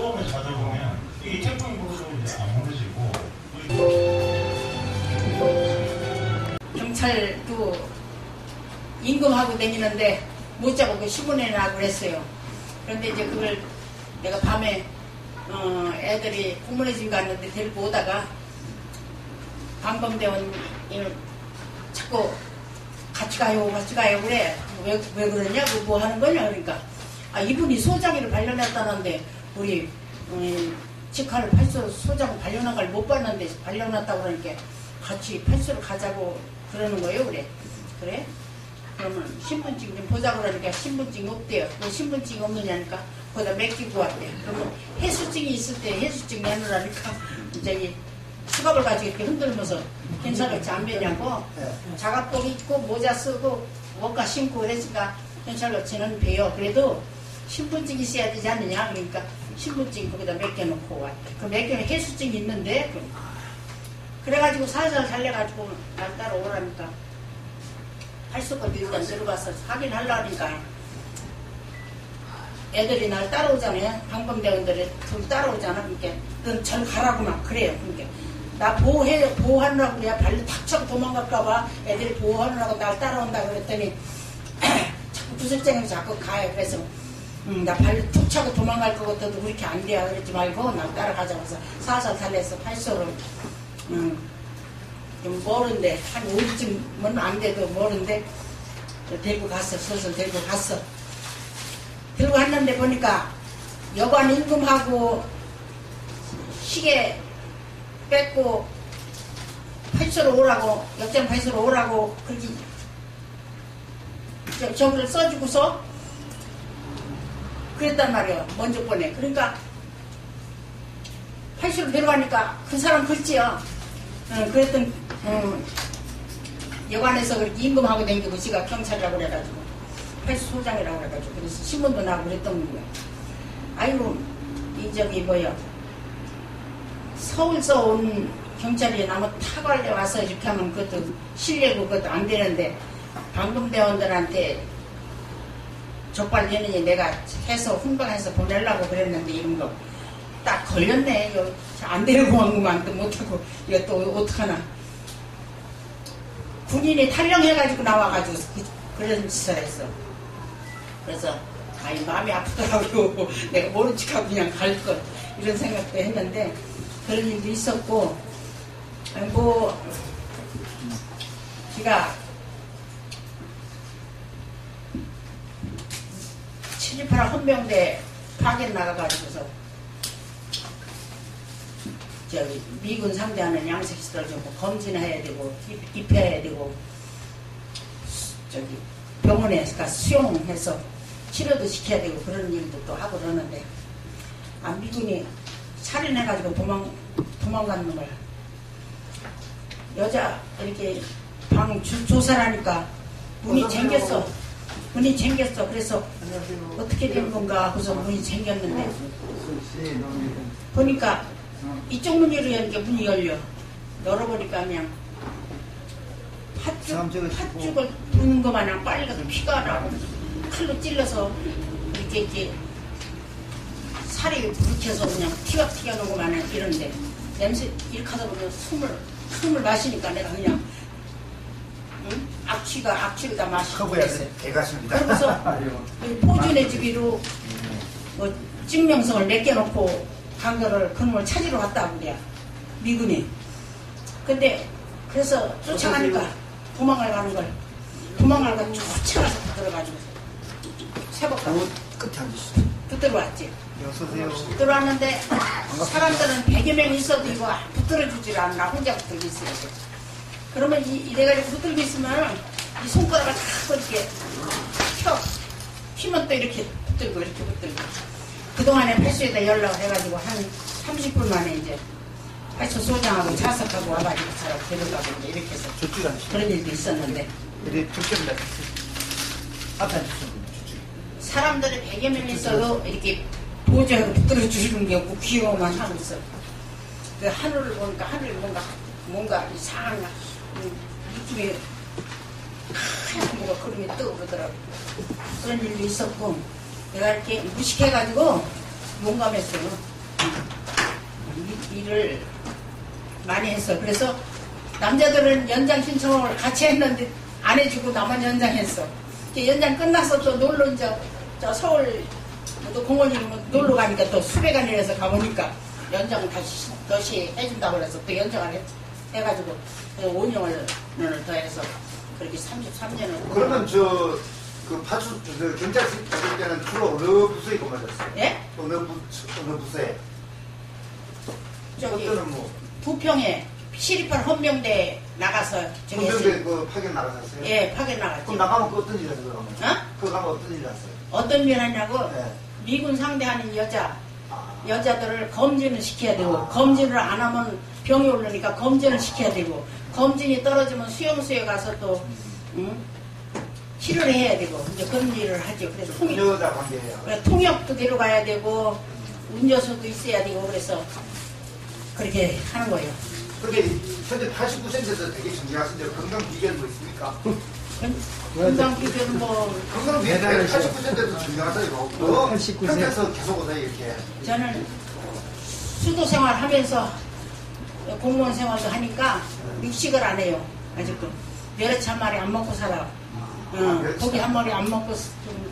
처음에 자다 보면 이 태풍이 불어도 이제 안 무너지고 경찰도 임금하고 다니는데 못 잡고 그 신문에 나고 그랬어요. 그런데 이제 그걸 내가 밤에 애들이 공문회 집 갔는데 데리고 오다가 방범대원 자꾸 같이 가요 그래. 왜 그러냐? 뭐 하는 거냐? 그러니까 이분이 소장이를 발견했다는데 우리 직할 팔소 소장 발견한 걸 못 봤는데 발견했다고 그러니까 같이 팔소를 가자고 그러는 거예요. 그래? 그러면 신분증 좀 보자고 그러니까 신분증 없대요. 왜 신분증 없느냐니까 거기다 맡기고 왔대요. 그러면 해수증이 있을 때 해수증 내놓으라니까 저기 수갑을 가지고 이렇게 흔들면서 괜찮을지 안 배냐고 자갑복 입고 모자 쓰고 옷가 신고 그랬으니까 괜찮을지는 배요. 그래도 신분증 있어야 되지 않느냐. 그러니까 신분증 거기다 맡겨놓고 왔대. 그 맡겨놓은 해수증이 있는데 그래가지고 살살 달래가지고 날 따라오라니까 팔수까지 일단 들어가서 확인하려니까 애들이 날 따라오잖아요. 방범대원들이 둘 따라오잖아. 그러니까 넌 절 가라고 막 그래요. 그러니까 나 보호하느라고 그냥 발로 탁 차고 도망갈까봐 애들이 보호하느라고 날 따라온다 그랬더니 자꾸 구슬쟁이로 자꾸 가요. 그래서 나 발로 툭 차고 도망갈 것 같아도 그렇게 안 돼요. 그러지 말고 날 따라가자고 해서 살살 달래서 팔소를 좀 멀은데 한 5분쯤은 안 돼도 멀은데 데리고 갔어. 슬슬 데리고 갔어. 들고 갔는데 보니까 여관 임금하고 시계 뺏고 팔소로 오라고 역전 팔소로 오라고 그렇게 저기를 써주고서 그랬단 말이에요. 먼저 보내. 그러니까 팔소로 데려가니까 그 사람 글지요. 그랬더니 여관에서 그렇게 임금하고 다니고 지가 경찰이라고 그래가지고 팔소 소장이라고 그래가지고 그래서 신문도 나고 그랬던 거예요. 아이고 서울서 온 경찰이 나무 타관에 와서 이렇게 하면 그것도 실례고 그것도 안 되는데 방범대원들한테 족발 내느니 내가 해서 훈방해서 보내려고 그랬는데 이런 거 딱 걸렸네. 이거 안 데리고 온 것만 또 못하고 이거 또 어떡하나. 군인이 탈영해가지고 나와가지고 그런 짓을 했어. 그래서 마음이 아프더라고. 내가 모른 척하고 그냥 갈걸 이런 생각도 했는데 그런 일도 있었고 제가 78 헌병대 파견 나가가지고서 저기 미군 상대하는 양식시설 좀 검진해야 되고 입혀야 되고 저기 병원에 가서 수용해서 치료도 시켜야 되고 그런 일도 또 하고 그러는데 미군이 살인해가지고 도망가는 걸 여자 이렇게 방 조사하니까 문이 잠겼어. 그래서 어떻게 된 건가 하고서 문이 잠겼는데 보니까 이쪽 문으로 여니까 문이 열려. 열어보니까 그냥 팥죽을 부는 것마냥 빨리가서 피가 나고 칼로 찔러서 이렇게 살이 불켜서 그냥 피가 튀겨나온 것마냥 이런데 냄새 이렇게 하다 보면 숨을 마시니까 내가 그냥 악취가 다 마시고 그랬어요. 그러고서 포준의 집이로 증명성을 맡겨놓고 간 거를 그놈을 찾으러 갔다고 그래요. 미군이. 근데 그래서 쫓아가니까 도망을 가는 걸 도망을 쫓아가서 붙들어가지고 새벽까지 끝에 앉으시죠. 붙들어왔지. 어서오세요. 붙들어왔는데 사람들은 100여 명 있어도 이거 붙들어주질 않나. 혼자 붙들고 있어야 돼. 그러면 이래가지고 붙들고 있으면 이 손가락을 탁 이렇게 피면 또 이렇게 붙들고 그동안에 팔소에다 연락을 해가지고 한 30분 만에 이제 팔소 소장하고 자석하고 와가지고 사람 데려가고 이제 이렇게 해서 그런 일도 있었는데 사람들이 100여 명 있어도 이렇게 보조하고 붙들어 주시는 게 없고 귀여워만 하고 있어. 그 하늘을 보니까 하늘이 뭔가 이상한 느낌이 하얀 뭐가 구름이 떠오르더라고. 그런 일도 있었고 내가 이렇게 무식해가지고 용감했어요. 일을 많이 했어. 그래서 남자들은 연장 신청을 같이 했는데 안 해주고 나만 연장했어. 연장 끝나서 또 놀러 이제 저 서울 또 공원이 놀러 가니까 또 수배관이라서 가보니까 연장을 다시 해준다고 그래서 또 연장을 해가지고 5년을 더 해서 그렇게 33년을. 그러면 그 파출 경찰서 받을 때는 주로 어느 부서에 근무하셨어요? 예? 어느 부서에? 저기 어떤 뭐 부평에 시립한 헌병대 나가서 저기 헌병대 했어요. 그 파견 나가셨어요? 예, 파견 나갔지. 그럼 나가면 그 어떤 일 하세요? 그러면? 어? 그거 가면 어떤 일 하세요? 어떤 일 하냐고 네. 미군 상대하는 아. 여자들을 검진을 시켜야 되고 아. 검진을 안 하면 병이 오르니까 검진을 시켜야 되고 검진이 떨어지면 수용소에 가서 또 치료를 해야 되고 이제 그런 일을 하죠. 그래서 여자 관계예요. 통역도 데려가야 되고 운전수도 있어야 되고 그래서 그렇게 하는 거예요. 근데 현재 89세에서 되게 정직하신데 건강 비결 뭐 있습니까? 건강 비결은 뭐 건강 비결 89세인데도 정직하세요. 뭐 89세. 평생에서 계속 오세요 이렇게. 저는 수도 생활하면서 공무원 생활도 하니까 육식을 안 해요. 아직도 멸치 한 마리 안 먹고 살아. 고기 한 마리 안 먹고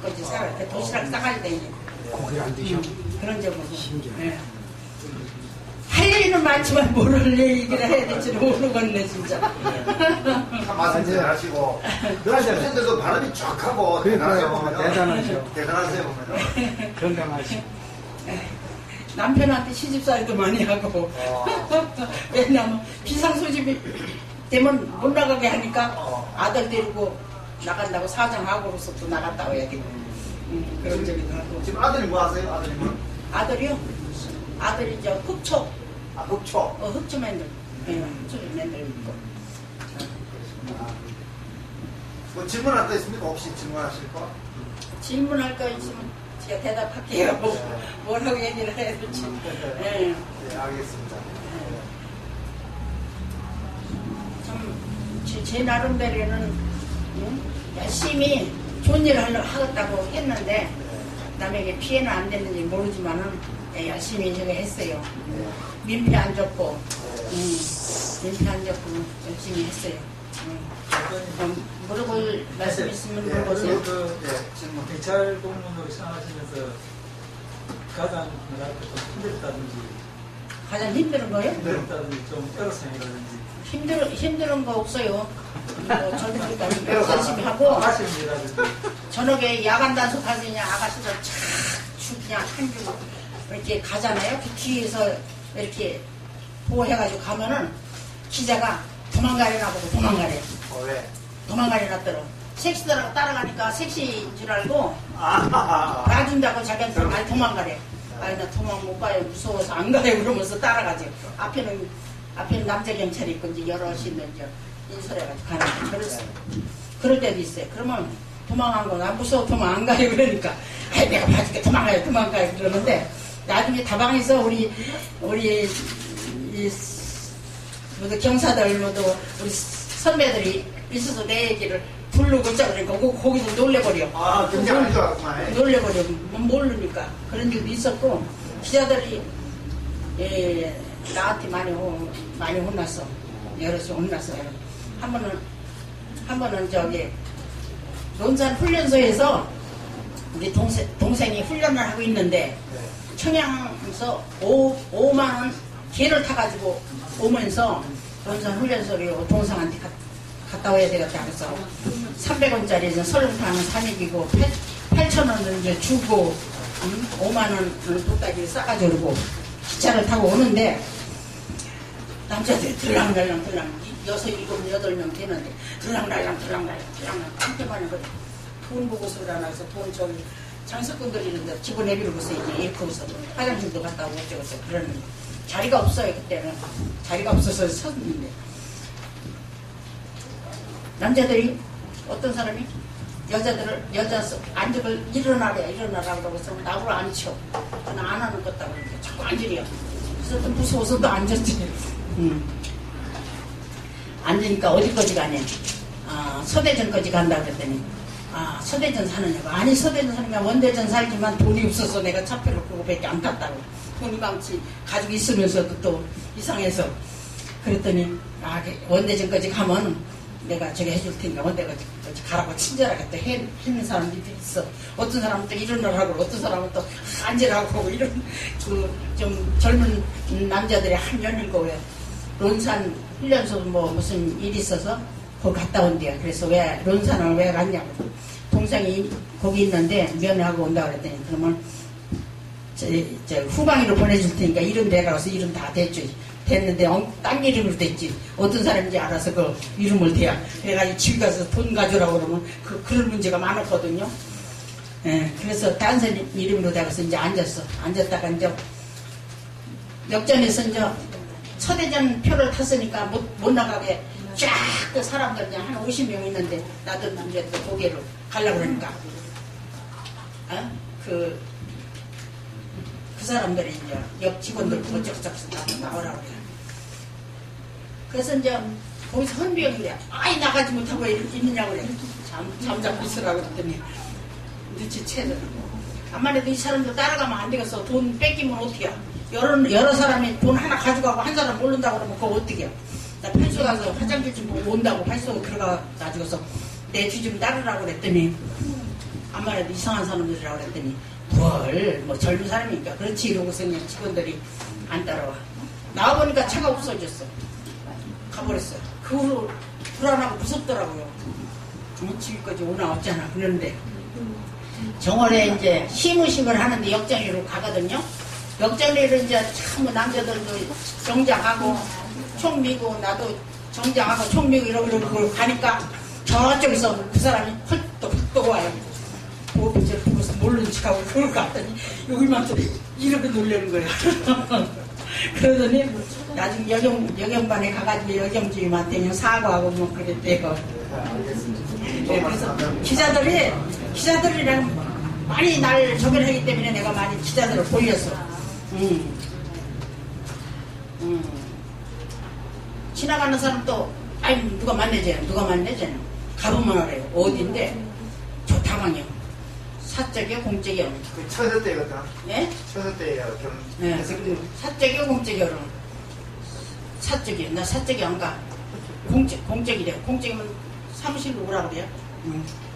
거지 살아. 도시락 싸가지 다니고 고기 안 드셔? 그런 적은 신기해. 예. 할 얘기는 많지만 뭐를 얘기를 해야 될지는 모르겠네 진짜. 참 말씀 잘하시고 맞아요. 89세인데도 발음이 쫙하고 그러니까요. 대단하세요. 대단하셔. 대단하세요 보면은. 건강하시. 남편한테 시집살이도 많이 하고 왜냐면 비상소집이 되면 못 나가게 하니까 아들 데리고 나간다고 사장하고로서 또 나갔다 와야 되고 그런 적이도 하고. 지금 아들이 뭐 하세요? 아들님은? 아들이요? 아들이 저 흑초 아 흑초. 흑초 맨들 흑초 맨들 있고. 뭐 질문할 거 있습니까? 혹시 질문하실 거? 질문할 거 있으면 제가 대답할게요. 뭐라고 얘기를 해야 될지. 네. 네, 알겠습니다. 참, 제 나름대로는 열심히 좋은 일을 하겠다고 했는데 남에게 피해는 안 됐는지 모르지만은 열심히 제가 했어요. 민폐 안 줬고, 민폐 안 줬고 열심히 했어요. 물어볼 말씀 있으면 물어보세요. 질문. 경찰 공무원으로 생활하시면서 가장 뭐랄까 좀 힘들다든지 가장 힘든 거요? 힘들다든지 좀 애로사항이라든지 힘든 거 없어요. 뭐 젊은이까지 열심히 하고 아가씨입니다든지 저녁에 야간 단속하느냐 아가씨들 착 그냥 한 줄 이렇게 가잖아요. 그 뒤에서 이렇게 보호해가지고 가면은 기자가 도망가려나 보고 도망가래. 왜? 도망가려나 더러. 섹시들하고 따라가니까 섹시인 줄 알고 아, 놔준다고 자기한테 말 도망가래. 아니 나 도망 못 가요. 무서워서 안 가요. 그러면서 따라가죠. 앞에는 남자 경찰이 있고 이제 여럿이 있는 이제 인솔해가지고 가는 거. 그랬어요. 그럴 때도 있어요. 그러면 도망간 거 나 무서워 도망 안 가요. 그러니까 아이 내가 봐줄게 도망가요. 그러는데 나중에 다방에서 우리 이 모두 경사들 모두 우리 선배들이 있어서 내 얘기를 부르고 있자 그러니까 거기서 놀래버려. 아, 경찰 아닌 줄 알았구만. 놀래버려. 모르니까 그런 일도 있었고 기자들이 나한테 많이 혼났어. 여럿이 혼났어. 한 번은 저기 논산 훈련소에서 우리 동생이 훈련을 하고 있는데 청양에서 5만 원 개를 타가지고 오면서 논산 훈련소로 동생한테 갔다 와야 되겠다 그래서 300원짜리 설렁탕은 3익이고 8,000원을 이제 주고 5만 원을 도따기를 싸가지고 오고 기차를 타고 오는데 남자들이 들랑달랑 6, 7, 8명 되는데 들랑달랑 한테만 돈 보고서 그러나서 돈 저기 장석군들이 있는데 집어내비고서 이제 이렇게서 화장실도 갔다 오고 어쩌고서 그러는 자리가 없어요. 그때는 자리가 없어서 섰는데 남자들이 어떤 사람이 여자 앉으를 일어나라고 해서 나를 앉혀. 저는 안 하는 것 같다고 그러니까 자꾸 앉으려. 그래서 또 무서워서 또 앉았지. 앉으니까 어디까지 가냐. 서대전까지 간다 그랬더니 서대전 사느냐고. 아니 서대전 사느냐 원대전 살지만 돈이 없어서 내가 차표를 그거밖에 안 탔다고. 돈이망치 가지고 있으면서도 또 이상해서 그랬더니 원대전까지 가면 내가 저기 해줄 테니까 원대까지 가라고 친절하게 또 해는 사람들이 있어. 어떤 사람은 또 일어나라고 어떤 사람은 또 앉으라고 하고 이런 그 좀 젊은 남자들이 한 연일고 왜 론산 훈련소 뭐 무슨 일이 있어서 거기 갔다 온대요. 그래서 왜 론산을 왜 갔냐고 동생이 거기 있는데 면회하고 온다 그랬더니 그러면 저 후방위로 보내줄 테니까 이름 대라서 이름 다 됐죠. 됐는데 딴 이름으로 됐지. 어떤 사람인지 알아서 그 이름을 대야. 그래가지고 집에 가서 돈 가져라고 그러면 그런 문제가 많았거든요. 예, 그래서 딴 사람 이름으로 대가서 이제 앉았어. 앉았다가 이제 역전에서 이제 서대전 표를 탔으니까 못 나가게 쫙 그 사람들 그냥 한 50명 있는데 나도 이제 또 거기로 가려고 그러니까 그 사람들이 이제 옆 직원들 어쩌고저쩌고 나오라고 그래. 그래서 이제 거기서 헌비가 그래. 아이 나가지 못하고 있느냐고 그래. 잠자고 있으라고 그랬더니 눈치채더라고. 암만 해도 이 사람들 따라가면 안 되겠어. 돈 뺏기면 어떻게 해. 여러 사람이 돈 하나 가져가고 한 사람 모른다고 그러면 그거 어떻게 해. 나 팔소 가서 화장실 좀 보고 온다고 팔소 들어가 가지고서 내 뒤 좀 따르라고 그랬더니 암만 해도 이상한 사람들이라고 그랬더니 뭐 젊은 사람이니까 그렇지 이러고서 그냥 직원들이 안 따라와. 나와보니까 차가 없어졌어. 가버렸어. 그 후로 불안하고 무섭더라고요. 집까지 오나 없잖아. 그런데 정월에 이제 시무식을 하는데 역장리로 가거든요. 역장리로 이제 참 남자들도 정장하고 총 미고 나도 정장하고 총 미고 이러고 가니까 저쪽에서 그 사람이 헐떡 와요. 보호비제를 보고서 모르는 척하고 그걸 갔더니 여기만 또 이렇게 놀라는 거예요. 그러더니 나중에 여경반에 가가지고 여경주임한테 그냥 사과하고 뭐 그랬대요. 네, 그래서 기자들이랑 많이 날 저기를 하기 때문에 내가 많이 기자들을 보였어. 지나가는 사람도 아이 누가 만나잖아. 가보면 알아요. 어딘데? 저 다방이요. 사적이요, 공적이요. 그 처서 때거든. 예? 처서 때예요. 네, 사적이요, 공적이요. 사적이요. 나 사적이 안 가. 공적이래요. 공적이면 사무실로 오라 그래요.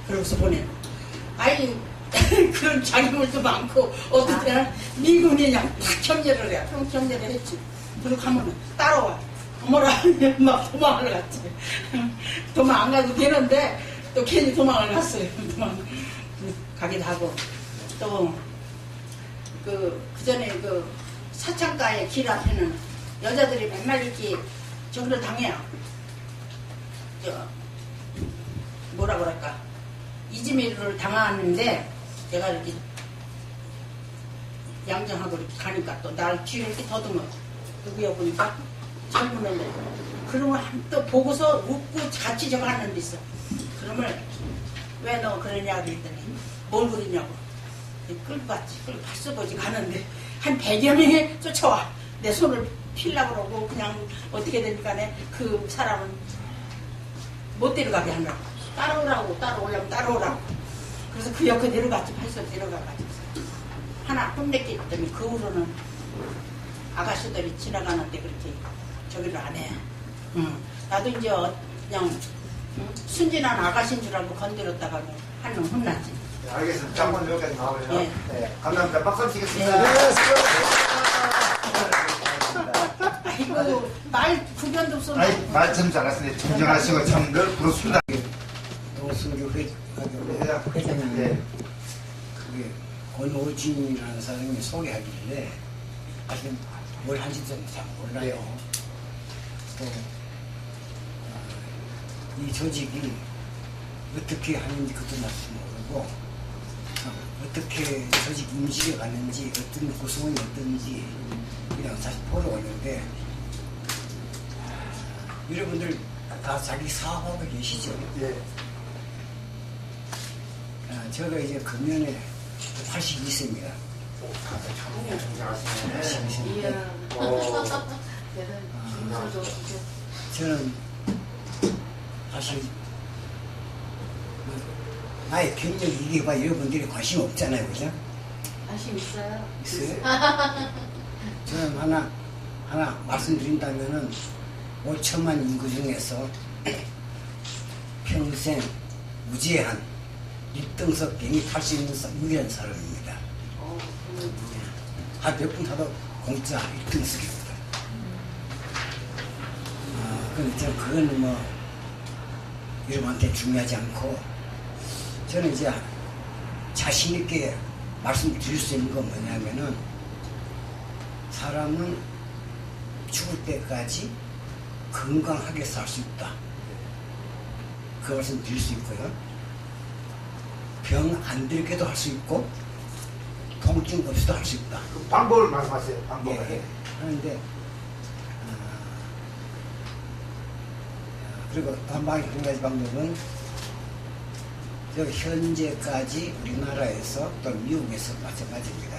그러고서 보내. 아이, 그런 자기물도 많고, 어떤 때는 미군이 그냥 탁 경례를 해. 경례를 했지. 그리고 가면은 따라와. 뭐라 하면 막 도망을 갔지. 도망 안 가도 되는데, 또 괜히 도망을 갔어요. 가기도 하고. 또, 그 전에 그 사창가의 길 앞에는 여자들이 맨날 이렇게 저기를 당해요. 뭐라 그럴까. 이지미를 당하는데, 내가 이렇게 양정하고 이렇게 가니까 또 날 뒤로 이렇게 더듬어. 누구야 보니까 젊은 애들. 그러면 또 보고서 웃고 같이 저거 하는 데 있어. 그러면 왜 너 그러냐 그랬더니 뭘 그러냐고. 끌고 갔지. 끌고 발소거지 가는데 한 100여 명이 쫓아와. 내 손을 필라고 그러고 그냥 어떻게 되니까 그 사람은 못 데려가게 하려고. 따라오려면 따라오라고. 그래서 그 옆에 내려갔지. 발소 데려가가지고. 하나 혼냈기 때문에 그 후로는 아가씨들이 지나가는데 그렇게 저기를 안 해. 나도 이제 그냥 순진한 아가씨인 줄 알고 건드렸다가 한 놈 혼났지. 네, 알겠습니다. 장관 여기까지 나와요. 네. 네. 감사합니다. 박수 치겠습니다. 네. 네. 아이고 말 구변도 없어. 말 참 잘하시네. 정정하시고 참 늘 부럽습니다. 노승규 회장님, 네. 그게 권오진이라는 사람이 소개하길래 사실 뭘 한지도 잘 몰라요. 또 이 조직이 어떻게 하는지 그것도 모르고 어떻게 조직 움직여가는지 어떤 구성이 어떤지 그냥 다시 보러 오는데 여러분들 다 자기 사업하고 계시죠? 예. 제가 이제 금년에 82세입니다. 정정하시네. 저는 사실 나의 경력 이게 봐 여러분들이 관심 없잖아요, 그죠? 관심 있어요? 있어요? 저는 하나 말씀드린다면은 5천만 인구 중에서 평생 무제한 입등석 비행기 탈 수 있는 유일한 사람입니다. 한 100분 타도 공짜 1등석입니다. 근데 저는 그건 뭐 여러분한테 중요하지 않고 저는 이제 자신있게 말씀드릴 수 있는 건 뭐냐면은 사람은 죽을 때까지 건강하게 살 수 있다. 그 말씀 드릴 수 있고요. 병 안 들게도 할 수 있고 통증 없이도 할 수 있다. 그 방법을 말씀하세요. 방법을. 예, 예. 하는데 그리고 한 가지 방법은 현재까지 우리나라에서 또 미국에서 마찬가지입니다.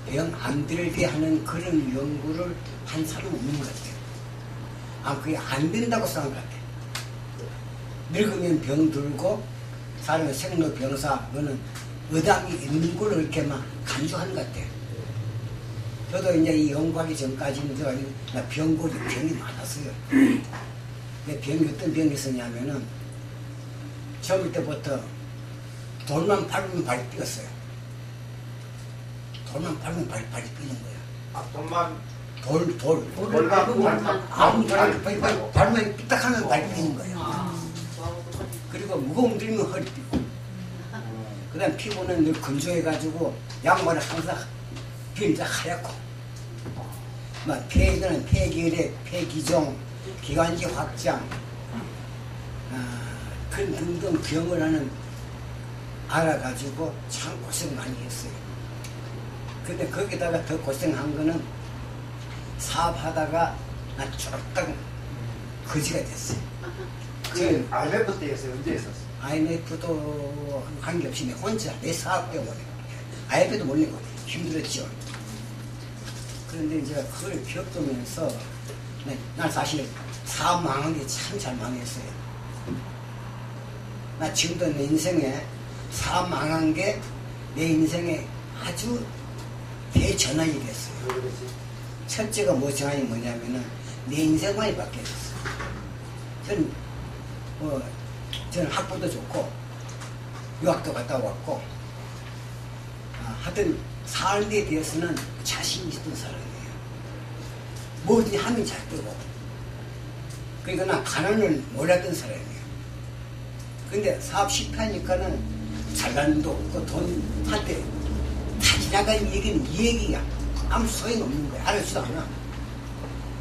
병 안 들게 하는 그런 연구를 한 사람은 없는 것 같아요. 그게 안 된다고 생각한 것 같아요. 늙으면 병 들고 사람의 생로병사 그거는 의담이 있는 걸로 이렇게만 간주하는 것 같아요. 저도 이제 이 연구하기 전까지는 제가 병이 많았어요. 근데 어떤 병이 있었냐면은 처음 때부터 돌만 밟으면 발이 뛰었어요. 돌만 밟으면 발이 뛰는 거예요. 돈만 돌만 아무 발만 삐딱하면 발이 뛰는 거예요. 그리고 무거운 들면 허리 뛰고. 그 다음 피부는 늘 건조해가지고 양말을 항상 비린자 하얗고 막 폐기는 폐기혈액, 폐기종, 기관지 확장 그런 등등 병을 하는 알아가지고 참 고생 많이 했어요. 근데 거기다가 더 고생한 거는 사업하다가 나 쫄딱 거지가 됐어요. 그 IMF 때였어요. 언제 했었어요? IMF도 관계없이 혼자 내 사업 때문에 IMF도 몰리고 힘들었죠. 그런데 이제 그걸 겪으면서 난 사실 사업 망한 게 참 잘 망했어요. 나 지금도 내 인생에 사업 망한 게 내 인생에 아주 대전환이 됐어요. 왜 그러지? 첫째가 전환이 뭐냐면은 내 인생관이 바뀌었어요. 저는 학부도 좋고 유학도 갔다 왔고 하여튼 사는 데 대해서는 자신 있던 사람이에요. 뭐든지 하면 잘 되고 그러니까 난 가난을 몰랐던 사람이에요. 근데 사업 실패하니까는 잘난 도 없고 돈한테 다 지나간 얘기는 이 얘기가 아무 소용없는 거야. 알아주지도 않아.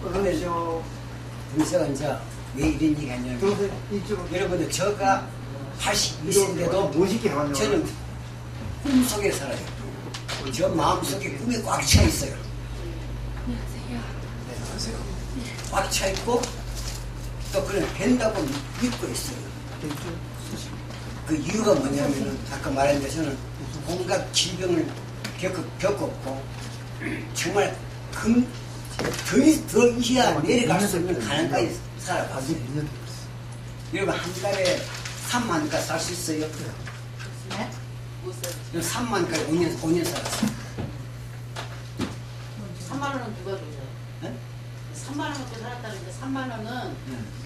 근데 제가 이제 왜 이런 얘기 하냐면 여러분들 제가 82세인데도 무식히 하냐? 저는 꿈속에 살아요. 저 마음속에 꿈이 꽉 차 있어요. 꽉 차 있고 또 그냥 된다고 믿고 있어요. 그 이유가 뭐냐면은 아까 말한 대로는 온갖 질병을 겪었고 정말 더 이하 내려갈 수 없는 가난까지 살아봤어요. 여러분 한 달에 3만 원까지 살 수 있어요? 네? 3만 원까지 5년 살았어요. 3만 원은 누가 줘요? 네? 3만 원 먹고 살았다는데 3만 원은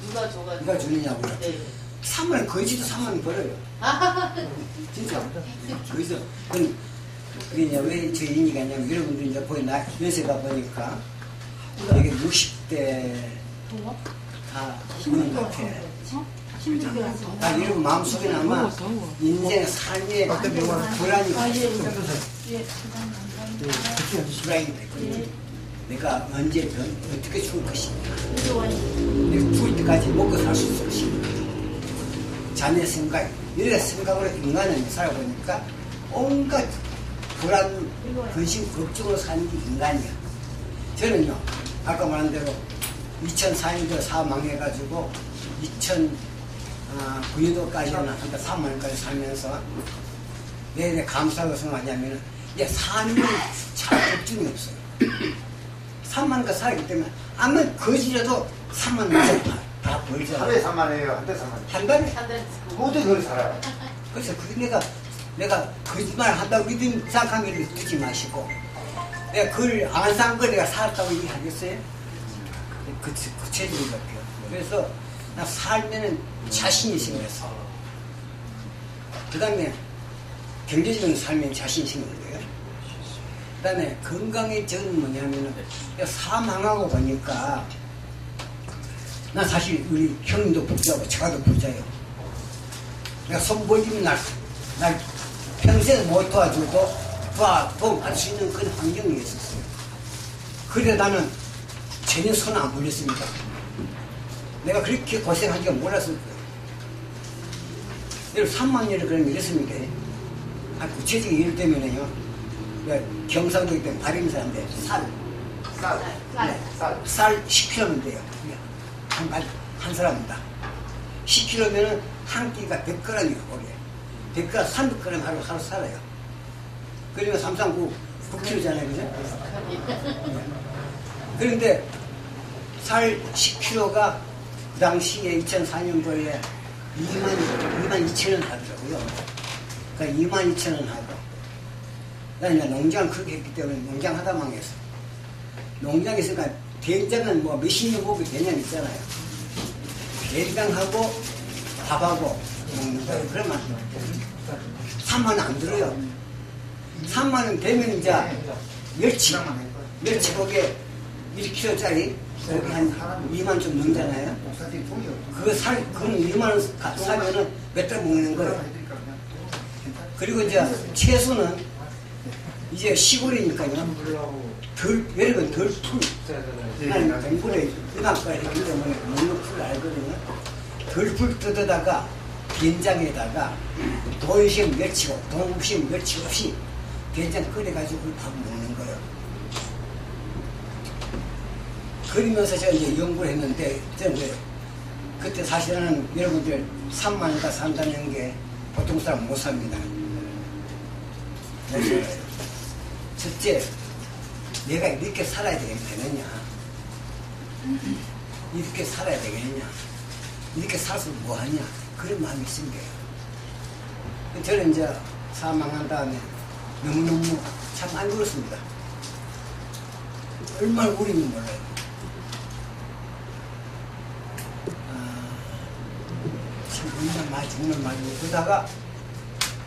누가 줘가지고? 누가 주느냐고요? 네. 3만 원 거지도 3만 원 벌어요. 진짜. 거기서 그게 왜저 얘기가 있냐면 여러분들 이제 보이 나 연세가 보니까 이게 60대 다 있는 것 같아. 나 여러분 마음속에는 아마 인생 삶의 불안이 불안이 있거든요. 내가 언제 어떻게 죽을 것인가. 내가 죽을 때까지 먹고 살 수 있을 것인가. 자네 생각, 이런 생각으로 인간은 살아보니까 온갖 불안, 근심, 걱정으로 사는 게 인간이야. 저는요, 아까 말한 대로 2004년도 사업 망해가지고 2009년도까지는 한 3만 원까지 살면서 왜 감사하고 생각하냐면 사는 잘 걱정이 없어요. 3만 원까지 살기 때문에 아무 거지라도 3만 원 다 벌잖아. 하루에 3만 원이에요. 한 달에 3만 원. 한 달에? 한 달에 모두 그걸 살아요. 그래서 그게 내가 거짓말 한다고 믿음 생각하면 듣지 마시고 내가 그걸 안 산 거 내가 살았다고 얘기하겠어요? 구체적인 것이요. 그래서 나 살면은 자신이 생겼어. 그 다음에 경제적인 삶에 자신이 생긴 거예요. 그 다음에 건강해져는 뭐냐면은 사망하고 보니까 나 사실 우리 형님도 부자고 제가도 부자예요. 내가 손 벌리면 날 평생 못 도와줘도 도움할 수 있는 그런 환경이 있었어요. 그래 나는 전혀 손 안 벌렸습니다. 내가 그렇게 고생한 줄 몰랐을 거예요. 예를 3만 년을 그러면 이랬습니다. 구체적인 예를 들면요. 경상도에 있던 바림사인데 쌀 10kg면 돼요. 한 사람입니다. 10kg면은 한 끼가 100g이에요. 거기에. 100g, 300g 하루 살아요. 그러면 3, 3, 9, 9kg잖아요. 그죠? 그런데 쌀 10kg가 그 당시에 2004년도에 22,000원 하더라고요. 그러니까 22,000원 하고. 난 이제 농장을 그렇게 했기 때문에 농장 하다 망했어. 농장에 있으니까 된장은 뭐 몇십 년 먹을 개념 있잖아요. 된장하고 밥하고 먹는 거예요. 그러면 3만 원 안 들어요. 3만 원 되면 이제 멸치 거기에 1kg짜리 거기 한 2만 좀 넣잖아요. 그건 2만 원 사면은 몇 달 먹는 거예요. 그리고 이제 채소는 이제 시골이니까요. 외력은 덜 풀. 난 공부를 음악과에 했기 때문에 먹는 풀을 알거든요. 덜 풀 뜯어다가 된장에다가 도유심 멸치고 동국심 멸치 없이 된장 끓여가지고 밥 먹는 거예요. 그러면서 제가 이제 연구를 했는데, 그때 사실은 여러분들 3만 원가 산다는 게 보통 사람 못 삽니다. 그래서 첫째, 내가 이렇게 살아야 되겠느냐? 이렇게 살아야 되겠냐? 이렇게 살아서 뭐 하냐? 그런 마음이 생겨요. 저는 이제 사망한 다음에 너무너무 참 안 그렇습니다. 얼마나 우리는 몰라요. 참 얼마나 많이 죽는 말이고. 그러다가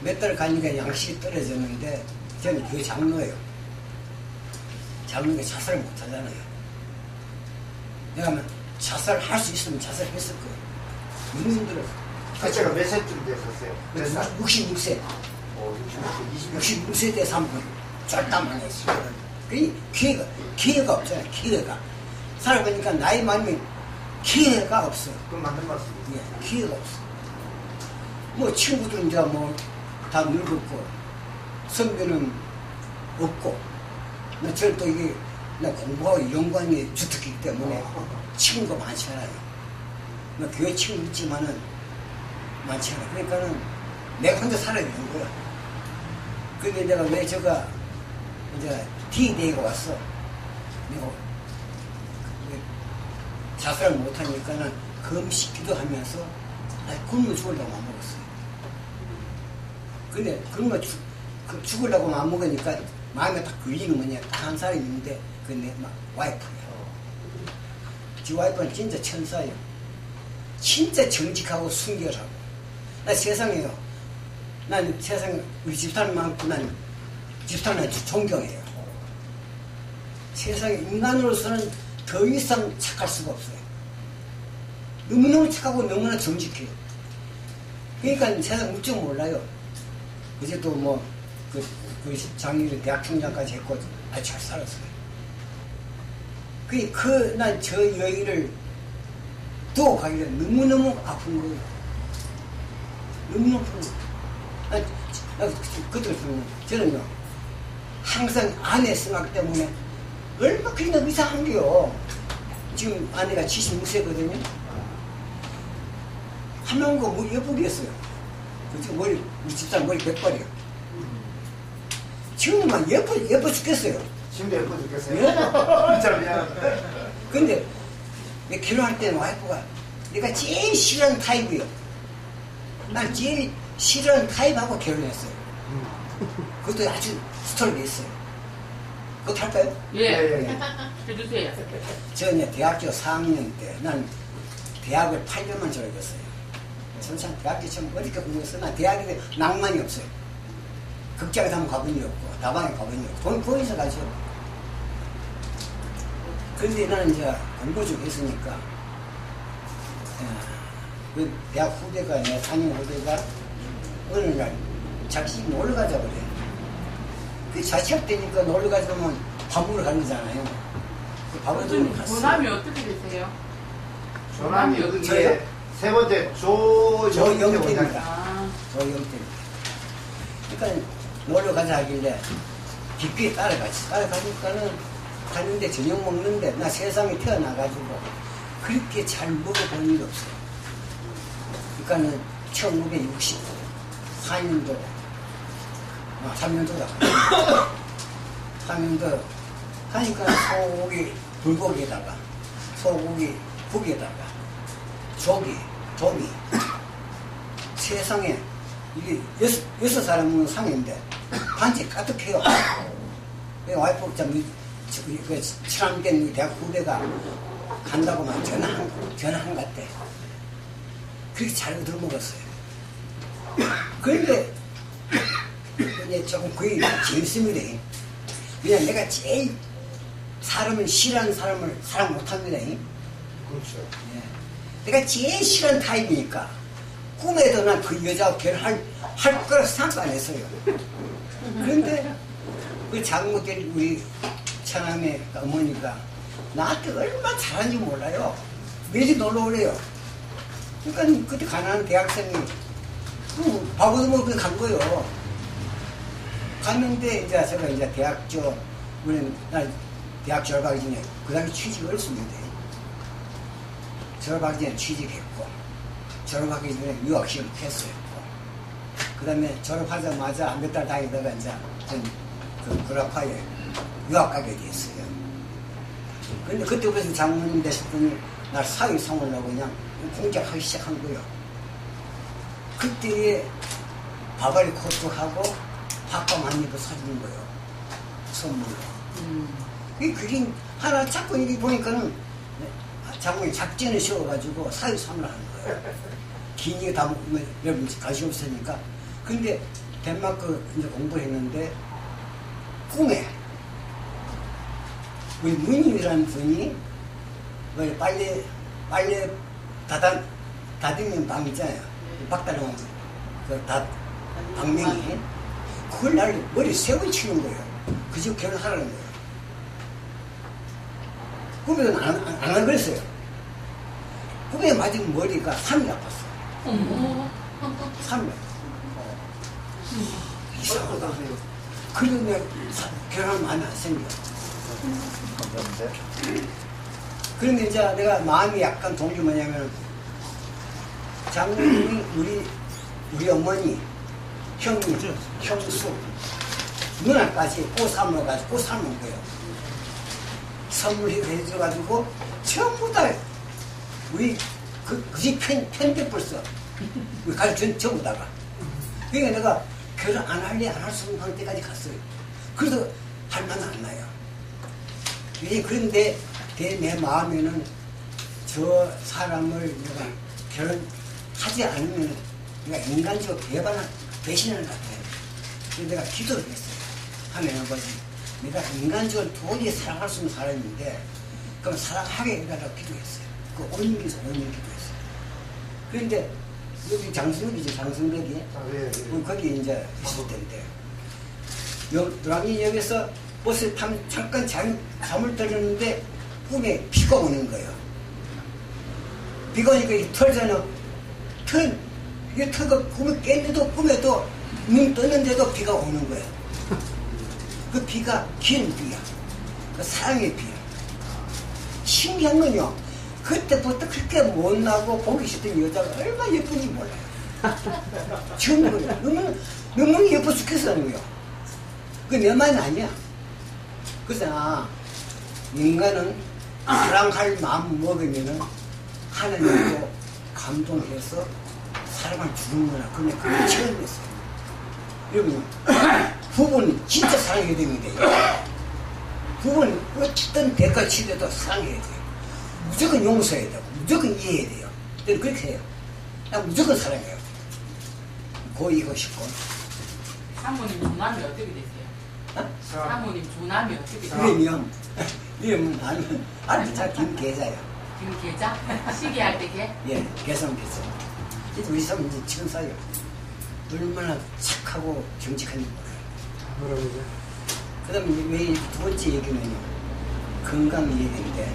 몇 달 가니까 양식이 떨어졌는데 저는 교회 장로예요. 장로가 자살을 못 하잖아요. 내가 자살할 수 있으면 자살했을 거예요. 너무 힘들어서. 제가 몇 세쯤 됐었어요? 몇 살? 66세. 66세 때 3분. 쫄딱만 했어요. 기회가 없잖아요. 기회가. 살아보니까 나이 많으면 기회가 없어요. 그건 맞는 말씀이에요. 예, 기회가 없어. 뭐 친구들 이제 뭐 다 늙었고 선배는 없고 저는 또 이게 나 공부하고 연구하는 게 주특기이기 때문에 친구가 많지 않아요. 교회 친구 있지만은 많지 않아요. 그러니까는 내가 혼자 살아야 되는 거야. 근데 내가 왜 제가 이제 D-Day가 왔어. 내가 자살을 못하니까는 금식 기도하면서 굶어 죽으려고 안 먹었어요. 근데 굶어 죽으려고 안 먹으니까 마음에 딱 걸리는 뭐냐. 딱 한 사람이 있는데 그 내 와이프예요. 지 와이프는 진짜 천사예요. 진짜 정직하고 순결하고. 나 세상에요. 난 세상에 우리 집사람만큼 난 집사람을 존경해요. 세상에 인간으로서는 더 이상 착할 수가 없어요. 너무너무 착하고 너무나 정직해요. 그러니까 세상 물정 몰라요. 그제 또 뭐 그 장유리 대학 총장까지 했고 아주 잘 살았어요. 난 저 여인을 두고 가기가 너무너무 아픈 거예요. 너무너무 아픈 거예요. 그때 저는요 항상 아내 생각 때문에 얼마 그리 너무 이상한 게요. 지금 아내가 76세거든요. 한 명과 머리 예쁘게 했어요. 지금 우리 집사람 머리 100발이요. 지금은 예뻐 죽겠어요. 지금도 예뻐 죽겠어요? 예? 진짜 미안. 근데 결혼할 때는 와이프가 내가 제일 싫어하는 타입이에요. 난 제일 싫어하는 타입하고 결혼했어요. 그것도 아주 스토리가 있어요. 그거 할까요? 예. 예. 해주세요. 저 이제 대학교 4학년 때, 난 대학을 8년만 졸업했어요. 전참 대학교 참 어렵게 공부했어. 난 대학에 낭만이 없어요. 극장에 한번 가본 적 없고, 다방에 가본 적 없고, 돈 거기서 가죠. 근데 나는 이제 공부 좀 했으니까, 그 대학 후배가, 내 담임 후배가 어느 날 자취 놀러 가자고 그래. 그 자취학 되니까 놀러 가자면 밥 먹으러 가는 거잖아요. 그 밥을 좀 갔어요. 본함이 어떻게 되세요? 조남이 저요? 여기에 세 번째 조영태 원장님. 조영태입니다. 아, 조영태입니다. 그러니까 놀러 가자 하길래 깊게 따라가지. 따라가니까는 갔는데 저녁 먹는데 나 세상에 태어나가지고 그렇게 잘 먹어본 일이 없어요. 그러니까는 1964년도 3년도다. 3년도 하니까 소고기 불고기에다가 소고기 국에다가 조기 세상에 이게 여섯 사람 먹는 상인데 반지 까득해요. 와이프 참 친한 대학 후배가 간다고만 전화한 것 같아. 그렇게 잘 얻어먹었어요. 그런데 이제 조금 그게 재밌습니다. 그냥 내가 제일 사람을 싫어하는 사람을 사랑 못합니다. 그렇죠. 예. 내가 제일 싫어하는 타입이니까 꿈에도 난 그 여자하고 결혼할 거라 생각 안 했어요. 그런데 그 장모들 우리 처남의 어머니가 나한테 얼마나 잘하는지 몰라요. 매일 놀러 오래요. 그러니까 그때 가난한 대학생이 밥 얻어먹고 간 거예요. 갔는데 이제 제가 이제 우리는 날 대학 졸업하기 전에 그 당시 취직을 했습니다. 졸업하기 전에 취직했고, 졸업하기 전에 유학시험 패스했고, 그 다음에 졸업하자마자 몇 달 다니다가 이제 그 구라파에 유학 가게 됐어요. 근데 그때부터 장모님 되셨더니 날 사회성으로 그냥 공작하기 시작한 거예요. 그때에 바바리 코트하고 밥감 한 입을 사주는 거예요. 선물로. 이 그림 하나 자꾸 이렇게 보니까는 장모님 작전을 씌워가지고 사회성을 하는 거예요. 기니가 다 먹으면 여러분 관심 없으니까. 근데 덴마크 이제 공부를 했는데 꿈에 우리 문님이라는 분이 빨래 다듬는 방 있잖아요. 박다른 방명이 그걸 날 머리 세번 치는 거예요. 그 집 결혼하라는 거예요. 꿈에는 안 그랬어요. 꿈에 맞은 머리가 3일 아팠어요. 어머. 3일. 이상하다. 그래도 내가 결혼 많이 안 생겨. 그런데 이제 내가 마음이 약간 동기 뭐냐면 장모님이 우리 어머니, 형님, 형수, 누나까지 꽃 삶은 거예요. 선물해줘가지고 전부 다 우리 그 집 편집을 써. 우리 가족 전부 다가. 그러니까 내가 결혼 안 할래 안 할 수 없는 때까지 갔어요. 그래서 할 만은 안 나요. 그런데 내 마음에는 저 사람을 내가 결혼하지 않으면 내가 인간적으로 배신을 같아요. 그래서 내가 기도를 했어요. 하나님 아버지, 내가 인간적으로 도저히 사랑할 수 없는 사람인데 그럼 사랑하게 해달라고 기도했어요. 그 온유에서 기도했어요. 그런데 여기 장승덕이죠, 장승덕이. 거기 이제 있을 텐데 노랑이역에서 버스 타면 잠깐 잠을 들었는데 꿈에 비가 오는 거예요. 비가 오니까 이 털잖아. 이게 털가 꿈에 깼는데도 꿈에도 눈 떴는데도 비가 오는 거예요. 그 비가 긴 비야. 그 사랑의 비야. 신기한 건요. 그때부터 그렇게 못나고 보기 싫던 여자가 얼마나 예쁜지 몰라요. 처음 거예요. 너무 예뻐 죽겠어 하는 거예요. 그게 내 말이 아니야. 그래서 인간은 사랑할 마음 먹으면은 하나님도 감동해서 사랑을 주는구나. 근데 그걸 체험했어요. 여러분, 부부는 진짜 사랑해야 됩니다. 부부는 어떤 대가 치더라도 사랑해야 돼요. 무조건 용서해야 되고 무조건 이해해야 돼요. 저는 그렇게 해요. 난 무조건 사랑해요. 고이고 싶고. 사모님 조남이 어떻게 되세요? 어? 사모님 조남이 어떻게 되세요? 이름이요? 이름은 아는 잘 김계자요. 김계자? 시기할 때 걔? 예, 개성계자. 우리 사람 이제 지금 사요. 얼마나 착하고 정직한지 몰라요. 그 다음에 왜 두 번째 얘기는요. 건강 얘기인데,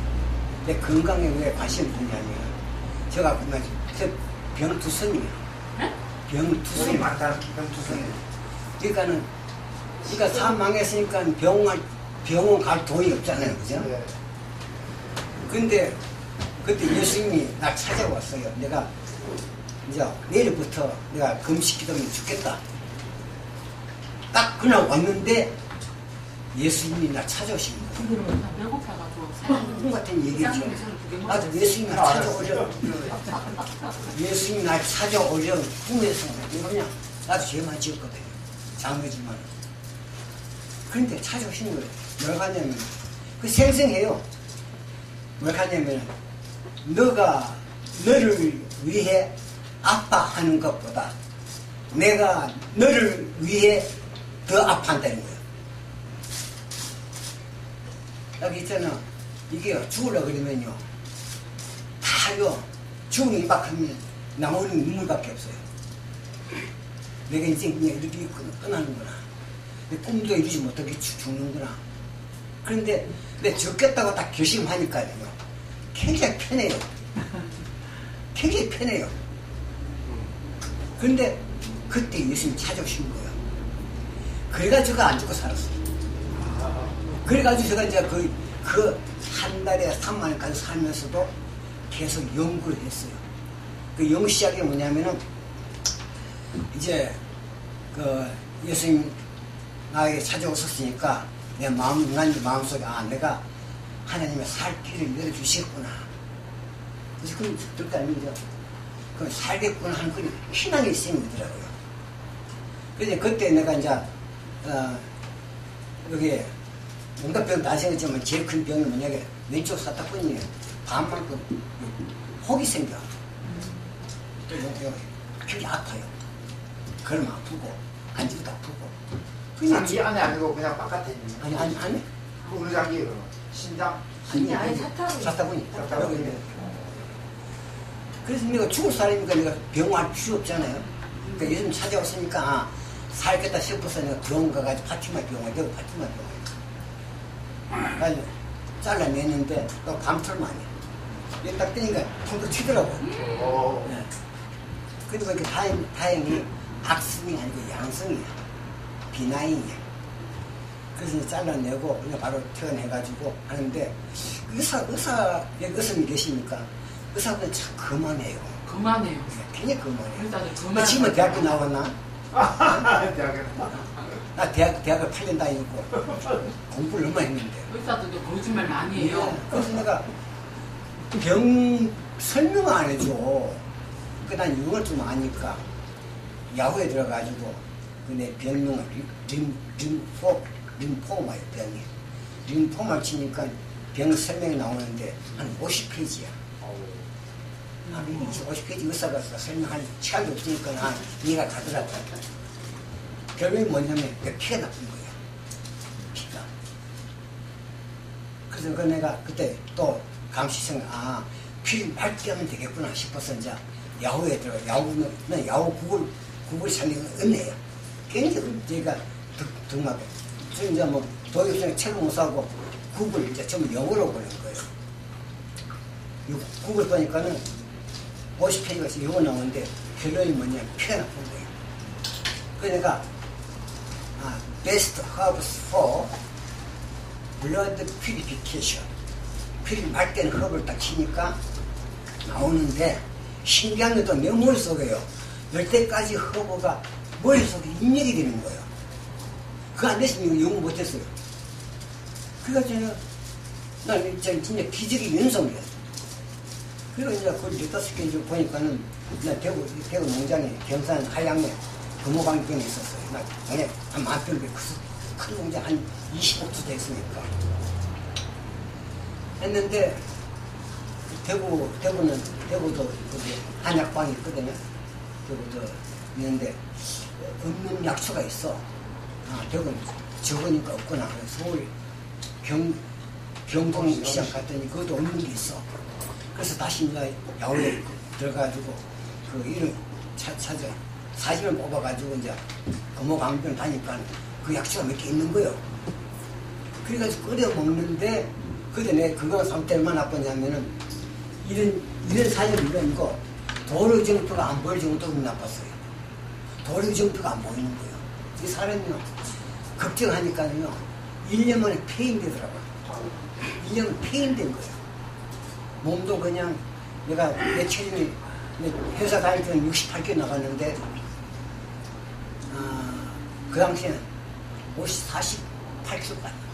내 건강에 왜 관심이 있냐면, 제가 그날 병투성이에요. 병투성. 많다. 병투성이. 그러니까는, 그러니까 사망했으니까 병원 갈 돈이 없잖아요. 그죠? 네. 근데, 그때 예수님이 날 찾아왔어요. 내가, 이제 내일부터 내가 금식기도면 죽겠다. 딱 그날 왔는데, 예수님이 날 찾아오신 거예요. 그거는 다 배고파가지고 꿈 같은 얘기죠. 나도 예수님이 날 찾아오려. 예수님이 날 찾아오려 꿈에서 그냥 나도 죄만 지었거든요. 장례지만. 그런데 찾아오신 거예요. 뭐라고 하냐면, 그 생생해요. 뭐라고 하냐면, 너가 너를 위해 아파하는 것보다 내가 너를 위해 더 아파한다는 거예요. 여기 있잖아. 이게 죽으려고 그러면요. 다요. 죽는 임박하면 나오는 눈물밖에 없어요. 내가 인생 그냥 이렇게 끝나는구나. 내 꿈도 이루지 못하게 죽는구나. 그런데 내 죽겠다고 딱 결심하니까요. 굉장히 편해요. 굉장히 편해요. 그런데 그때 예수님 찾아오신 거예요. 그래가지고 안 죽고 살았어요. 그래가지고 제가 이제 그 한 달에 3만 원까지 살면서도 계속 연구를 했어요. 그 연구 시작이 뭐냐면은 이제 그 예수님 나에게 찾아오셨으니까 내 마음속에 내가 하나님의 살 길을 열어주시겠구나. 그래서 그건 들 거 아니죠. 그 살겠구나 하는 그 희망이 생기더라고요. 그래서 그때 내가 이제 여기 온갖 병도 안 생겼지만 제일 큰 병이 뭐냐면 왼쪽 사타구니에 반만큼 혹이 생겨. 그게 아파요. 그러면 아프고 앉으도 아프고. 장기 안에 아니고 그냥 바깥에 있는. 아니 안에. 어느 장기예요? 신장? 아니 사타구니. 사타구니. 여기. 그래서 내가 죽을 사람이니까 내가 병할 필요 없잖아요. 그러니까 요즘 찾아왔으니까 살겠다 싶어서 내가 병원 가가지고 파티마 병원에 내가 파티마 병원에 가지고 잘라냈는데 또 감털만 해. 이게 딱 뜨니까 퉁퉁 튀더라고. 네. 그리고 이렇게 다행히 악성이 아니고 양성이야. 비나인이야. 그래서 이제 잘라내고 그냥 바로 퇴원해가지고 하는데 여기 의사님 계시니까 의사분은 참 거만해요. 그만해요. 굉장히 거만해요. 일단은 너 그만. 지금은 대학교 나왔나? 대학에. 나 대학을 8년 다니고 공부를 얼마 했는데. 의사들도 거짓말 많이 해요. 그래서 내가 병 설명을 안 해줘. 그 난 이걸 좀 아니까 야후에 들어가지고 내 병명을 림포마예요. 병이. 림포마 치니까 병 설명이 나오는데 한 50페이지야. 한 50페이지 의사가 설명할 시간이 없으니까 이해가 가더라고. 결론이 뭐냐면 피가 나쁜 거야. 피가. 그래서 그 내가 그때 또 감시 생각, 피를 맑게 하면 되겠구나 싶어서 이제 야후에 들어가. 야후 국을 살리는 은혜야. 굉장히 제가 득막해. 그래서 이제 뭐 도교생에 책을 못 사고 국을 이제 전부 영어로 보는 거예요. 국을 보니까는 50페이지가 영어 나오는데 결론이 뭐냐면 피가 나쁜 거예요. 그래서 내가 best herbs for blood purification. 피를 맑게 하는 허브를 딱 치니까 나오는데 신기한 것도 내 머릿속에요. 열대까지 허브가 머릿속에 입력이 되는 거예요. 그거 안 됐으면 이거 연구 못했어요. 그래가지고 난 진짜 기적의 연속이야. 그리고 이제 그 리터스 개 보니까는 나 대구 농장에 경산 하양에 금호방경에 있었어요. 나 그냥 한 만평 큰 농장 한 25주 됐으니까. 했는데 대구도 거기 한약방이 있거든요. 대구도 있는데 없는 약초가 있어. 대구는 적으니까 없구나. 그래서 서울 경동시장 갔더니 그것도 없는 게 있어. 그래서 다시 이제 야외에 들어가지고 그 이름 찾아 사진을 뽑아가지고 이제 금호강변 다니까 그 약초가 몇 개 있는 거요. 그래가지고 끓여 먹는데 그때 내 건강 상태 얼마나 나빴냐면은 이런 사진을 이런 거 도로 정표가 안 보일 정도로 나빴어요. 도로 정표가 안 보이는 거예요. 이 사람이요 걱정하니까요 1년 만에 폐인되더라고요. 1년 만에 폐인된 거예요. 몸도 그냥 내가 내 체중이 회사 다닐 때는 68kg 나갔는데 그 당시에는 48kg 갔나.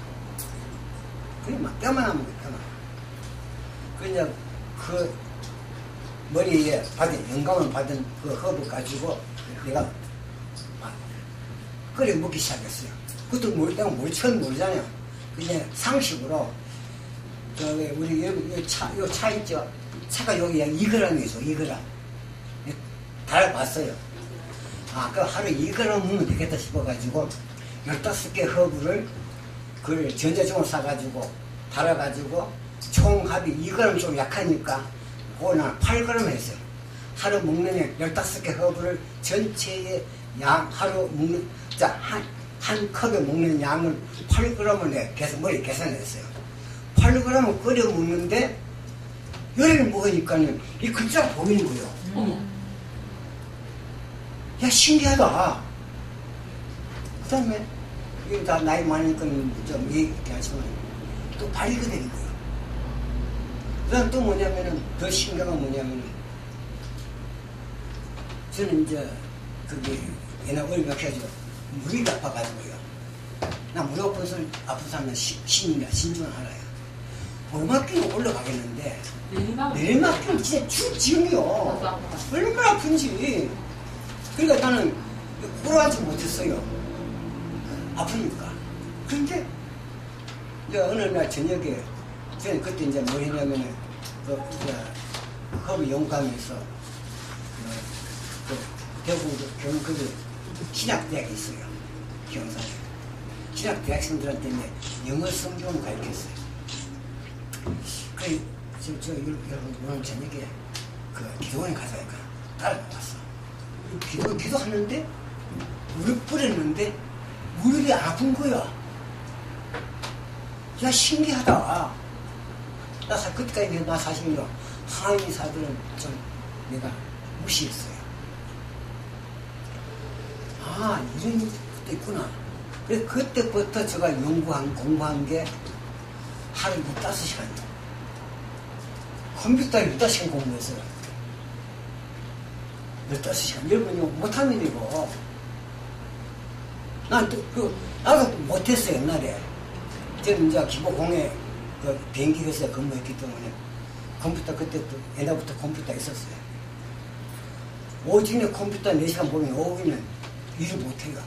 그게 막 뼈만 남은 거예요. 뼈만. 그냥 그 머리에 영감을 받은 그 허브 가지고 내가 막 끓여 먹기 시작했어요. 그것도 내가 처음 모르잖아요. 그냥 상식으로 우리 요 차 있죠. 차가 여기 2g이죠. 2g. 달아봤어요. 그 하루 2g 먹으면 되겠다 싶어가지고 15개 허브를 그걸 전자종을 사가지고 달아가지고 총합이 2g 좀 약하니까 그거는 8g 했어요. 하루 먹는 15개 허브를 전체의 하루 먹는 한 컵에 먹는 양을 8g을 머리에 계산했어요. 8g을 끓여 먹는데 열을 먹으니까는 이 글자가 보이는 거예요. 야, 신기하다. 그 다음에 이게 다 나이 많으니까 좀 얘기하지만 또 발리게 되는 거예요. 그 다음 또 뭐냐면은 더 신기한 건 뭐냐면은 저는 이제 그게 옛날 어리가 해가지고 무리가 아파가지고요. 나 무리 아픈 사람은 신중을 알아요. 오르막길은 올라가겠는데 내리막길은 진짜 지금이요. 얼마나 아픈지. 그러니까 나는 올라가지 못했어요. 아프니까. 그런데 이제 어느 날 저녁에 저는 그때 이제 뭐 했냐면은 허브 영감에서 대구 경북 신학대학이 있어요. 경산에. 신학대학생들한테 이제 영어 성경을 가르쳤어요. 여러분 오늘 저녁에 그 기도원에 가자니까 따라가봤어. 기도하는데 무릎 꿇었는데 무릎이 안 아픈 거야. 야, 신기하다. 그때까지 나 사실요 한의사들은 좀 내가 무시했어요. 이런 것도 있구나. 그래서 그때부터 제가 공부한 게 하루 15시간이요. 컴퓨터에 15시간 공부했어요. 15시간. 여러분이 못하면 되고. 나도 못했어요, 옛날에. 저는 이제 기보공에 비행기 회사에 근무했기 때문에 컴퓨터 그때부터, 옛날부터 컴퓨터 있었어요. 오전에 컴퓨터 4시간 보면 오후에는 일을 못해요.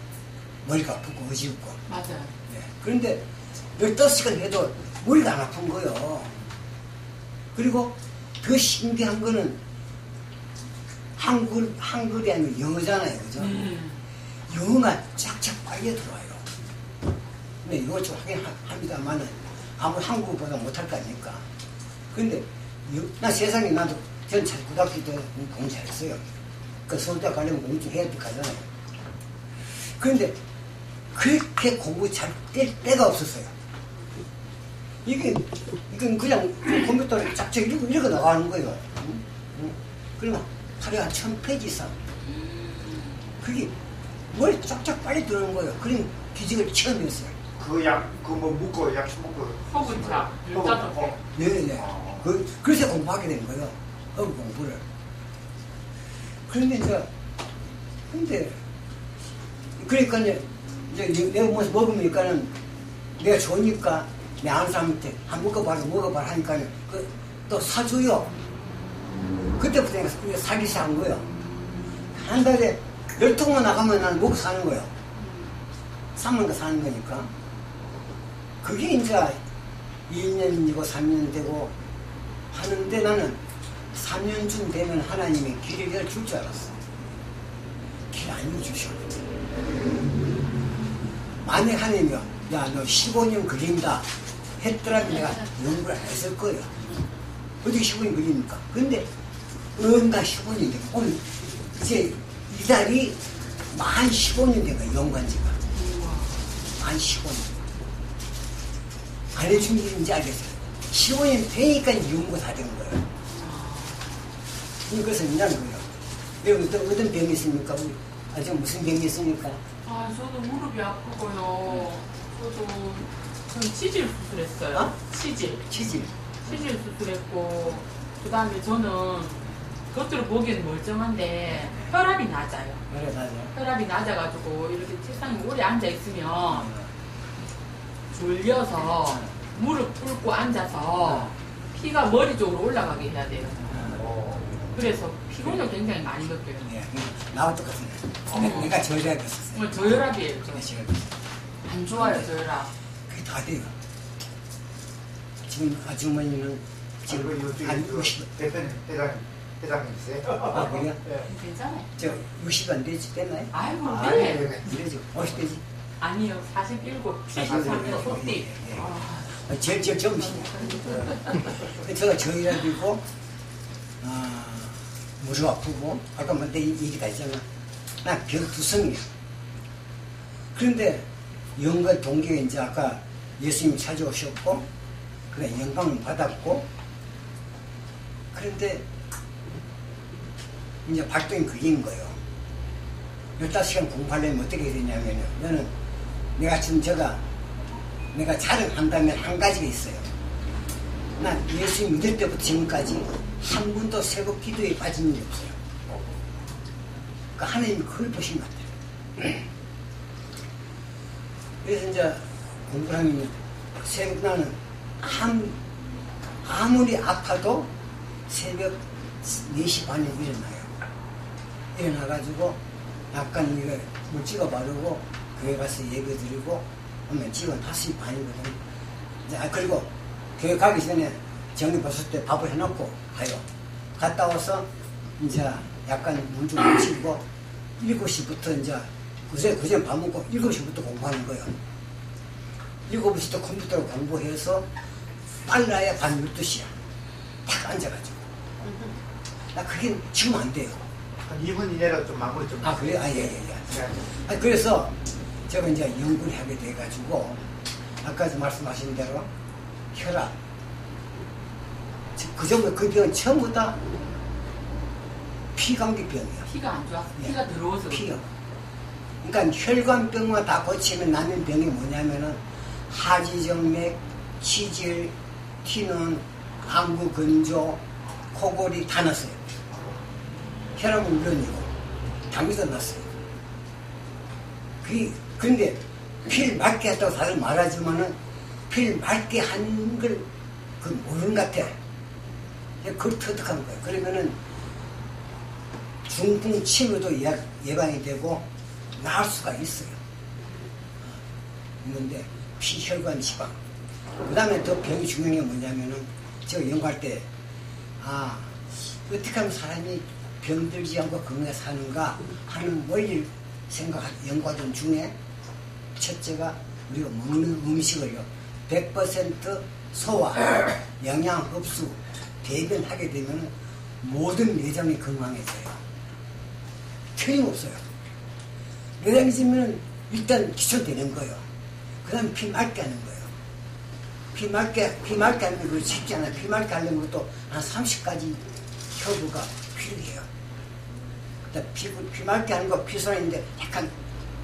머리가 아프고 어지럽고. 맞아요. 네. 그런데 15시간 해도 머리가 안 아픈 거예요. 그리고 더 신기한 거는 한글이 아니고 영어잖아요. 그죠? 영어가 쫙쫙 빨려 들어와요. 근데 이거 좀 하긴 합니다만은 아무리 한국어보다 못할 거 아닙니까? 근데 나 세상에 나도 전 고등학교 때 공부 잘했어요. 그 서울대 가려면 공부 좀 해야 될 거잖아요. 그런데 그렇게 공부 잘 뗄 때가 없었어요. 이건 그냥 컴퓨터를 쫙쫙 이러고 나가는 거예요. 그러면 하루에 한 1000페이지 이상. 그게 머리 쫙쫙 빨리 들어오는 거예요. 그런 기적을 처음 했어요. 묶어, 약수 묶어. 허브차. 율자도 네네. 그래서 공부하게 된 거예요. 허브 공부를. 그러니까 그러니까 이제 내가 뭐 먹으니까는 내가 좋으니까 내 아는 사람한테 먹어봐라 하니까는 또 사줘요. 그때부터 내가 사기 시작한 거예요. 한 달에 10통만 나가면 난 먹고 사는 거예요. 3만 거 사는 거니까. 그게 이제 2년이고 3년 되고 하는데 나는 3년쯤 되면 하나님이 길을 줄 줄 알았어. 길 안 주셔. 만약 하나님이 야 너 15년 걸린다 했더라면 내가 연구를 안 했을 거예요. 어떻게 15년 걸립니까? 근데 뭔가 15년 되고 오늘 이제 이달이 만 15년 된 거야. 연관지가 만 15년 안 해준 일인지 알겠어요. 15년 되니까 연구 다 된 거예요. 그래서 이라는 거예요. 여러분 어떤 병이 있습니까? 아주 무슨 병이 있습니까? 아, 저도 무릎이 아프고요. 전 치질 수술했어요. 어? 치질 치질. 수술했고, 그 다음에 저는 겉으로 보기에는 멀쩡한데 혈압이 낮아요. 그래 맞아요. 혈압이 낮아가지고 이렇게 책상에 오래 앉아있으면 졸려서 무릎 꿇고 앉아서 피가 머리 쪽으로 올라가게 해야 돼요. 그래서 피곤을 굉장히 많이 느껴요. 네, 나와 똑같은데. 내가 저혈압이었어요. 저혈압이에요. 내가 저. 저혈압. 안 좋아요, 저혈압. 그게 다 돼요. 지금 아주머니는 지금 그리고 요즘에 한 그 60, 회장님이세요? 아 그래요? 괜찮아요. 저 60 안 되지 됐나요? 아이고, 아, 네. 네. 이래죠. 50되지. 아니요, 47, 73년 소띠. 예. 아, 제일 젊으시네. 제가 저혈압이고 무릎 아프고 아까 말때 얘기 다 했잖아. 나 병두성이야. 그런데 영광 동기에 이제 아까 예수님이 찾아오셨고 그래 영광을 받았고 그런데 이제 발동이 걸린 거예요. 15시간 공부하려면 어떻게 해야 되냐면요. 너는 내가 지금 내가 자랑한다면 한 가지가 있어요. 난 예수님 믿을 때부터 지금까지 한 번도 새벽 기도에 빠진 일이 없어요. 그러니까 하나님이 그걸 보신 것 같아요. 그래서 이제 공부를 하면 새벽 나는 아무리 아파도 새벽 4시 반에 일어나요. 일어나가지고 약간 이거 물 찍어 바르고 교회 가서 예배 드리고 하면 집은 5시 반이거든. 이제 그리고 교회 가기 전에 정리 벗을 때 밥을 해놓고 가요. 갔다 와서 이제 약간 물 좀 마시고 7시부터 이제 그전 밥 먹고 7시부터 공부하는 거예요. 7시부터 컴퓨터로 공부해서 빨라야 밤 12시야. 딱 앉아가지고. 나 그게 지금 안 돼요. 한 2분 이내로 좀 마무리 좀. 아, 그래요? 아, 예. 네. 그래서 제가 이제 연구를 하게 돼가지고 아까 말씀하신 대로 혈압 그 정도 그 병은 전부 다 피감기병이야. 피가 안 좋아서 예. 피가 들어오서 피요. 그러니까 혈관병만 다 고치면 나는 병이 뭐냐면은 하지정맥, 치질, 티는 안구 건조, 코골이 다 났어요. 혈압은 물론이고 당뇨도 났어요. 그런데 피를 맑게 했다고 다들 말하지만은 피를 맑게 한 걸 그 모르는 것 같아. 그걸 터득한 거예요. 그러면은 중풍 치료도 예방이 되고 나을 수가 있어요. 있는데 피혈관 지방. 그 다음에 더 병이 중요한 게 뭐냐면은 제가 연구할 때 어떻게 하면 사람이 병들지 않고 건강하게 사는가 하는 원리를 연구하던 중에 첫째가 우리가 먹는 음식을요 100% 소화, 영양 흡수, 대변하게 되면 모든 내장이 건강해져요. 틀림없어요. 내장이 지면 일단 기초되는 거예요. 그 다음에 피 맑게 하는 거예요. 피 맑게 하는 거 쉽지 않아요. 피 맑게 하려면 것도 한 30가지 허브가 필요해요. 피 맑게 하는 거 피순환인데 약간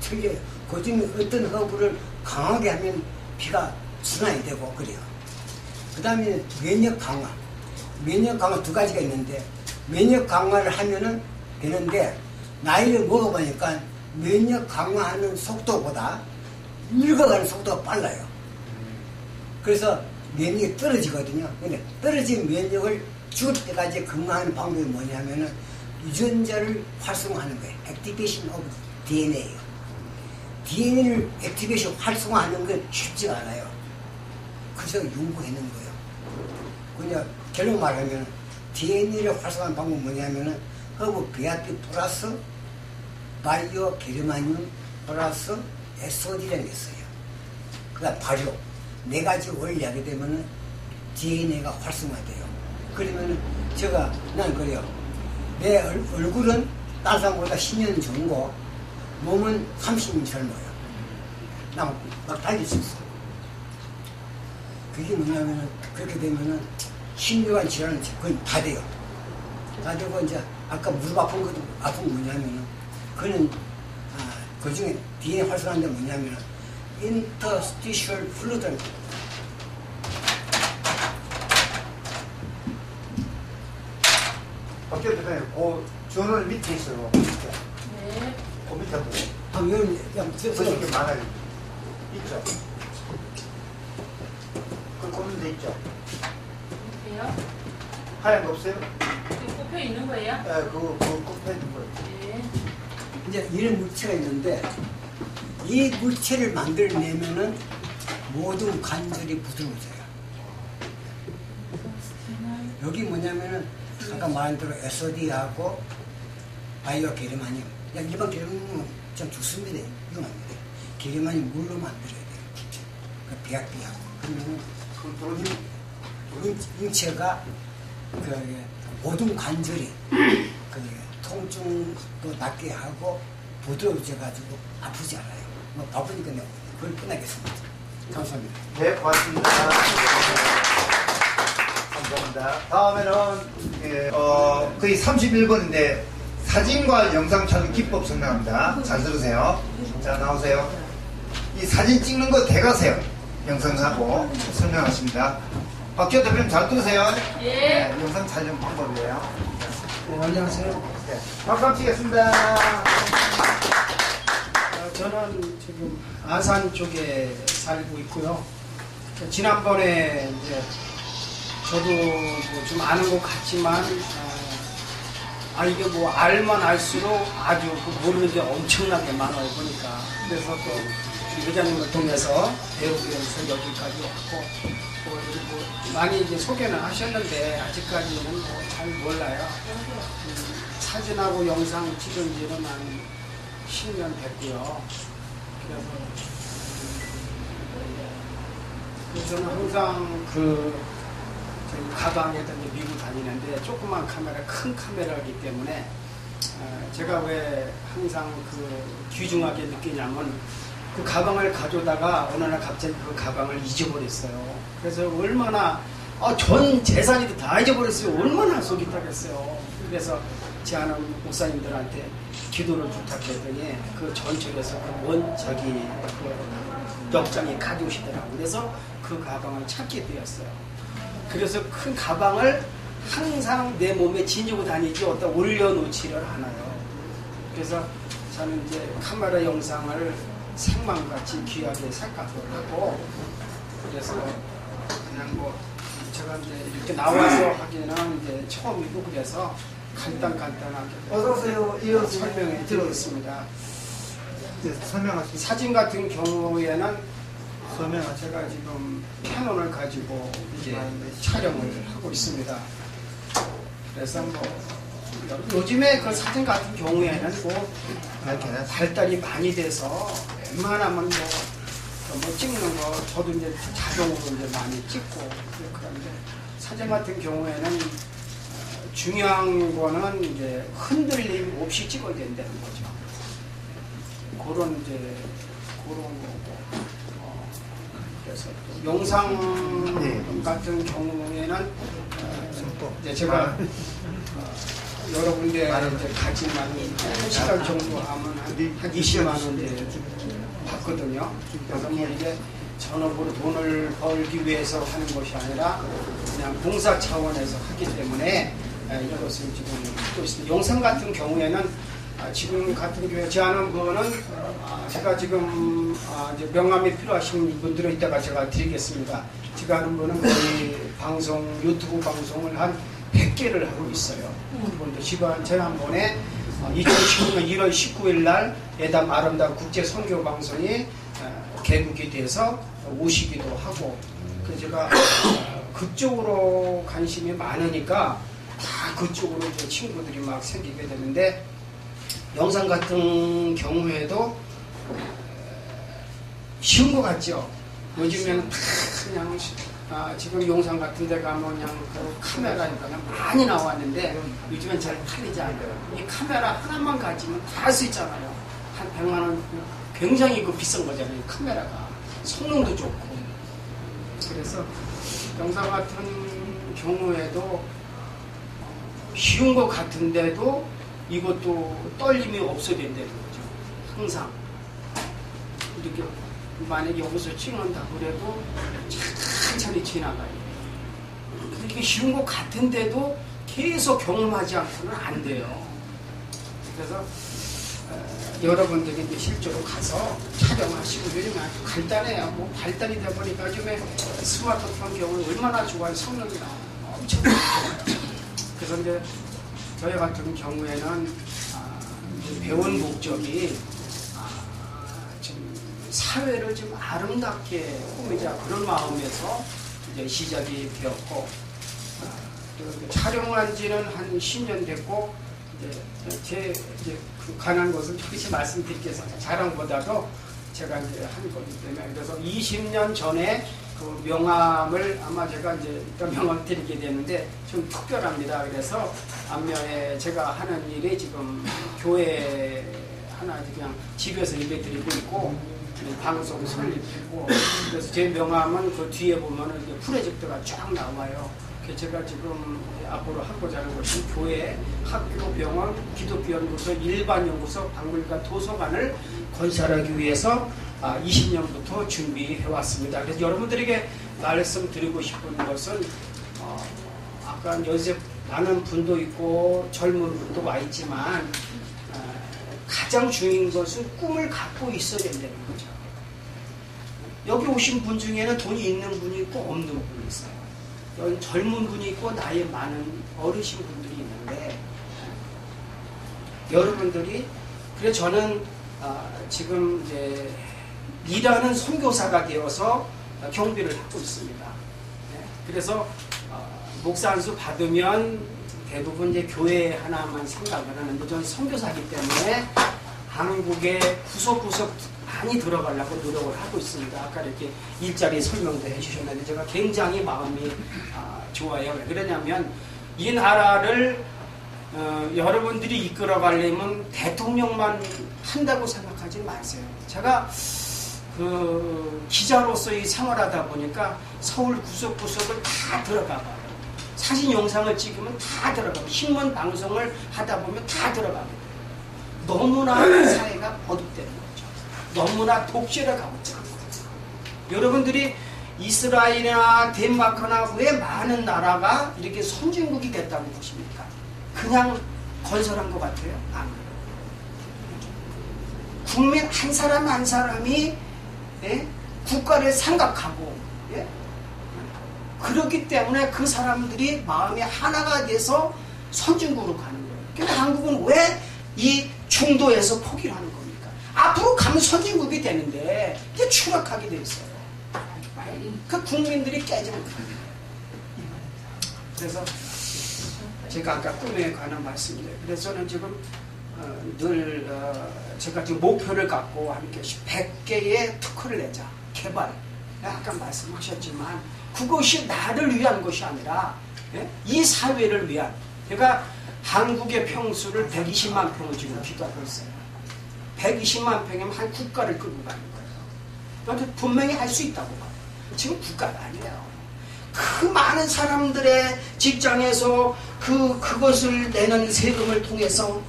틀려요. 그 중에 어떤 허브를 강하게 하면 피가 순환이 되고 그래요. 그 다음에 면역 강화. 면역 강화 2가지가 있는데 면역 강화를 하면은 되는데 나이를 먹어보니까 면역 강화하는 속도보다 늙어가는 속도가 빨라요. 그래서 면역이 떨어지거든요. 근데 떨어진 면역을 죽을 때까지 건강하는 방법이 뭐냐면은 유전자를 활성화하는 거예요. 액티베이션 오브 DNA예요. DNA를 액티베이션 활성화하는 건 쉽지가 않아요. 그래서 연구해낸 거예요. 그냥 결론 말하면 DNA를 활성화하는 방법은 뭐냐면은 허브 BRP 플러스 바이오 게르마늄 플러스 SOD라는 게 있어요. 그러니까 발효 네 가지 원리하게 되면은 DNA가 활성화돼요. 그러면은 난 그래요. 내 얼굴은 다른 사람보다 10년 젊고 몸은 30년 젊어요. 난 막 달릴 수 있어. 그게 뭐냐면은 그렇게 되면은 심혈관 질환은 거의 다 돼요. 다 되고 이제 아까 무릎 아픈 것도 아픈 거 뭐냐면은 그는 그 중에 DNA 활성화하는 게 뭐냐면은 interstitial fluid. 박교 대표님, 그 전원 밑에 있어요. 네. 그 밑에 보고. 그냥 보시는 게 많아요. 있죠? 그 꼽는 데 있죠? 이렇게요? 하얀 거 없어요? 지금 꼽혀 있는 거예요? 네, 그거 꼽혀 있는 거예요. 네. 이제 이런 물체가 있는데 이 물체를 만들어내면은 모든 관절이 부드러워져요. 여기 뭐냐면은 아까 말한 대로 SOD하고 바이오 게르마늄. 그냥 일반 게르마늄은 좀 좋습니다. 위험합니다. 게르마늄 물로 만들어야 돼요. 그 비약비하고. 그러면은 인체가 그 모든 관절이 그 통증도 낫게 하고 부드러워져가지고 아프지 않아요. 뭐 바쁘니까 내가 그걸 끝나겠습니다. 감사합니다. 네, 고맙습니다. 감사합니다. 다음에는 거의 31번인데 사진과 영상 촬영 기법 설명합니다. 잘 들으세요. 자, 나오세요. 이 사진 찍는 거 대가세요. 영상하고 설명하십니다. 박기호 대표님 잘 들으세요. 예. 네, 영상 촬영 방법이에요. 네, 안녕하세요. 네, 박수 한번 치겠습니다. 저는 지금 아산 쪽에 살고 있고요. 지난번에 이제 저도 뭐 좀 아는 것 같지만 이게 뭐 알만 알수록 아주 모르는 게 엄청나게 많아요 보니까. 그래서 또 회장님을 통해서 배우기 위해서 여기까지 왔고 뭐 많이 이제 소개는 하셨는데 아직까지는 뭐 잘 몰라요. 사진하고 영상 찍은 지는 한 10년 됐고요. 그래서 저는 항상 저희 가방에다 미국 다니는데 조그만 카메라, 큰 카메라이기 때문에 제가 왜 항상 귀중하게 느끼냐면 그 가방을 가져다가 어느 날 갑자기 그 가방을 잊어버렸어요. 그래서 얼마나 전 재산이도 다 잊어버렸어요. 얼마나 속이 타겠어요. 그래서 제 아는 목사님들한테 기도를 부탁했더니 그 전철에서 그 역장이 가져오시더라고요. 그래서 그 가방을 찾게 되었어요. 그래서 큰 가방을 항상 내 몸에 지니고 다니지 어디다 올려놓지를 않아요. 그래서 저는 이제 카메라 영상을 생망같이 귀하게 생각하고 그래서 그냥 뭐 제가 이제 이렇게 나와서 하기는 이제 처음이고 그래서 간단하게 어서오세요. 설명해 드리겠습니다. 네, 설명하시죠. 사진 같은 경우에는 제가 지금 캐논을 가지고 이제 촬영을 하고 있습니다. 그래서 뭐 요즘에 그 사진 같은 경우에는 뭐 발달이 많이 돼서 웬만하면 뭐 찍는 거 저도 이제 자동으로 이제 많이 찍고 그런데 사진 같은 경우에는 중요한 거는 이제 흔들림 없이 찍어야 된다는 거죠. 그런 거고. 그래서 영상 같은 경우에는 이제 제가 여러 군데 이제 가지만 1시간 정도 하면 한 20만 원 받거든요. 그래서 뭐 이게 전업으로 돈을 벌기 위해서 하는 것이 아니라 그냥 봉사 차원에서 하기 때문에 이것을 지금 하고 있습니다. 영상 같은 경우에는 지금 같은 경우에 제 아는 거는 제가 지금 이제 명함이 필요하신 분들은 이따가 제가 드리겠습니다. 제가 아는 거는 거의 유튜브 방송을 한 100개를 하고 있어요. 그분도 지난번에 2019년 1월 19일 날 예담 아름다운 국제 선교 방송이 개국이 돼서 오시기도 하고, 그래서 제가 그쪽으로 관심이 많으니까 다 그쪽으로 이제 친구들이 막 생기게 되는데, 영상 같은 경우에도 쉬운 것 같죠. 요즘에는 다 그냥 지금 용산 같은 데 가면 그냥 그 카메라니까 많이 나왔는데 요즘엔 잘 팔리지 않아요. 이 카메라 하나만 가지면 다 할 수 있잖아요. 한 100만 원 굉장히 그 비싼 거잖아요. 이 카메라가 성능도 좋고. 그래서 영상 같은 경우에도 쉬운 것 같은데도 이것도 떨림이 없어야 된다는 거죠. 항상 이렇게 만약에 여기서 찍는다 그래도 천천히 지나가요. 이게 쉬운 것 같은데도 계속 경험하지 않고는 안 돼요. 그래서 여러분들이 이제 실제로 가서 촬영하시고 요즘에 아주 간단해요. 뭐 발달이 되다 보니까 요즘에 스마트폰 경우는 얼마나 좋아요. 성능이 엄청 좋아요. 그래서 이제 저희 같은 경우에는 배운 목적이 좀 사회를 좀 아름답게 꾸미자 그런 마음에서 이제 시작이 되었고, 촬영한 지는 한 10년 됐고, 이제 그 관한 것은 조금씩 말씀드리겠습니다. 자랑보다도 제가 이제 한 거기 때문에. 그래서 20년 전에 그 명함을 아마 제가 이제 일단 명함을 드리게 되는데 좀 특별합니다. 그래서 안면에 제가 하는 일이 지금 교회 하나 그냥 집에서 예배 드리고 있고 방송 설립했고, 그래서 제 명함은 그 뒤에 보면은 이제 프로젝트가 쫙 나와요. 제가 지금 앞으로 하고자 하는 것이 교회, 학교, 병원, 기독교연구소, 일반연구소, 박물관, 도서관을 건설하기 위해서 20년부터 준비해왔습니다. 그래서 여러분들에게 말씀드리고 싶은 것은 아까 요새 많은 분도 있고 젊은 분도 와 있지만 가장 중요한 것은 꿈을 갖고 있어야 된다는 거죠. 여기 오신 분 중에는 돈이 있는 분이 있고 없는 분이 있어요. 여기 젊은 분이 있고 나이 많은 어르신 분들이 있는데 여러분들이, 그래서 저는 지금 이제 일하는 선교사가 되어서 경비를 하고 있습니다. 그래서 목사 안수 받으면 대부분 이제 교회 하나만 생각을 하는데 저는 선교사이기 때문에 한국의 구석구석 많이 들어가려고 노력을 하고 있습니다. 아까 이렇게 일자리 설명도 해주셨는데 제가 굉장히 마음이 좋아요. 왜 그러냐면 이 나라를 여러분들이 이끌어가려면 대통령만 한다고 생각하지 마세요. 제가 그 기자로서의 생활하다 보니까 서울 구석구석을 다 들어가봐요. 사진 영상을 찍으면 다 들어가고 신문 방송을 하다 보면 다 들어가고 너무나 사회가 거듭되는 거죠. 너무나 독재를 가고 있죠. 여러분들이 이스라엘이나 덴마크나 왜 많은 나라가 이렇게 선진국이 됐다고 보십니까? 그냥 건설한 것 같아요? 안 그래요. 국민 한 사람 한 사람이 국가를 생각하고 그렇기 때문에 그 사람들이 마음이 하나가 돼서 선진국으로 가는 거예요. 근데 한국은 왜 이 중도에서 포기를 하는 겁니까? 앞으로 가면 선진국이 되는데 이게 추락하게 돼 있어요. 그 국민들이 깨지는 거예요. 그래서 제가 아까 꿈에 관한 말씀이에요. 그래서 저는 지금 늘 제가 지금 목표를 갖고 함께 100개의 특허를 내자. 개발. 아까 말씀하셨지만 그것이 나를 위한 것이 아니라 이 사회를 위한. 제가 한국의 평수를 120만 평을 지금 기도하고 있어요. 120만 평이면 한 국가를 끌고 가는 거예요. 분명히 할 수 있다고 봐요. 지금 국가가 아니에요. 그 많은 사람들의 직장에서 그것을 내는 세금을 통해서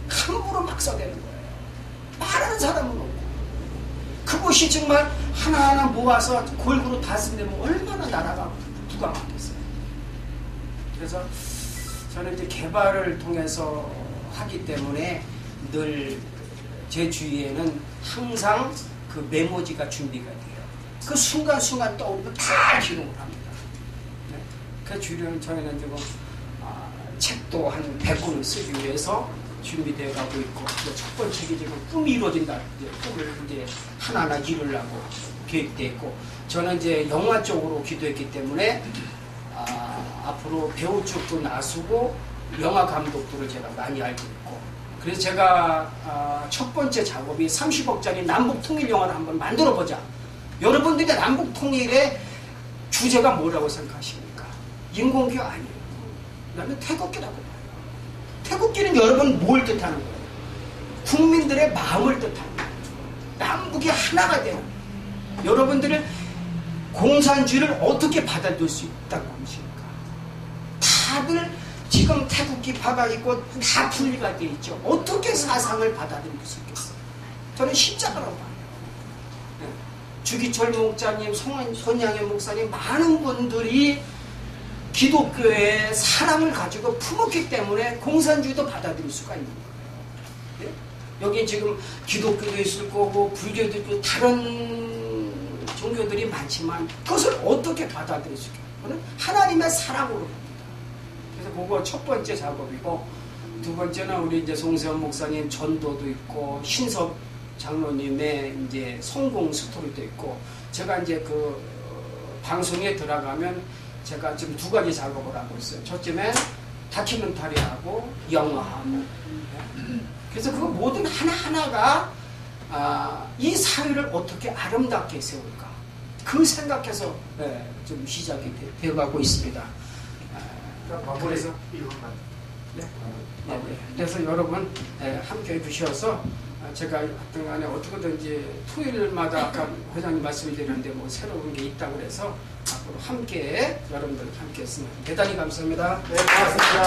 함부로 막 써대는 거예요. 말하는 사람은 없고. 그것이 정말 하나하나 모아서 골고루 다 쓴다면 얼마나 나라가 부강하겠어요. 그래서 저는 이제 개발을 통해서 하기 때문에 늘 제 주위에는 항상 그 메모지가 준비가 돼요. 그 순간순간 떠오르면 다 기록을 합니다. 그 주변 저희는 지금 책도 한 100권을 쓰기 위해서 준비되어 가고 있고 이제 첫 번째 기지는 꿈이 이루어진다. 이제 꿈을 이제 하나하나 이루려고 계획되어 있고 저는 이제 영화 쪽으로 기도했기 때문에 앞으로 배우 쪽도 나서고 영화 감독들을 제가 많이 알고 있고 그래서 제가 첫 번째 작업이 30억짜리 남북 통일 영화를 한번 만들어 보자. 여러분들이 남북 통일의 주제가 뭐라고 생각하십니까? 인공기후 아니에요. 나는 태극기라고 봐요. 태극기는 여러분 뭘 뜻하는 거예요? 국민들의 마음을 뜻하는 거예요. 남북이 하나가 되는 거예요. 여러분들은 공산주의를 어떻게 받아들일 수 있다고 하십니까? 다들 지금 태극기 박아 있고 다 분리가 되어 있죠. 어떻게 사상을 받아들일 수 있겠어요? 저는 십자가라고 봐요. 주기철 목사님, 손양현 목사님 많은 분들이 기독교의 사랑을 가지고 품었기 때문에 공산주의도 받아들일 수가 있는 거예요. 여기 지금 기독교도 있을 거고 불교도 있고 다른 종교들이 많지만 그것을 어떻게 받아들일 수 있겠어요? 그건 하나님의 사랑으로 합니다. 그래서 그거 첫 번째 작업이고 두 번째는 우리 이제 송세원 목사님 전도도 있고 신섭 장로님의 이제 성공 스토리도 있고 제가 이제 그 방송에 들어가면 제가 지금 두 가지 작업을 하고 있어요. 첫째는 다큐멘터리하고 영화하고 그래서 그 모든 하나하나가 이 사회를 어떻게 아름답게 세울까 그 생각해서 좀 시작이 되어가고 있습니다. 그래서 그래서 여러분 함께 해주셔서 제가 하여튼 간에 어떻게든지 토요일마다 아까 회장님 말씀을 드렸는데 뭐 새로운 게 있다고 그래서 앞으로 함께 여러분들 함께 했습니다. 대단히 감사합니다. 네, 고맙습니다.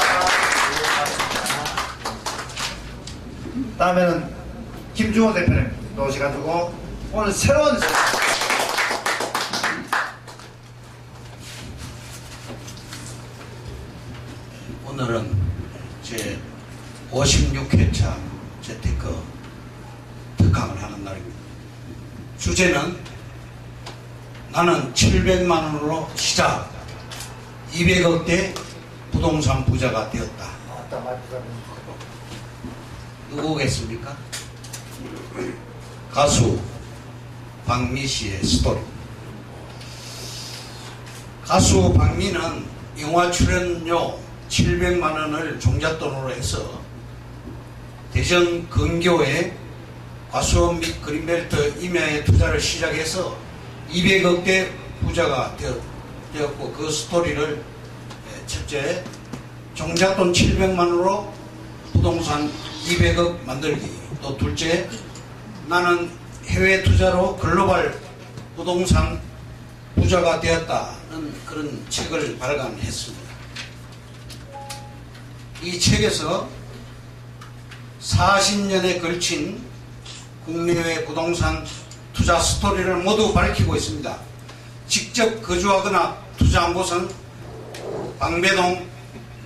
다음에는 김주호 대표님 나오셔가지고 오늘 새로운 오늘은 제 56회차 재테크 특강을 하는 날입니다. 주제는 나는 700만 원으로 시작 200억대 부동산 부자가 되었다. 누구겠습니까? 가수 박미 씨의 스토리. 가수 박미는 영화 출연료 700만 원을 종잣돈으로 해서 대전 근교에 과수원 및 그린벨트 임야에 투자를 시작해서 200억대 부자가 되었고 그 스토리를 첫째 종잣돈 700만원으로 부동산 200억 만들기 또 둘째 나는 해외 투자로 글로벌 부동산 부자가 되었다는 그런 책을 발간했습니다. 이 책에서 40년에 걸친 국내외 부동산 투자 스토리를 모두 밝히고 있습니다. 직접 거주하거나 투자한 곳은 방배동,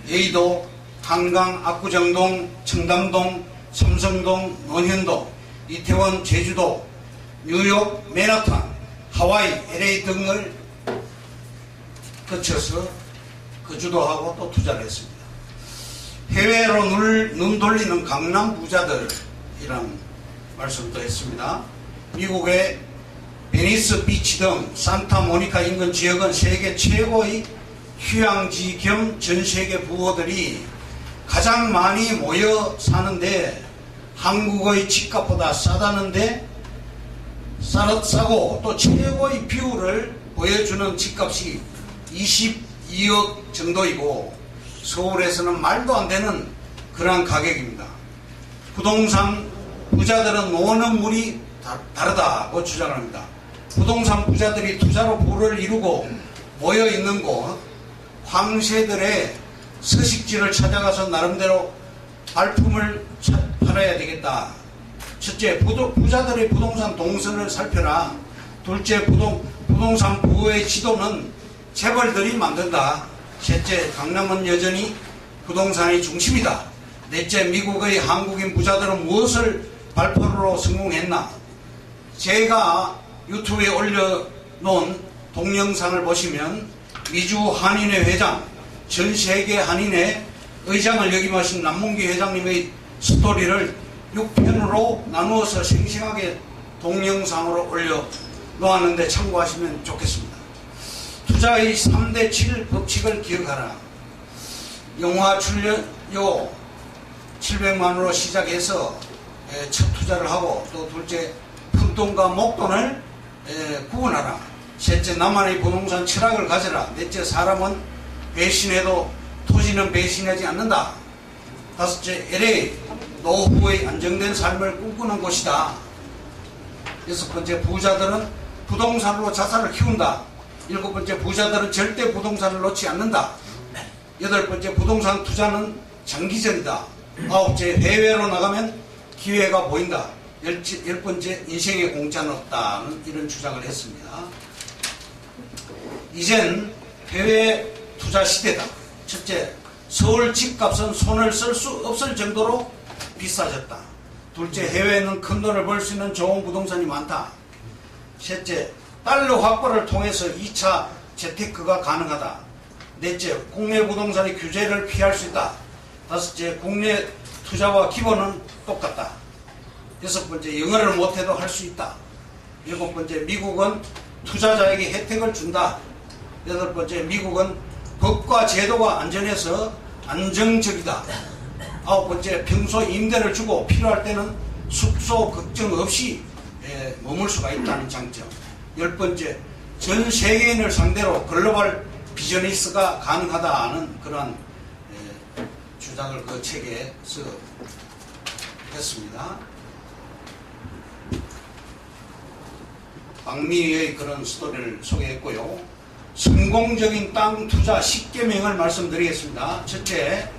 여의도, 한강, 압구정동, 청담동, 삼성동, 논현동, 이태원, 제주도, 뉴욕, 맨하탄, 하와이, LA 등을 거쳐서 거주도 하고 또 투자를 했습니다. 해외로 눈 돌리는 강남 부자들이란 말씀도 했습니다. 미국의 베니스 비치 등 산타모니카 인근 지역은 세계 최고의 휴양지 겸 전 세계 부호들이 가장 많이 모여 사는데 한국의 집값보다 싸다는데 싸고 또 최고의 뷰를 보여주는 집값이 22억 정도이고 서울에서는 말도 안 되는 그런 가격입니다. 부동산 부자들은 노는 물이 다르다고 주장을 합니다. 부동산 부자들이 투자로 부를 이루고 모여있는 곳 황새들의 서식지를 찾아가서 나름대로 발품을 팔아야 되겠다. 첫째, 부자들의 부동산 동선을 살펴라. 둘째, 부동산 부의 지도는 재벌들이 만든다. 셋째, 강남은 여전히 부동산의 중심이다. 넷째, 미국의 한국인 부자들은 무엇을 발표로 성공했나? 제가 유튜브에 올려놓은 동영상을 보시면 미주 한인회 회장, 전 세계 한인회 의장을 역임하신 남문기 회장님의 스토리를 6편으로 나누어서 생생하게 동영상으로 올려 놓았는데 참고하시면 좋겠습니다. 투자의 3대 7 법칙을 기억하라. 영화 출연료 700만원으로 시작해서 첫 투자를 하고, 또 둘째 푼돈과 목돈을 구분하라. 셋째 나만의 부동산 철학을 가져라. 넷째 사람은 배신해도 토지는 배신하지 않는다. 다섯째 LA 노후의 안정된 삶을 꿈꾸는 곳이다. 여섯 번째 부자들은 부동산으로 자산을 키운다. 일곱 번째 부자들은 절대 부동산을 놓지 않는다. 여덟 번째 부동산 투자는 장기전이다. 아홉째 해외로 나가면 기회가 보인다. 열 번째 인생에 공짜는 없다는 이런 주장을 했습니다. 이젠 해외 투자 시대다. 첫째, 서울 집값은 손을 쓸 수 없을 정도로 비싸졌다. 둘째, 해외에는 큰 돈을 벌 수 있는 좋은 부동산이 많다. 셋째, 달러 확보를 통해서 2차 재테크가 가능하다. 넷째, 국내 부동산의 규제를 피할 수 있다. 다섯째, 국내 투자와 기본은 똑같다. 여섯 번째, 영어를 못해도 할 수 있다. 일곱 번째, 미국은 투자자에게 혜택을 준다. 여덟 번째, 미국은 법과 제도가 안전해서 안정적이다. 아홉 번째, 평소 임대를 주고 필요할 때는 숙소 걱정 없이 머물 수가 있다는 장점. 열 번째, 전 세계인을 상대로 글로벌 비즈니스가 가능하다는 그런 주장을 그 책에서 했습니다. 박미의 그런 스토리를 소개했고요. 성공적인 땅 투자 10계명을 말씀드리겠습니다. 첫째,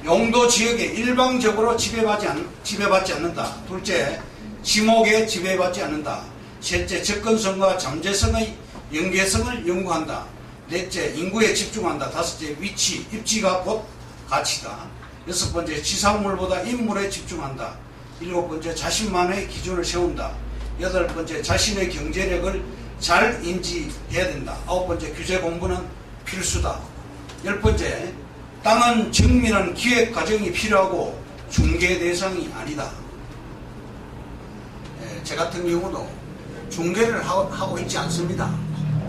용도 지역에 일방적으로 지배받지 않는다. 둘째, 지목에 지배받지 않는다. 셋째, 접근성과 잠재성의 연계성을 연구한다. 넷째, 인구에 집중한다. 다섯째, 위치, 입지가 곧 가치다. 여섯 번째, 지상물보다 인물에 집중한다. 일곱 번째, 자신만의 기준을 세운다. 여덟 번째, 자신의 경제력을 잘 인지해야 된다. 아홉 번째, 규제 공부는 필수다. 열 번째, 땅은 정밀한 기획 과정이 필요하고 중개 대상이 아니다. 제 같은 경우도 중개를 하고 있지 않습니다.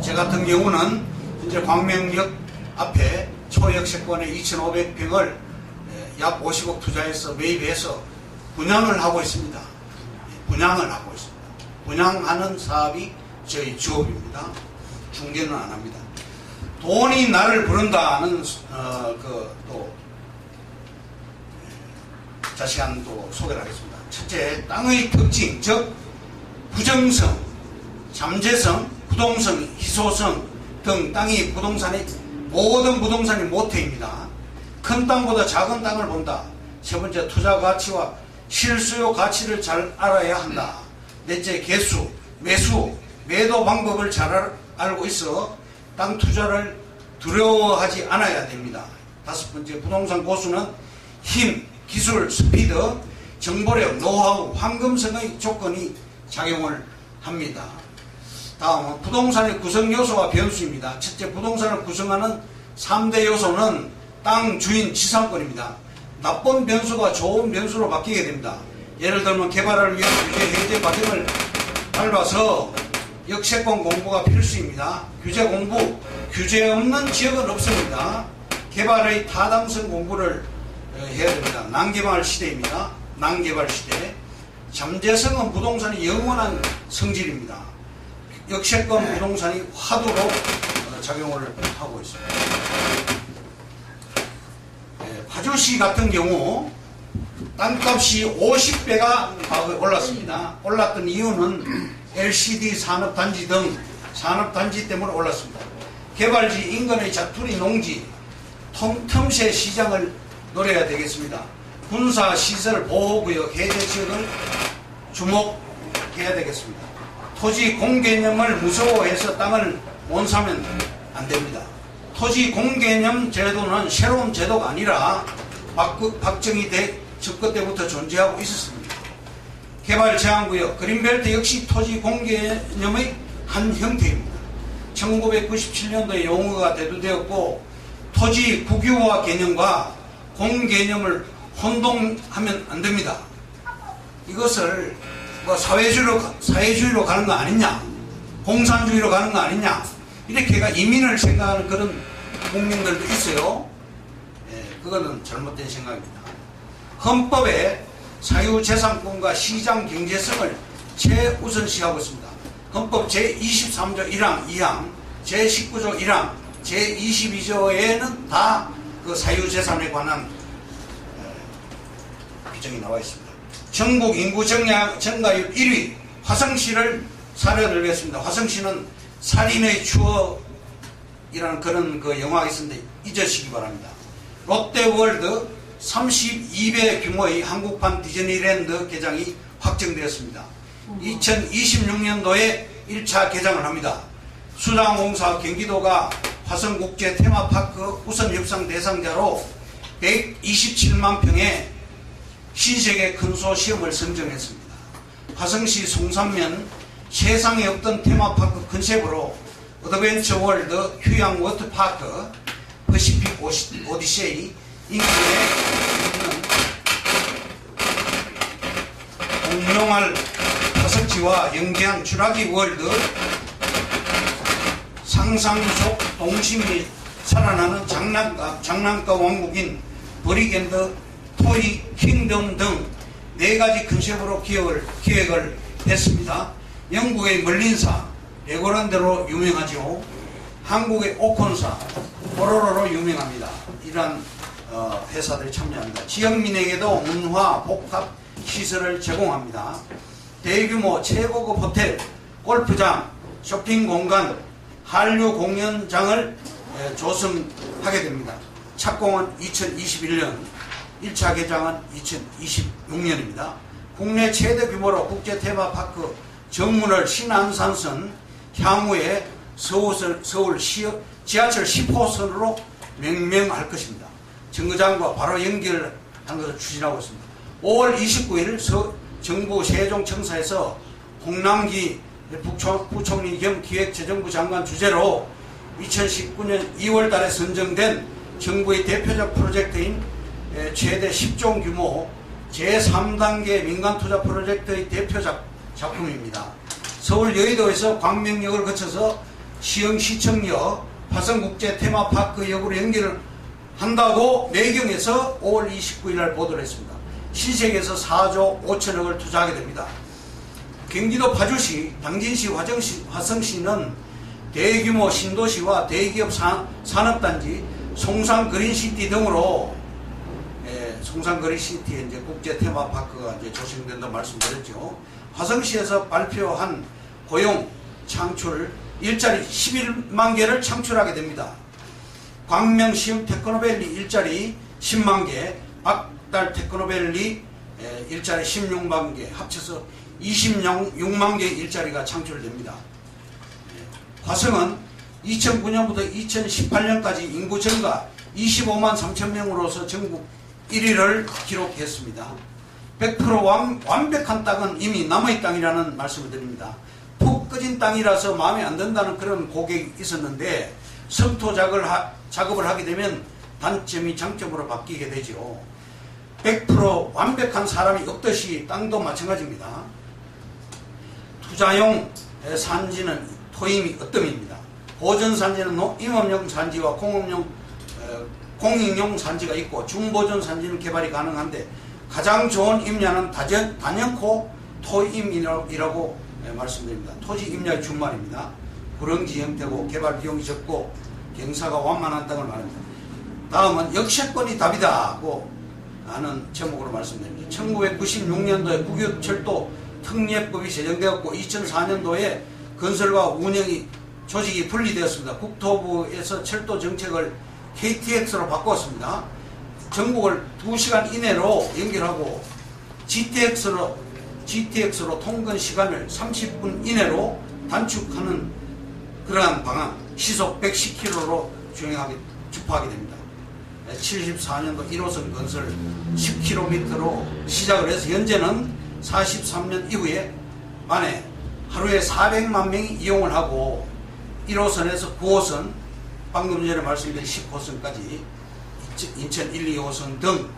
제 같은 경우는 이제 광명역 앞에 초역세권에 2,500평을 약 50억 투자해서 매입해서 분양을 하고 있습니다. 분양을 하고 있습니다. 분양하는 사업이 저희 주업입니다. 중개는 안 합니다. 돈이 나를 부른다는 또 자세한 또 소개를 하겠습니다. 첫째, 땅의 특징, 즉 부정성, 잠재성, 부동성, 희소성 등 땅이 모든 부동산이 모태입니다. 큰 땅보다 작은 땅을 본다. 세 번째, 투자 가치와 실수요 가치를 잘 알아야 한다. 넷째, 개수, 매수, 매도 방법을 잘 알고 있어 땅 투자를 두려워하지 않아야 됩니다. 다섯 번째, 부동산 고수는 힘, 기술, 스피드, 정보력, 노하우, 황금성의 조건이 작용을 합니다. 다음은 부동산의 구성 요소와 변수입니다. 첫째, 부동산을 구성하는 3대 요소는 땅 주인 지상권입니다. 나쁜 변수가 좋은 변수로 바뀌게 됩니다. 예를 들면 개발을 위한 규제 해제 과정을 밟아서 역세권 공부가 필수입니다. 규제 공부, 규제 없는 지역은 없습니다. 개발의 타당성 공부를 해야 됩니다. 난개발 시대입니다. 난개발 시대. 잠재성은 부동산이 영원한 성질입니다. 역세권 부동산이 화두로 작용을 하고 있습니다. 파주시 같은 경우 땅값이 50배가 올랐습니다. 올랐던 이유는 LCD 산업단지 등 산업단지 때문에 올랐습니다. 개발지 인근의 자투리 농지, 틈새 시장을 노려야 되겠습니다. 군사시설 보호구역 해제 지역을 주목해야 되겠습니다. 토지 공개념을 무서워해서 땅을 못 사면 안 됩니다. 토지 공개념 제도는 새로운 제도가 아니라 박정희 집권 때부터 존재하고 있었습니다. 개발 제한구역, 그린벨트 역시 토지 공개념의 한 형태입니다. 1997년도에 용어가 대두되었고 토지 국유화 개념과 공개념을 혼동하면 안 됩니다. 이것을 뭐 사회주의로 가는 거 아니냐, 공산주의로 가는 거 아니냐, 이렇게가 이민을 생각하는 그런 국민들도 있어요. 예, 그거는 잘못된 생각입니다. 헌법에 사유재산권과 시장 경제성을 최우선시하고 있습니다. 헌법 제23조 1항, 2항, 제19조 1항, 제22조에는 다 그 사유재산에 관한 규정이 나와 있습니다. 전국 인구 증가율 1위 화성시를 사례 들겠습니다. 화성시는 살인의 추억이라는 그런 그 영화가 있었는데 잊으시기 바랍니다. 롯데월드 32배 규모의 한국판 디즈니랜드 개장이 확정되었습니다. 2026년도에 1차 개장을 합니다. 수자원공사 경기도가 화성국제 테마파크 우선 협상 대상자로 127만 평의 신세계 컨소시엄을 선정했습니다. 화성시 송산면 세상에 없던 테마파크 컨셉으로 어드벤처 월드 휴양 워터파크 퍼시픽 오디세이 인기에 공룡알 화석지와 영재한 주라기 월드 상상 속 동심이 살아나는 장난감 왕국인 브리겐드 토이 킹덤 등 4가지 컨셉으로 기획을 했습니다. 영국의 멀린사 레고랜드로 유명하죠. 한국의 오콘사 보로로로 유명합니다. 이러한 회사들이 참여합니다. 지역민에게도 문화 복합 시설을 제공합니다. 대규모 최고급 호텔, 골프장, 쇼핑 공간, 한류 공연장을 조성하게 됩니다. 착공은 2021년, 1차 개장은 2026년입니다. 국내 최대 규모로 국제 테마파크 정문을 신안산선, 향후에 서울 지하철 10호선으로 명명할 것입니다. 정거장과 바로 연결하는 것을 추진하고 있습니다. 5월 29일 정부 세종청사에서 홍남기 부총리 겸 기획재정부 장관 주재로 2019년 2월 달에 선정된 정부의 대표적 프로젝트인 최대 10조 규모 제3단계 민간투자 프로젝트의 대표 작품입니다. 서울 여의도에서 광명역을 거쳐서 시흥시청역 화성국제 테마파크역으로 연결을 한다고 매경에서 5월 29일 날 보도를 했습니다. 신세계에서 4조 5천억을 투자하게 됩니다. 경기도 파주시, 당진시, 화성시는 대규모 신도시와 대기업 산업단지, 송산그린시티 등으로 송산그린시티에 이제 국제 테마파크가 이제 조성된다고 말씀드렸죠. 화성시에서 발표한 고용 창출 일자리 11만 개를 창출하게 됩니다. 광명 시흥 테크노밸리 일자리 10만 개, 박달 테크노밸리 일자리 16만 개, 합쳐서 26만 개의 일자리가 창출됩니다. 화성은 2009년부터 2018년까지 인구 증가 25만 3천 명으로서 전국 1위를 기록했습니다. 100% 완벽한 땅은 이미 남의 땅이라는 말씀을 드립니다. 푹 꺼진 땅이라서 마음에 안 든다는 그런 고객이 있었는데 성토 작업을 하게 되면 단점이 장점으로 바뀌게 되죠. 100% 완벽한 사람이 없듯이 땅도 마찬가지입니다. 투자용 산지는 토임이 어뜸입니다. 보존산지는 임업용 산지와 공익용 산지가 있고 중보존 산지는 개발이 가능한데 가장 좋은 임야는 단연코 토임이라고 말씀드립니다. 토지 임야의 준말입니다. 구릉지 형태고 개발 비용이 적고 경사가 완만한 땅을 말합니다. 다음은 역세권이 답이다고 하는 제목으로 말씀드립니다. 1996년도에 국유철도 특례법이 제정되었고 2004년도에 건설과 운영이 조직이 분리되었습니다. 국토부에서 철도 정책을 KTX로 바꿨습니다. 전국을 2시간 이내로 연결하고 GTX로 통근 시간을 30분 이내로 단축하는 그러한 방안, 시속 110km로 주파하게 됩니다. 74년도 1호선 건설 10km로 시작을 해서 현재는 43년 이후에 만에 하루에 400만 명이 이용을 하고 1호선에서 9호선, 방금 전에 말씀드린 10호선까지 인천 1, 2호선 등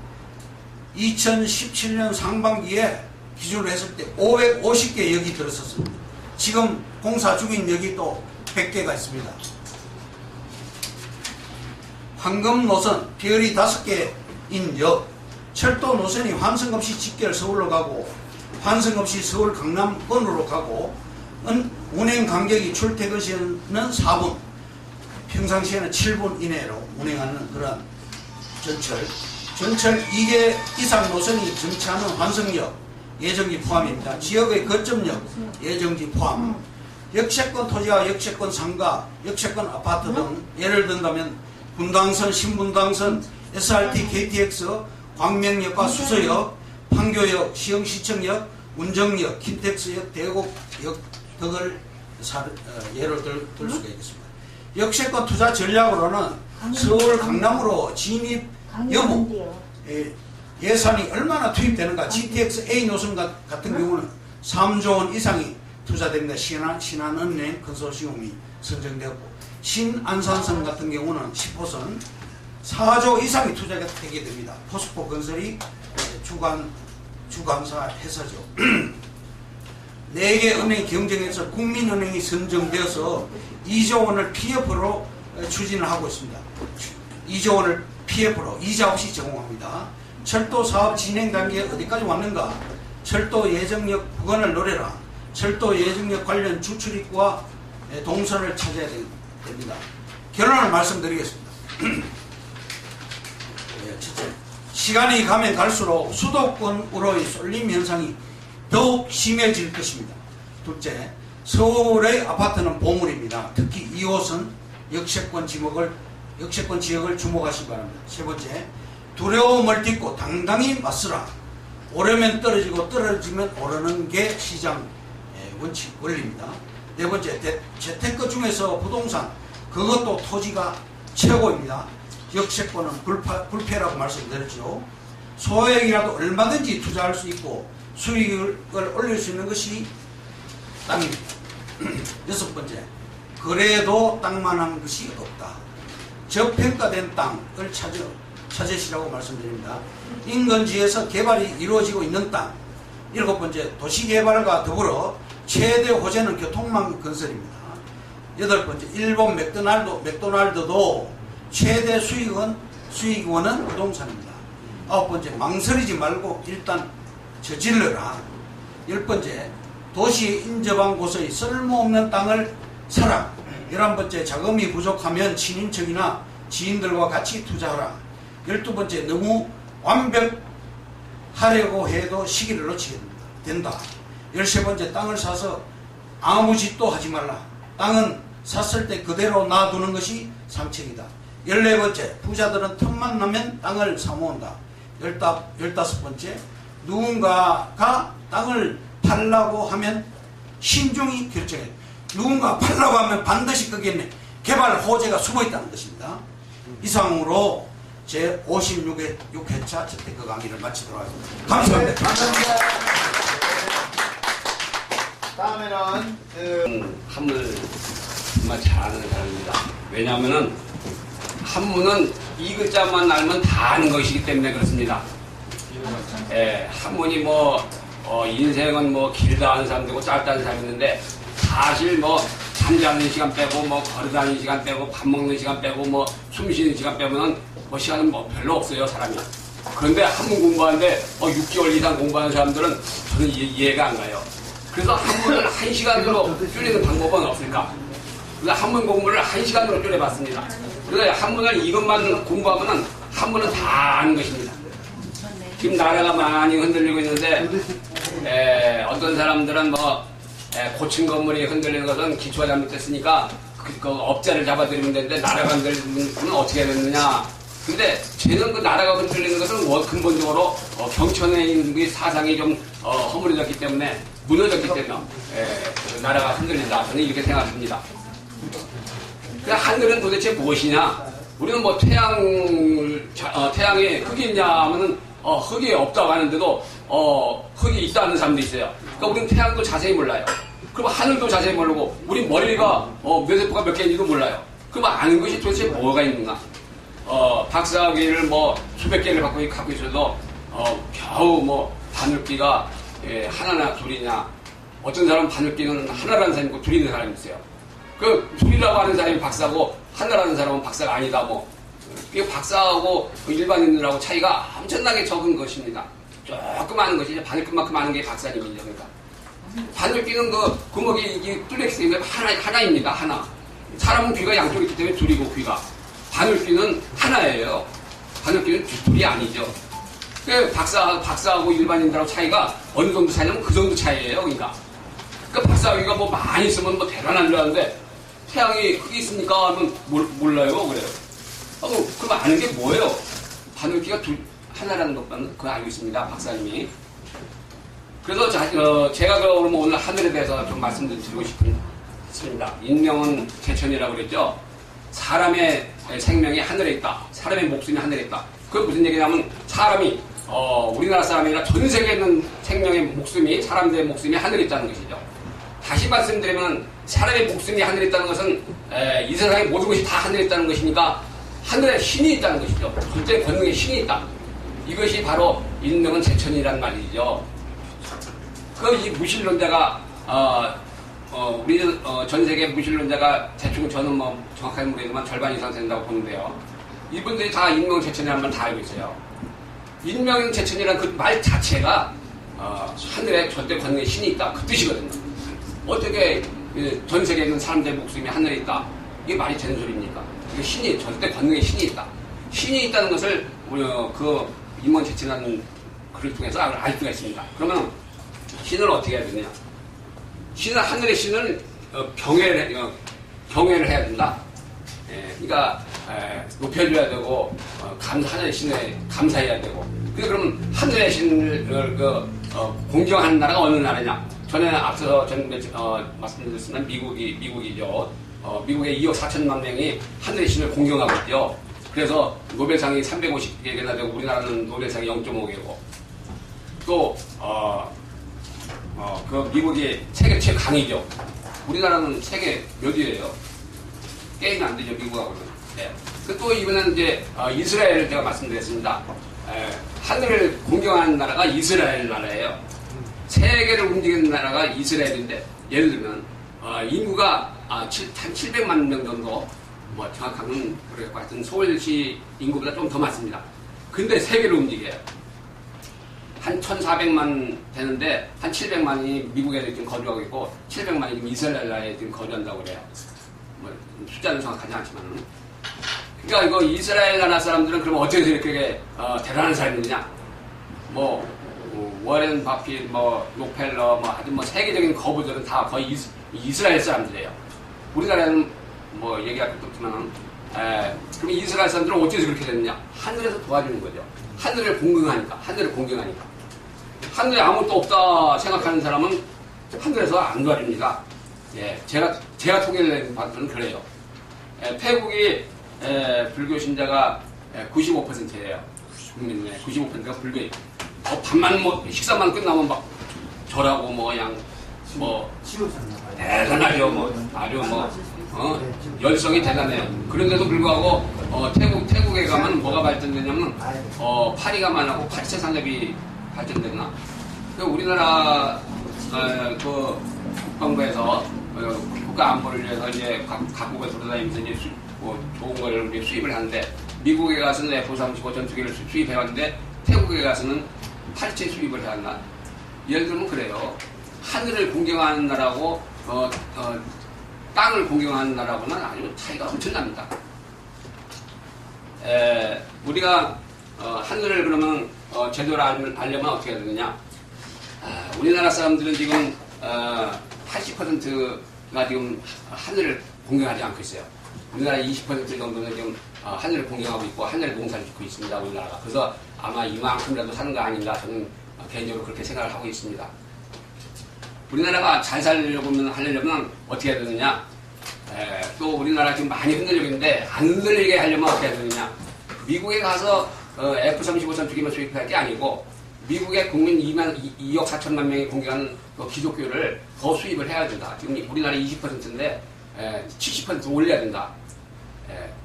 2017년 상반기에 기준으로 했을 때 550개 역이 들었었습니다. 지금 공사 중인 역이 또 100개가 있습니다. 황금 노선, 별이 5개인 역, 철도 노선이 환승 없이 직결 서울로 가고 환승 없이 서울 강남권으로 가고 운행 간격이 출퇴근 시에는 4분, 평상시에는 7분 이내로 운행하는 그런 전철 2개 이상 노선이 정차하는 환승역, 예정지 포함입니다. 지역의 거점역, 예정지 포함. 역세권 토지와 역세권 상가, 역세권 아파트 등 예를 든다면 분당선, 신분당선, SRT, KTX, 광명역과 수서역, 판교역, 시흥시청역, 운정역, 킨텍스역, 대곡역 등을 예로 들 수가 있겠습니다. 역세권 투자 전략으로는 서울 강남으로 진입 여부, 예산이 얼마나 투입되는가, GTX A 노선 같은 경우는 3조 원 이상이 투자됩니다. 신한은행 컨소시엄이 선정되었고, 신안산선 같은 경우는 10호선 4조 이상이 투자가 되게 됩니다. 포스코 건설이 주관사 회사죠. 4개 은행이 경쟁해서 국민은행이 선정되어서 2조 원을 PF로 추진을 하고 있습니다. 2조 원을 PF로 이자 없이 제공합니다. 철도 사업 진행 단계에 어디까지 왔는가? 철도 예정역 부근을 노려라. 철도 예정역 관련 주출입구와 동선을 찾아야 됩니다. 결론을 말씀드리겠습니다. 첫째, 시간이 가면 갈수록 수도권으로의 쏠림 현상이 더욱 심해질 것입니다. 둘째, 서울의 아파트는 보물입니다. 특히 2호선 역세권 지역을 주목하시기 바랍니다. 세 번째, 두려움을 딛고 당당히 맞서라. 오르면 떨어지고 떨어지면 오르는 게 시장 원리입니다. 네 번째, 재테크 중에서 부동산, 그것도 토지가 최고입니다. 역세권은 불패라고 말씀드렸죠. 소액이라도 얼마든지 투자할 수 있고 수익을 올릴 수 있는 것이 땅입니다. 여섯 번째, 그래도 땅만한 것이 없다. 저평가된 땅을 찾으시라고 말씀드립니다. 인근지에서 개발이 이루어지고 있는 땅. 일곱 번째, 도시개발과 더불어 최대 호재는 교통망 건설입니다. 여덟 번째, 일본 맥도날드도 최대 수익원은 부동산입니다. 아홉 번째, 망설이지 말고 일단 저질러라. 열 번째, 도시에 인접한 곳의 쓸모없는 땅을 사라. 11번째, 자금이 부족하면 친인척이나 지인들과 같이 투자하라. 12번째, 너무 완벽하려고 해도 시기를 놓치게 된다. 13번째, 땅을 사서 아무 짓도 하지 말라. 땅은 샀을 때 그대로 놔두는 것이 상책이다. 14번째, 부자들은 틈만 나면 땅을 사모은다. 15번째, 누군가가 땅을 팔라고 하면 신중히 결정해. 누군가 팔라고 하면 반드시 거기에 개발 호재가 숨어있다는 것입니다. 이상으로 제 56회차 재테크 강의를 마치도록 하겠습니다. 감사합니다. 다음에는 한문을 정말 잘하는 사람입니다. 왜냐하면은 한문은 이 글자만 알면 다 아는 것이기 때문에 그렇습니다. 한문이 인생은 길다 하는 사람도 있고 짧다 하는 사람이 있는데, 사실 잠자는 시간 빼고 걸어다니는 시간 빼고 밥 먹는 시간 빼고 숨 쉬는 시간 빼면은 시간은 별로 없어요, 사람이. 그런데 한문 공부하는데 6개월 이상 공부하는 사람들은 저는 이해가 안 가요. 그래서 한문을 1시간으로 줄이는 방법은 없을까? 그래서 한문 공부를 1시간으로 줄여봤습니다. 그래서 한문을 이것만 공부하면은 한문은 다 아는 것입니다. 지금 나라가 많이 흔들리고 있는데, 어떤 사람들은 고층 건물이 흔들리는 것은 기초가 잘못됐으니까 그 업자를 잡아들이면 되는데, 나라가 흔들리는 건 어떻게 해야 되느냐. 근데 쟤는 그 나라가 흔들리는 것은 근본적으로 경천의 사상이 좀 허물어졌기 때문에, 무너졌기 때문에 나라가 흔들린다. 저는 이렇게 생각합니다. 그 하늘은 도대체 무엇이냐? 우리는 태양에 흙이 있냐 하면은 흙이 없다고 하는데도 흙이 있다는 사람도 있어요. 그러니까 우리는 태양도 자세히 몰라요. 그럼 하늘도 자세히 모르고, 우리 머리가 몇 세포가 몇 개인지도 몰라요. 그럼 아는 것이 도대체 뭐가 있는가? 박사학위를 수백 개를 갖고 있어도 겨우 뭐 바늘귀가 하나나 둘이냐, 어떤 사람은 바늘귀는 하나라는 사람이 있고 둘이 있는 사람이 있어요. 그 둘이라고 하는 사람이 박사고 하나라는 사람은 박사가 아니다. 뭐 이 박사하고 일반인들하고 차이가 엄청나게 적은 것입니다. 조금 하는 것이 바늘끝만큼 하는 게 박사님이죠. 그러니까 바늘귀는 그 구멍이 이게 뚫렸기 때문에 하나입니다. 하나. 사람은 귀가 양쪽에 있기 때문에 둘이고 귀가. 바늘귀는 하나예요. 바늘귀는 둘이 아니죠. 그 박사하고 일반인들하고 차이가 어느 정도 차이냐면 그 정도 차이예요. 그러니까. 그 박사귀가 뭐 많이 있으면 뭐 대단한 줄 아는데 태양이 크게 있습니까? 하면 몰라요. 그래요. 그럼 아는 게 뭐예요? 바늘귀가 하나라는 것만 그거 알고 있습니다. 박사님이. 그래서 제가 그러면 오늘 하늘에 대해서 좀 말씀드리고 싶습니다. 인명은 제천이라고 그랬죠. 사람의 생명이 하늘에 있다. 사람의 목숨이 하늘에 있다. 그게 무슨 얘기냐면 사람이 우리나라 사람이 아니라 전 세계에 있는 생명의 목숨이 사람들의 목숨이 하늘에 있다는 것이죠. 다시 말씀드리면 사람의 목숨이 하늘에 있다는 것은 이 세상의 모든 것이 다 하늘에 있다는 것이니까 하늘에 신이 있다는 것이죠. 절대 권능의 신이 있다. 이것이 바로 인명은 제천이란 말이죠. 이 무신론자가 우리 전 세계 무신론자가 대충 저는 뭐 정확하게 모르겠지만 절반 이상 된다고 보는데요. 이분들이 다 인명 제천이라는 말 다 알고 있어요. 인명 제천이라는 그 말 자체가 하늘에 절대 권능의 신이 있다. 그 뜻이거든요. 어떻게 전 세계에 있는 사람들의 목숨이 하늘에 있다. 이게 말이 되는 소리입니까? 이게 신이 절대 권능의 신이 있다. 신이 있다는 것을 우리 그 인명 제천이라는 글을 통해서 알 수가 있습니다. 그러면 신을 어떻게 해야 되느냐? 하늘의 신을 경외를 해야 된다. 그러니까 높여줘야 되고 하늘의 신에 감사해야 되고. 그러면 하늘의 신을 공경하는 나라가 어느 나라냐? 전에 앞서 말씀드렸지만 미국이죠. 미국의 2억 4천만 명이 하늘의 신을 공경하고 있죠. 그래서 노벨상이 350개나 되고 우리나라는 노벨상이 0.5개고 또 그 미국이 세계 최강이죠. 우리나라는 세계 몇 위예요? 게임이 안 되죠, 미국하고는. 네. 또 이번에는 이제 이스라엘을 제가 말씀드렸습니다. 하늘을 공경하는 나라가 이스라엘 나라예요. 세계를 움직이는 나라가 이스라엘인데 예를 들면 인구가 한 700만 명 정도, 뭐 정확하면 모르겠고 하여튼 서울시 인구보다 좀 더 많습니다. 근데 세계를 움직여요. 한 1,400만 되는데 한 700만이 미국에 지금 거주하고 있고 700만이 지금 이스라엘 나라에 지금 거주한다고 그래요. 뭐 숫자는 정확하지 않지만. 그러니까 이거 이스라엘 나라 사람들은 그러면 어떻게 이렇게 대단한 사람이냐? 워렌 바핏, 록펠러, 아주 세계적인 거부들은 다 거의 이스라엘 사람들이에요. 우리나라는 얘기할 것도 없지만, 그럼 이스라엘 사람들은 어째서 그렇게 됐느냐? 하늘에서 도와주는 거죠. 하늘을 공경하니까. 하늘에 아무것도 없다 생각하는 사람은 하늘에서 안 도와줍니다. 예, 제가 통계를 봐서는 그래요. 태국이 불교 신자가 95%예요. 국민의 95%가 불교예요. 밥만 식사만 끝나면 막 절하고 대단하죠. 아주 열성이 대단해요. 그런데도 불구하고 태국에 가면 뭐가 발전되냐면 파리가 많고 파리채 산업이 발전됐나? 우리나라 국방부에서 국가 안보를 위해서 이제 각국에 돌아다니면서 이제 좋은 거를 이제 수입을 하는데 미국에 가서는 F-35 전투기를 수입해왔는데 태국에 가서는 파리채 수입을 해왔나? 예를 들면 그래요. 하늘을 공경하는 나라고 땅을 공경하는 나라고는 아주 차이가 엄청납니다. 우리가 하늘을 그러면 제대로 알려면 어떻게 해야 되느냐? 우리나라 사람들은 지금 80%가 지금 하늘을 공경하지 않고 있어요. 우리나라 20% 정도는 지금 하늘을 공경하고 있고 하늘에 농사를 짓고 있습니다. 우리나라가. 그래서 아마 이만큼이라도 사는 거 아닌가 저는 개인적으로 그렇게 생각을 하고 있습니다. 우리나라가 잘 하려면 어떻게 해야 되느냐? 또 우리나라 지금 많이 흔들리고 있는데 안 흔들리게 하려면 어떻게 해야 되느냐? 미국에 가서 F-35 전투기만 수입할 게 아니고 미국의 국민 2억 4천만 명이 공경하는 기독교를 더 수입을 해야 된다. 지금 우리나라 20%인데 70% 올려야 된다.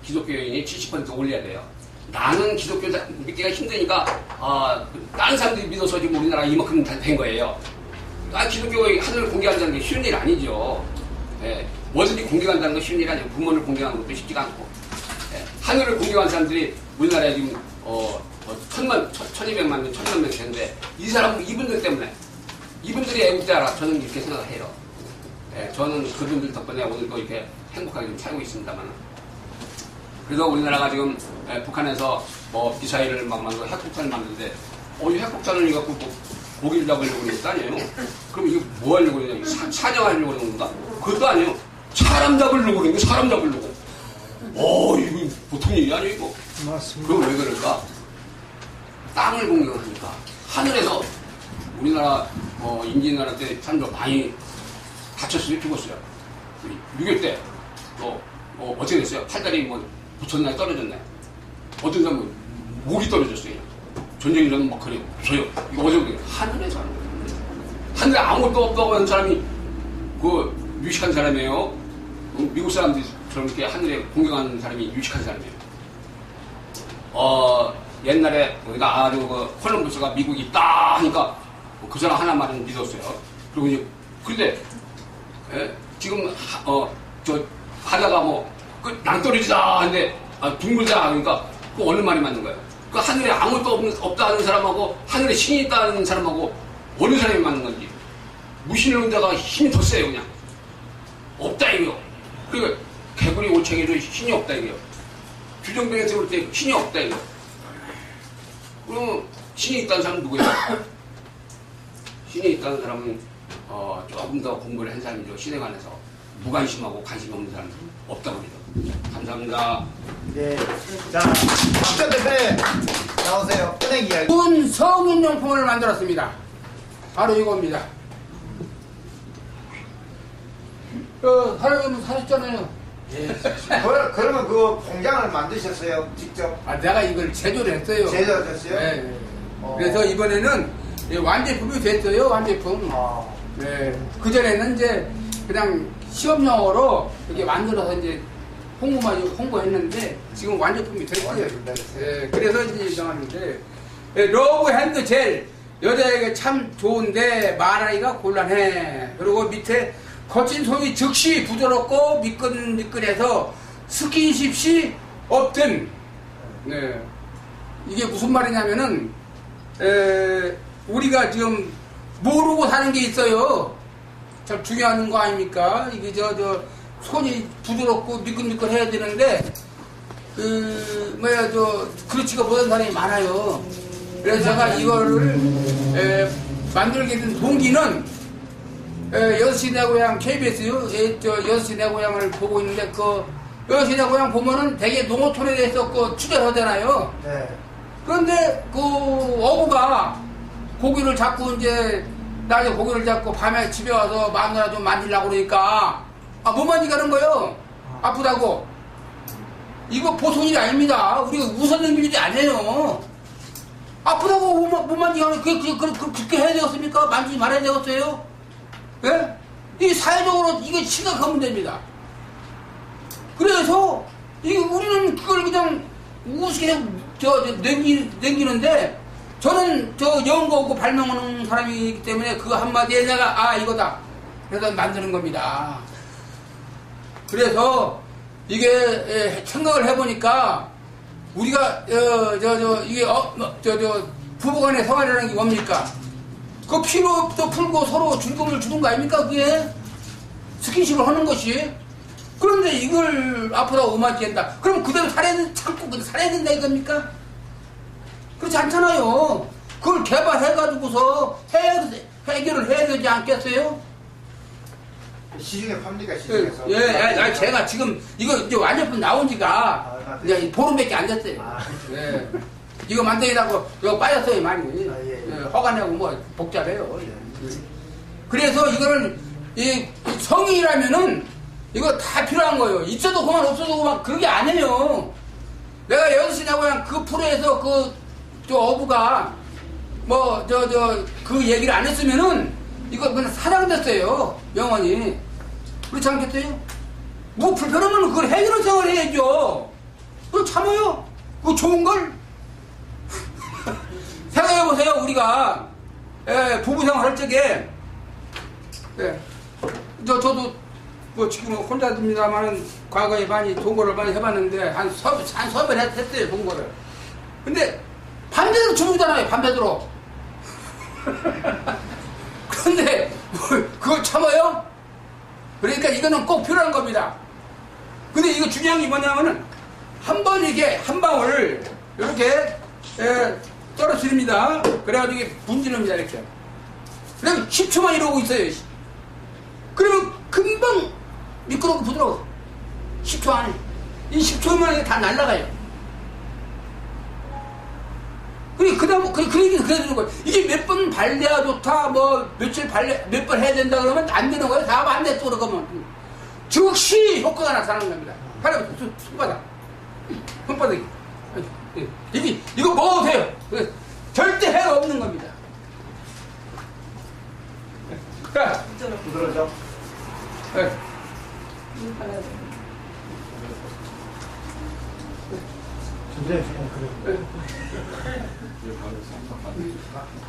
기독교인이 70% 올려야 돼요. 나는 기독교 믿기가 힘드니까 다른 사람들이 믿어서 지금 우리나라가 이만큼 된 거예요. 기독교의 하늘을 공개한다는 게 쉬운 일 아니죠. 예, 뭐든지 공개한다는 건 쉬운 일이 아니에요. 부모를 공개하는 것도 쉽지가 않고. 예, 하늘을 공개한 사람들이 우리나라에 지금 1200만 명, 1000만 명 되는데 이 사람은 이분들 때문에 이분들이 애국자라 저는 이렇게 생각을 해요. 예, 저는 그분들 덕분에 오늘도 이렇게 행복하게 좀 살고 있습니다만. 그래서 우리나라가 지금 북한에서 미사일을 막 만들고 핵폭탄을 만드는데 이 핵폭탄을 갖고 고기를 잡으려고 그러는 것도 아니에요. 그럼 이거 뭐 하려고 그러냐? 사냥하려고 그러는 건가? 그것도 아니에요. 사람 잡으려고 그러는 거 사람 잡으려고. 이거 보통 일이 아니에요, 이거. 맞습니다. 그럼 왜 그럴까? 땅을 공격하니까. 하늘에서 우리나라, 임진왜란 때 사람들 많이 다쳤어요, 죽었어요. 6.25 때, 어떻게 됐어요? 팔다리 붙였나 떨어졌네. 어떤 사람은 목이 떨어졌어요. 전쟁 일어나면 막 그래요. 저요. 이거 어디서 그래요? 하늘에서 하는 거예요. 하늘에 아무것도 없다고 하는 사람이, 유식한 사람이에요. 미국 사람들처럼 이렇게 하늘에 공격하는 사람이 유식한 사람이에요. 옛날에 우리가 아주 콜럼버스가 미국이 있다 하니까 그 사람 하나만은 믿었어요. 그리고 이제, 근데, 지금, 하다가 낭떠러지다 하는데, 둥글다 하니까, 그 어느 말이 맞는 거예요? 그 하늘에 아무것도 없다 하는 사람하고, 하늘에 신이 있다는 사람하고, 어느 사람이 맞는 건지. 무신을 놓은 데가 힘이 더 세요, 그냥. 없다, 이거요. 그러니까, 개구리 올챙이도 신이 없다, 이거요. 주정뱅에서 볼 때 신이 없다, 이거. 그럼, 신이 있다는 사람은 누구예요? 신이 있다는 사람은, 조금 더 공부를 한 사람이죠. 신에 관해서. 무관심하고 관심 없는 사람은 없다고 합니다. 감사합니다. 네. 자, 박전 대표님 나오세요. 은행 이야기. 좋은 성인용품을 만들었습니다. 바로 이겁니다. 사장님 사셨잖아요. 예. 그러면 그 공장을 만드셨어요? 직접? 내가 이걸 제조를 했어요. 제조하셨어요? 네. 그래서 이번에는 완제품이 됐어요. 완제품. 네. 그전에는 이제 그냥 시험용으로 이렇게 만들어서 이제 홍보했는데 지금 완제품이 됐어요. 네. 그래서 이제 정하는데 러브 핸드 젤 여자에게 참 좋은데 말하기가 곤란해. 그리고 밑에 거친 손이 즉시 부드럽고 미끈미끈해서 스킨십이 없든. 네. 이게 무슨 말이냐면은 우리가 지금 모르고 사는 게 있어요. 참 중요한 거 아닙니까? 이게 손이 부드럽고 미끈미끈 해야 되는데 그렇지가 못한 사람이 많아요. 그래서 제가 이거를 만들게 된 동기는 6시 내 고향 KBS요. 6시 내 고향을 보고 있는데 6시 내 고향 보면은 되게 농어촌에 대해서 취재를 하잖아요. 네. 그런데 어부가 고기를 잡고 이제 낮에 고기를 잡고 밤에 집에 와서 마누라 좀 만지려고 그러니까 못 만지가는 거예요. 아프다고. 이거 보통 일이 아닙니다. 우리가 웃었는 일이 아니에요. 아프다고 못 만지가는 그렇게 해야 되겠습니까? 만지지 말아야 되겠어요? 예? 이 사회적으로 이거 심각한 문제입니다. 그래서 우리는 그걸 그냥 우습게 남기는데 저는 연구하고 발명하는 사람이기 때문에 그 한마디에 내가 이거다 그래서 만드는 겁니다. 그래서 이게 생각을 해보니까 우리가 이게 부부간의 생활이라는 게 뭡니까? 그 피로도 풀고 서로 즐거움을 주는 거 아닙니까? 그게 스킨십을 하는 것이. 그런데 이걸 아프다고 만진다. 그럼 그대로 참고 그대로 살아야 된다 이겁니까? 그렇지 않잖아요. 그걸 개발해가지고서 해결을 해야 되지 않겠어요? 시중에 팝니까, 시중에서? 제가 지금 이거 이제 완제품 나온 지가 이제 보름밖에 안 됐어요. 예. 이거 만들기라고 이거 빠졌어요 많이. 허가내고 복잡해요. 그래서 이거는 이 성인이라면은 이거 다 필요한 거예요. 있어도 그만 없어도 그만 그런 게 아니에요. 내가 6시 내 고향 그 프로에서 어부가 그 얘기를 안 했으면은 이거 그냥 사장됐어요. 명언이. 그렇지 않겠어요? 뭐 불편하면 그걸 해결을 생각을 해야죠. 그걸 참아요. 그거 좋은걸? 생각해보세요. 우리가 부부생활 할 적에 저도 뭐 지금 혼자 듭니다만은 과거에 많이 동거를 많이 해봤는데 한 서번 했어요. 동거를. 근데 밤새도록 주무잖아요. 밤새도록. 그런데 그걸 참아요? 그러니까 이거는 꼭 필요한 겁니다. 근데 이거 중요한 게 뭐냐면은 한 번 이게 한 방울 이렇게 떨어뜨립니다. 그래가지고 이게 분지릅니다. 이렇게. 그러면 10초만 이러고 있어요. 그러면 금방 미끄럽고 부드러워. 10초 안에. 이 10초만 다 날아가요. 그 다음, 그 얘기는 그래야 거예요. 이게 몇 번 발려야 좋다, 뭐, 며칠 몇 번 해야 된다 그러면 안 되는 거예요. 다 안 돼, 또 그러면. 즉시 효과가 나타나는 겁니다. 팔에 손바닥. 손바닥이. 이거 먹어도 돼요. 절대 해가 없는 겁니다. 자, 부드러워져. 네.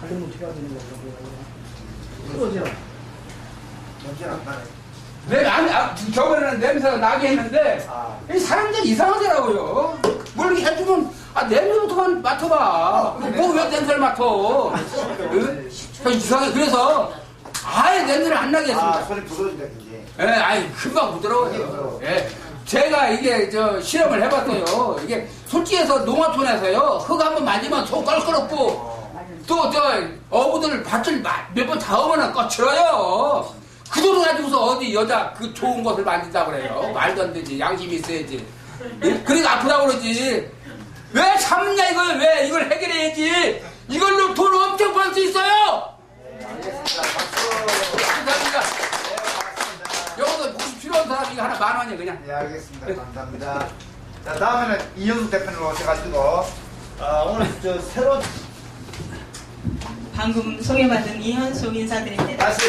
발음을 어떻게 해야 되는 거야? 냄새 안 나네. 네, 저번에는 냄새가 나게 했는데, 이 사람들이 이상하더라고요. 뭘 이렇게 해주면, 냄새부터만 맡아봐. 뭐 왜 냄새를 맡아? 이상해. 그래서, 아예 냄새를 안 나게 했습니다. 손이 부드러워진다, 이제. 예, 아니, 금방 부드러워요. 예. 제가 이게 실험을 해봤어요. 이게 솔직해서 농어촌에서요, 흙 한번 만지면 손 껄끄럽고, 또 어부들 밭을 몇 번 닿으면 거칠어요. 그 돈을 가지고서 어디 여자 그 좋은 것을 만든다고 그래요. 말도 안 되지. 양심이 있어야지. 예? 그러니까 아프다고 그러지. 왜 참냐 이걸. 왜 이걸 해결해야지. 이걸로 돈 엄청 벌 수 있어요. 알겠습니다. 박수. 감사합니다. 여기서 혹시 필요한 사람 이거 하나 10,000원이에요 그냥. 네, 알겠습니다. 감사합니다. 자, 다음에는 이현숙 대표님 오셔가지고, 오늘 새로 방금 소개받은 이현숙 인사드립니다. 박수.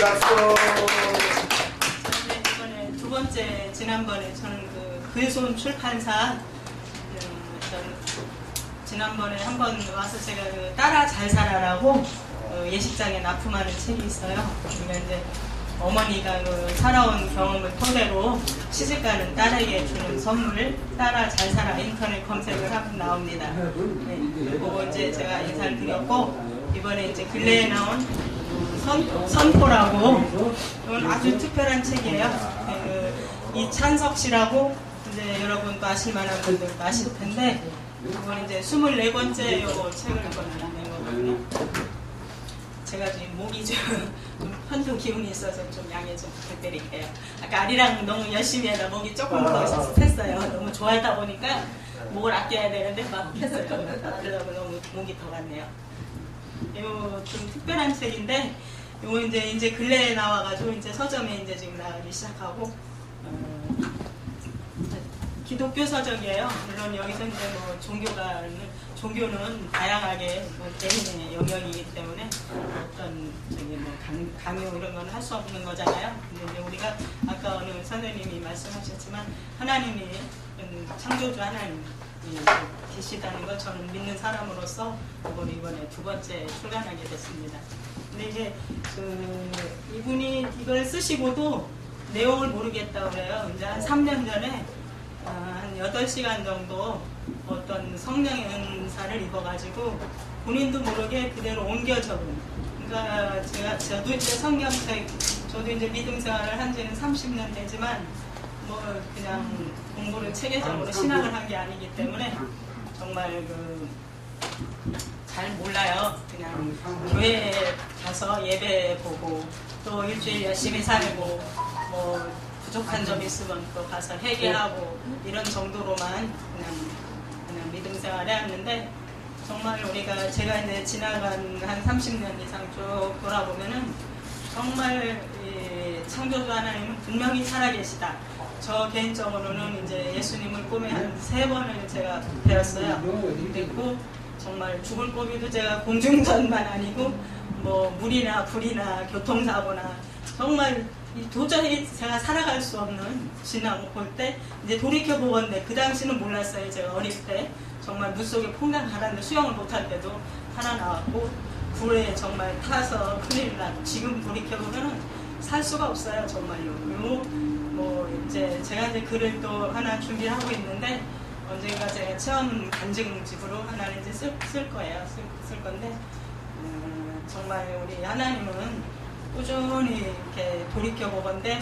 이번에 두 번째, 지난번에 저는 글솜 출판사, 지난번에 한번 와서 제가 따라 잘 살아라고 예식장에 납품하는 책이 있어요. 그러니까 이제 어머니가 살아온 경험을 토대로 시집가는 딸에게 주는 선물, 따라 잘 살아 인터넷 검색을 하면 나옵니다. 네, 그거 이제 제가 인사를 드렸고, 이번에 이제 근래에 나온 선포라고, 이건 아주 특별한 책이에요. 이찬석 씨라고 이제 여러분도 아실 만한 분들도 아실 텐데, 이건 이제 24번째 요 책을 낸 거거든요. 제가 지금 목이 좀 현도 기운이 있어서 좀 양해 좀 부탁드릴게요. 아까 아리랑 너무 열심히 하다 목이 조금 더 샜어요. 너무 좋아하다 보니까 목을 아껴야 되는데 막 했어요. 그러다 너무 목이 더 갔네요. 이거 좀 특별한 책인데, 이거 이제 근래에 나와가지고 이제 서점에 이제 지금 나가기 시작하고, 기독교 서적이에요. 물론 여기서 이제 뭐 종교는 다양하게 개인의 영역이기 때문에 어떤 강요 이런 건 할 수 없는 거잖아요. 근데 이제 우리가 아까 어느 선생님이 말씀하셨지만 하나님이 창조주 하나님이 계시다는 걸 저는 믿는 사람으로서 이번에 두 번째 출간하게 됐습니다. 근데 이제 이분이 이걸 쓰시고도 내용을 모르겠다고 그래요. 이제 한 3년 전에 한 8시간 정도 어떤 성령의 은사를 입어가지고 본인도 모르게 그대로 옮겨 적은. 그러니까 저도 이제 성경책, 저도 이제 믿음 생활을 한 지는 30년 되지만 뭐 그냥 공부를 체계적으로 신학을 한 게 아니기 때문에 정말 잘 몰라요. 그냥 교회에 가서 예배 보고 또 일주일 열심히 살고 뭐 부족한 점 있으면 또 가서 회개하고 이런 정도로만 그냥 믿음 생활을 해왔는데, 정말 제가 이제 지나간 한 30년 이상 쭉 돌아보면은 정말 창조주 하나님은 분명히 살아계시다. 저 개인적으로는 이제 예수님을 꿈에 한 3번을 제가 배웠어요. 그리고 정말 죽을 고비도 제가 공중전만 아니고 뭐 물이나 불이나 교통사고나 정말 도저히 제가 살아갈 수 없는 지나고 볼 때 이제 돌이켜보건데, 그 당시는 몰랐어요. 제가 어릴 때 정말 물속에 퐁당 가라앉는 수영을 못할 때도 하나 나왔고 굴에 정말 타서 큰일 난 지금 돌이켜보면은 살 수가 없어요 정말요. 그리고 뭐 이제 제가 이제 글을 또 하나 준비하고 있는데 언젠가 제가 체험 간증집으로 하나는 이제 쓸 거예요. 쓸 건데 정말 우리 하나님은 꾸준히 이렇게 돌이켜보건데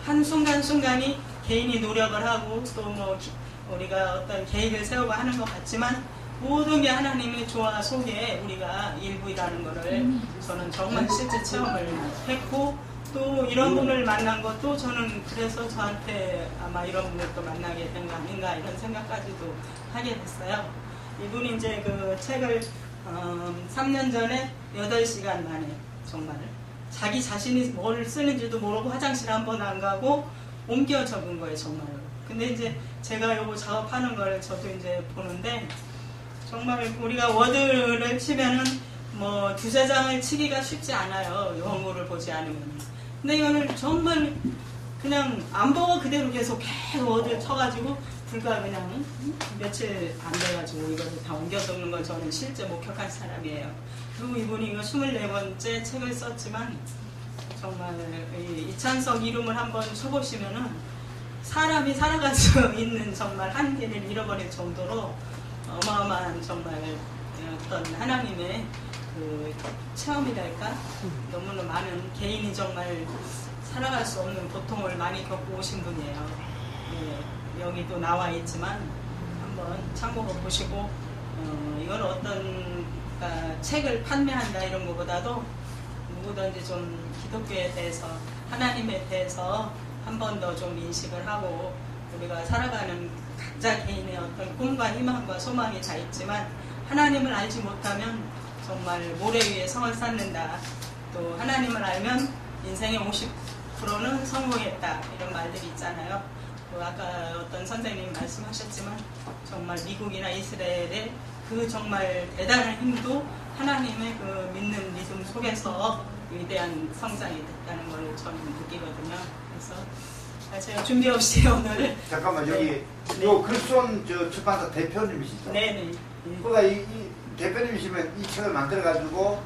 한순간순간이 개인이 노력을 하고 또 뭐 우리가 어떤 계획을 세우고 하는 것 같지만 모든 게 하나님의 조화 속에 우리가 일부이라는 것을 저는 정말 실제 체험을 했고 또 이런 분을 만난 것도 저는 그래서 저한테 아마 이런 분을 또 만나게 된 거 아닌가 이런 생각까지도 하게 됐어요. 이분이 이제 그 책을 3년 전에 8시간 만에 정말 자기 자신이 뭘 쓰는지도 모르고 화장실 한 번 안 가고 옮겨 적은 거예요 정말로. 근데 이제 제가 요거 작업하는 걸 저도 이제 보는데 정말 우리가 워드를 치면은 뭐 2-3장을 치기가 쉽지 않아요. 영어를 보지 않으면. 근데 이거는 정말 그냥 안 보고 그대로 계속 워드 쳐가지고 불과 그냥 며칠 안 돼가지고 이걸 다 옮겨 적는 걸 저는 실제 목격한 사람이에요. 그리고 이분이 이거 24번째 책을 썼지만 정말 이찬석 이름을 한번 쳐보시면은 사람이 살아갈 수 있는 정말 한계를 잃어버릴 정도로 어마어마한 정말 어떤 하나님의 그 체험이랄까 너무나 많은 개인이 정말 살아갈 수 없는 고통을 많이 겪고 오신 분이에요. 네, 여기도 나와 있지만 한번 참고해 보시고 이건 어떤 책을 판매한다 이런 것보다도 누구든지 좀 기독교에 대해서 하나님에 대해서 한 번 더 좀 인식을 하고 우리가 살아가는 각자 개인의 어떤 꿈과 희망과 소망이 다 있지만 하나님을 알지 못하면 정말 모래 위에 성을 쌓는다. 또 하나님을 알면 인생의 50%는 성공했다. 이런 말들이 있잖아요. 또 아까 어떤 선생님이 말씀하셨지만 정말 미국이나 이스라엘의 그 정말 대단한 힘도 하나님의 그 믿는 믿음 속에서 위대한 성장이 됐다는 걸 저는 느끼거든요. 그래서 제가 준비 없이 오늘 잠깐만 여기 요 글손 저 출판사 대표님이시죠? 네네. 그러니까 이 대표님이시면 이 책을 만들어 가지고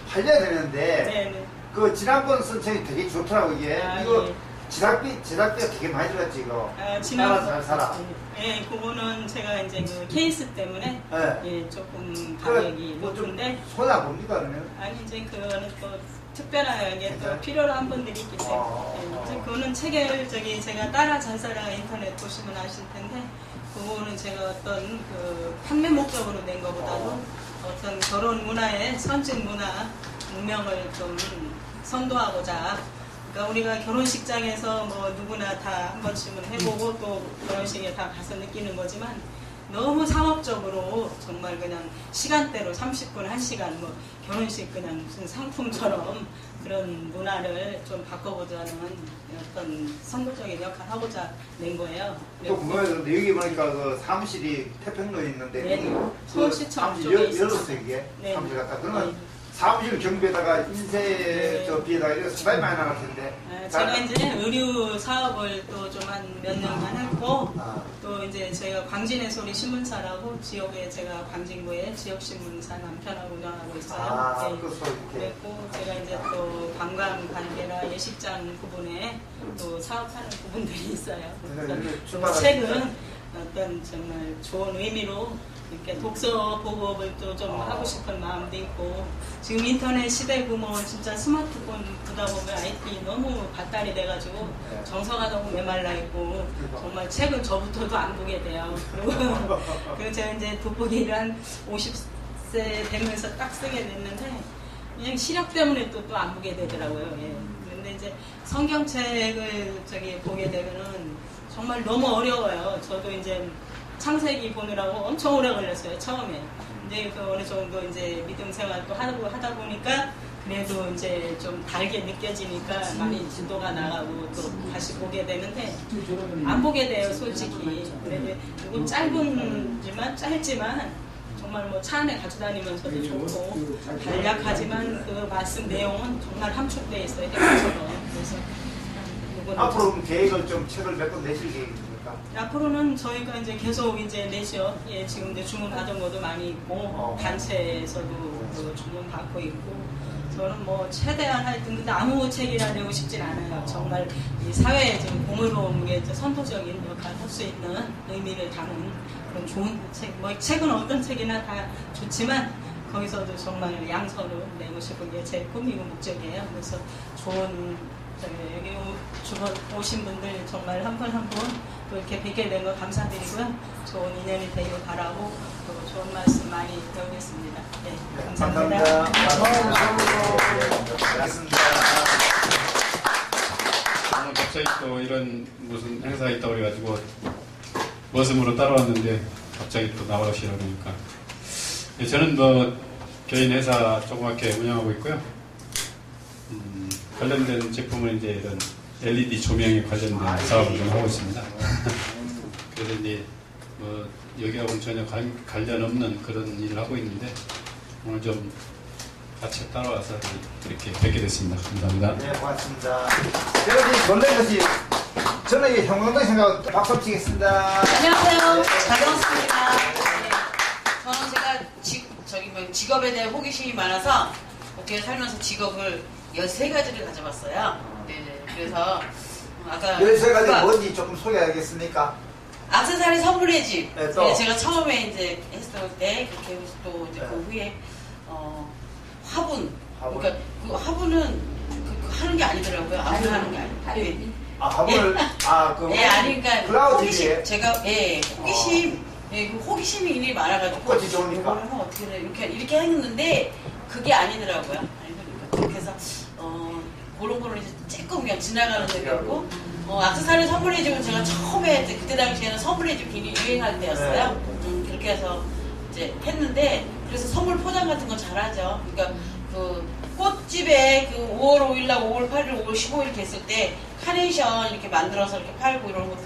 팔려야 되는데 네네. 그 지난번 쓴 책이 되게 좋더라고 이게 이거 예. 제작비가 되게 많이 들었지 이거. 지난 잘 살아. 예, 그거는 제가 이제 그 케이스 때문에 네. 예, 조금 가격이 높은데 손해 안 봅니까 그러면? 아니 이제 그거는 또 특별하게 또 필요로 한 분들이 있기 때문에 예, 이제 그거는 책을 제가 따라 잘 살아 인터넷 보시면 아실 텐데 그거는 제가 어떤 그 판매 목적으로 낸 것보다도 어떤 결혼 문화의 선진 문화 문명을 좀 선도하고자. 그러니까 우리가 결혼식장에서 뭐 누구나 다 한 번씩은 해보고 또 결혼식에 다 가서 느끼는 거지만 너무 상업적으로 정말 그냥 시간대로 30분, 1시간 뭐 결혼식 그냥 무슨 상품처럼 그런 문화를 좀 바꿔보자는 어떤 선도적인 역할을 하고자 낸 거예요. 또 궁금해서 여기 보니까 그 사무실이 태평로에 있는데 네. 서울시청 그 쪽에 열었어요 이게 네. 사무실 갖다 그러면 사무실 경비에다가 인쇄 저 비에다가 이거 상당히 많이 나갈 텐데. 제가 이제 의류 사업을 또 좀 한 몇 년간 했고 또 이제 제가 광진의 소리 신문사라고 지역에 제가 광진구에 지역신문사 남편하고 운영하고 있어요. 네. 그랬고 제가 이제 또 관광 관계나 예식장 부분에 또 사업하는 부분들이 있어요. 그래서 책은 어떤 정말 좋은 의미로 이렇게 독서 보급을 또 좀 하고 싶은 마음도 있고 지금 인터넷 시대고 뭐 진짜 스마트폰 보다 보면 IT 너무 발달이 돼가지고 정서가 너무 메말라 있고 정말 책은 저부터도 안 보게 돼요. 그리고 제가 이제 돋보기를 한 50세 되면서 딱 쓰게 됐는데 그냥 시력 때문에 또 안 보게 되더라고요. 예. 근데 이제 성경책을 보게 되면은 정말 너무 어려워요. 저도 이제 창세기 보느라고 엄청 오래 걸렸어요, 처음에. 근데 그 어느 정도 이제 믿음 생활도 하다 보니까 그래도 이제 좀 달게 느껴지니까 많이 진도가 나가고 또 다시 보게 되는데 안 보게 돼요, 솔직히. 근데 이거 짧지만 정말 뭐 차 안에 가지고 다니면서도 좋고 간략하지만 그 말씀 내용은 정말 함축되어 있어요, 그래서 부분은 앞으로 그럼 계획을 좀 책을 몇 권 내실 계획입니까? 앞으로는 저희가 이제 계속 이제 내죠. 예, 지금 이제 주문 받은 것도 많이 있고 단체에서도 그 주문 받고 있고 저는 뭐 최대한 하여튼 근데 아무 책이나 내고 싶진 않아요. 정말 이 사회에 지금 고물고물에 선도적인 역할을 할 수 있는 의미를 담은 그런 좋은 책. 뭐 책은 어떤 책이나 다 좋지만 거기서도 정말 양서를 내고 싶은 게 제 꿈이고 목적이에요. 그래서 좋은 여기 오신 분들 정말 한 분 한 분 또 이렇게 뵙게 된 거 감사드리고요. 좋은 인연이 되길 바라고 또 좋은 말씀 많이 배우겠습니다. 네, 감사합니다. 오늘 갑자기 또 이런 무슨 행사가 있다고 그래가지고 머슴으로 따라왔는데 갑자기 또 나오시라 그러니까 저는 뭐 개인 회사 조그맣게 운영하고 있고요. 관련된 제품은 이제 이런 LED 조명에 관련된 사업을 좀 하고 있습니다. 그래서 이제 뭐 여기하고는 전혀 관련 없는 그런 일을 하고 있는데 오늘 좀 같이 따라와서 이렇게 뵙게 됐습니다. 감사합니다. 네, 고맙습니다. 제가 지금 놀란 것이 저는 이 형광등 생각 박수 치겠습니다. 안녕하세요. 네. 잘 배웠습니다. 저는 제가 직업에 대한 호기심이 많아서 어떻게 살면서 직업을 13가지를 가져봤어요. 네, 그래서 아까 13가지 뭔지 조금 소개하겠습니까? 액세서리 선물의 집. 네, 또. 네, 제가 처음에 이제 했을 때 그렇게 해서 또 이제 그 후에 화분. 그러니까 그 화분은 하는 게 아니더라고요. 아무나 하는 게 아니에요. 화분을 예, 아니 그러니까 클라우드 호기심. 제가 호기심. 예, 그 호기심이 이미 많아가지고 꽃이 좋으니까. 이걸 하면 어떻게 해 이렇게 했는데 그게 아니더라고요. 그래서 그런 이제 조금 그냥 지나가는 데였고 액세서리 선물해 주면 제가 처음에 그때 당시에는 선물해 주기 굉장히 유행할 때였어요. 그렇게 해서 이제 했는데 그래서 선물 포장 같은 거 잘하죠. 그러니까 그 꽃집에 그 5월 5일날 5월 8일 5월 15일 이렇게 했을 때 카네이션 이렇게 만들어서 이렇게 팔고 이런 것도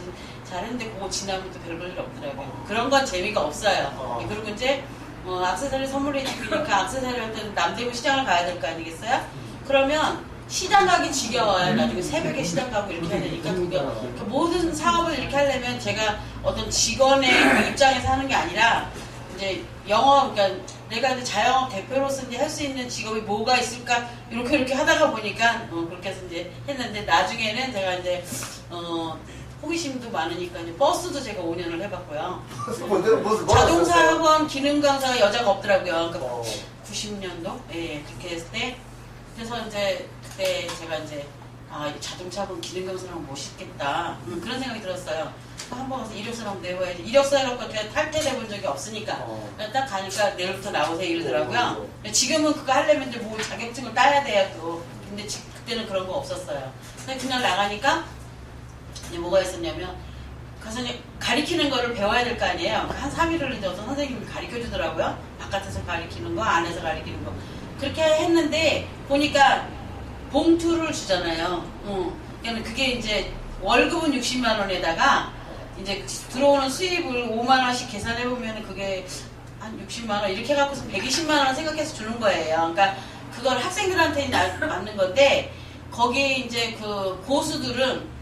잘했는데 그거 지나면 또 별볼 일 없더라고요. 그런 건 재미가 없어요. 그리고 이제 액세서리 선물해 주니까 액세서리 할 때는 남대문 시장을 가야 될 거 아니겠어요? 그러면 시장 가기 지겨워요. 나중에 새벽에 시장 가고 이렇게 해야 되니까 그 모든 사업을 이렇게 하려면 제가 어떤 직원의 그 입장에서 하는 게 아니라 이제 그러니까 내가 이제 자영업 대표로서 이제 할 수 있는 직업이 뭐가 있을까 이렇게 하다가 보니까 그렇게 해서 이제 했는데 나중에는 제가 이제 호기심도 많으니까 이제 버스도 제가 5년을 해봤고요. 자동차 학원 기능 강사가 여자가 없더라고요. 그러니까 90년도 예 그렇게 했을 때 그래서 이제 그때 제가 이제 자동차 학원 기능 강사라면 멋있겠다 그런 생각이 들었어요. 한번 가서 이력서 한번 내봐야지. 이력서 해놓고 제가 탈퇴돼 본 적이 없으니까 딱 가니까 내일부터 나오세요 이러더라고요. 지금은 그거 하려면 이제 뭐 자격증을 따야 돼요 또. 근데 그때는 그런 거 없었어요. 그냥 나가니까 이제 뭐가 있었냐면 가서 이제 가리키는 거를 배워야 될 거 아니에요. 한 3일을 이제 어떤 선생님이 가르쳐 주더라고요. 바깥에서 가리키는 거, 안에서 가리키는 거. 그렇게 했는데 보니까 봉투를 주잖아요. 그러니까 그게 이제 월급은 60만 원에다가 이제 들어오는 수입을 5만 원씩 계산해 보면 그게 한 60만 원 이렇게 해갖고서 120만 원 생각해서 주는 거예요. 그러니까 그걸 학생들한테 맞는 건데 거기 이제 그 고수들은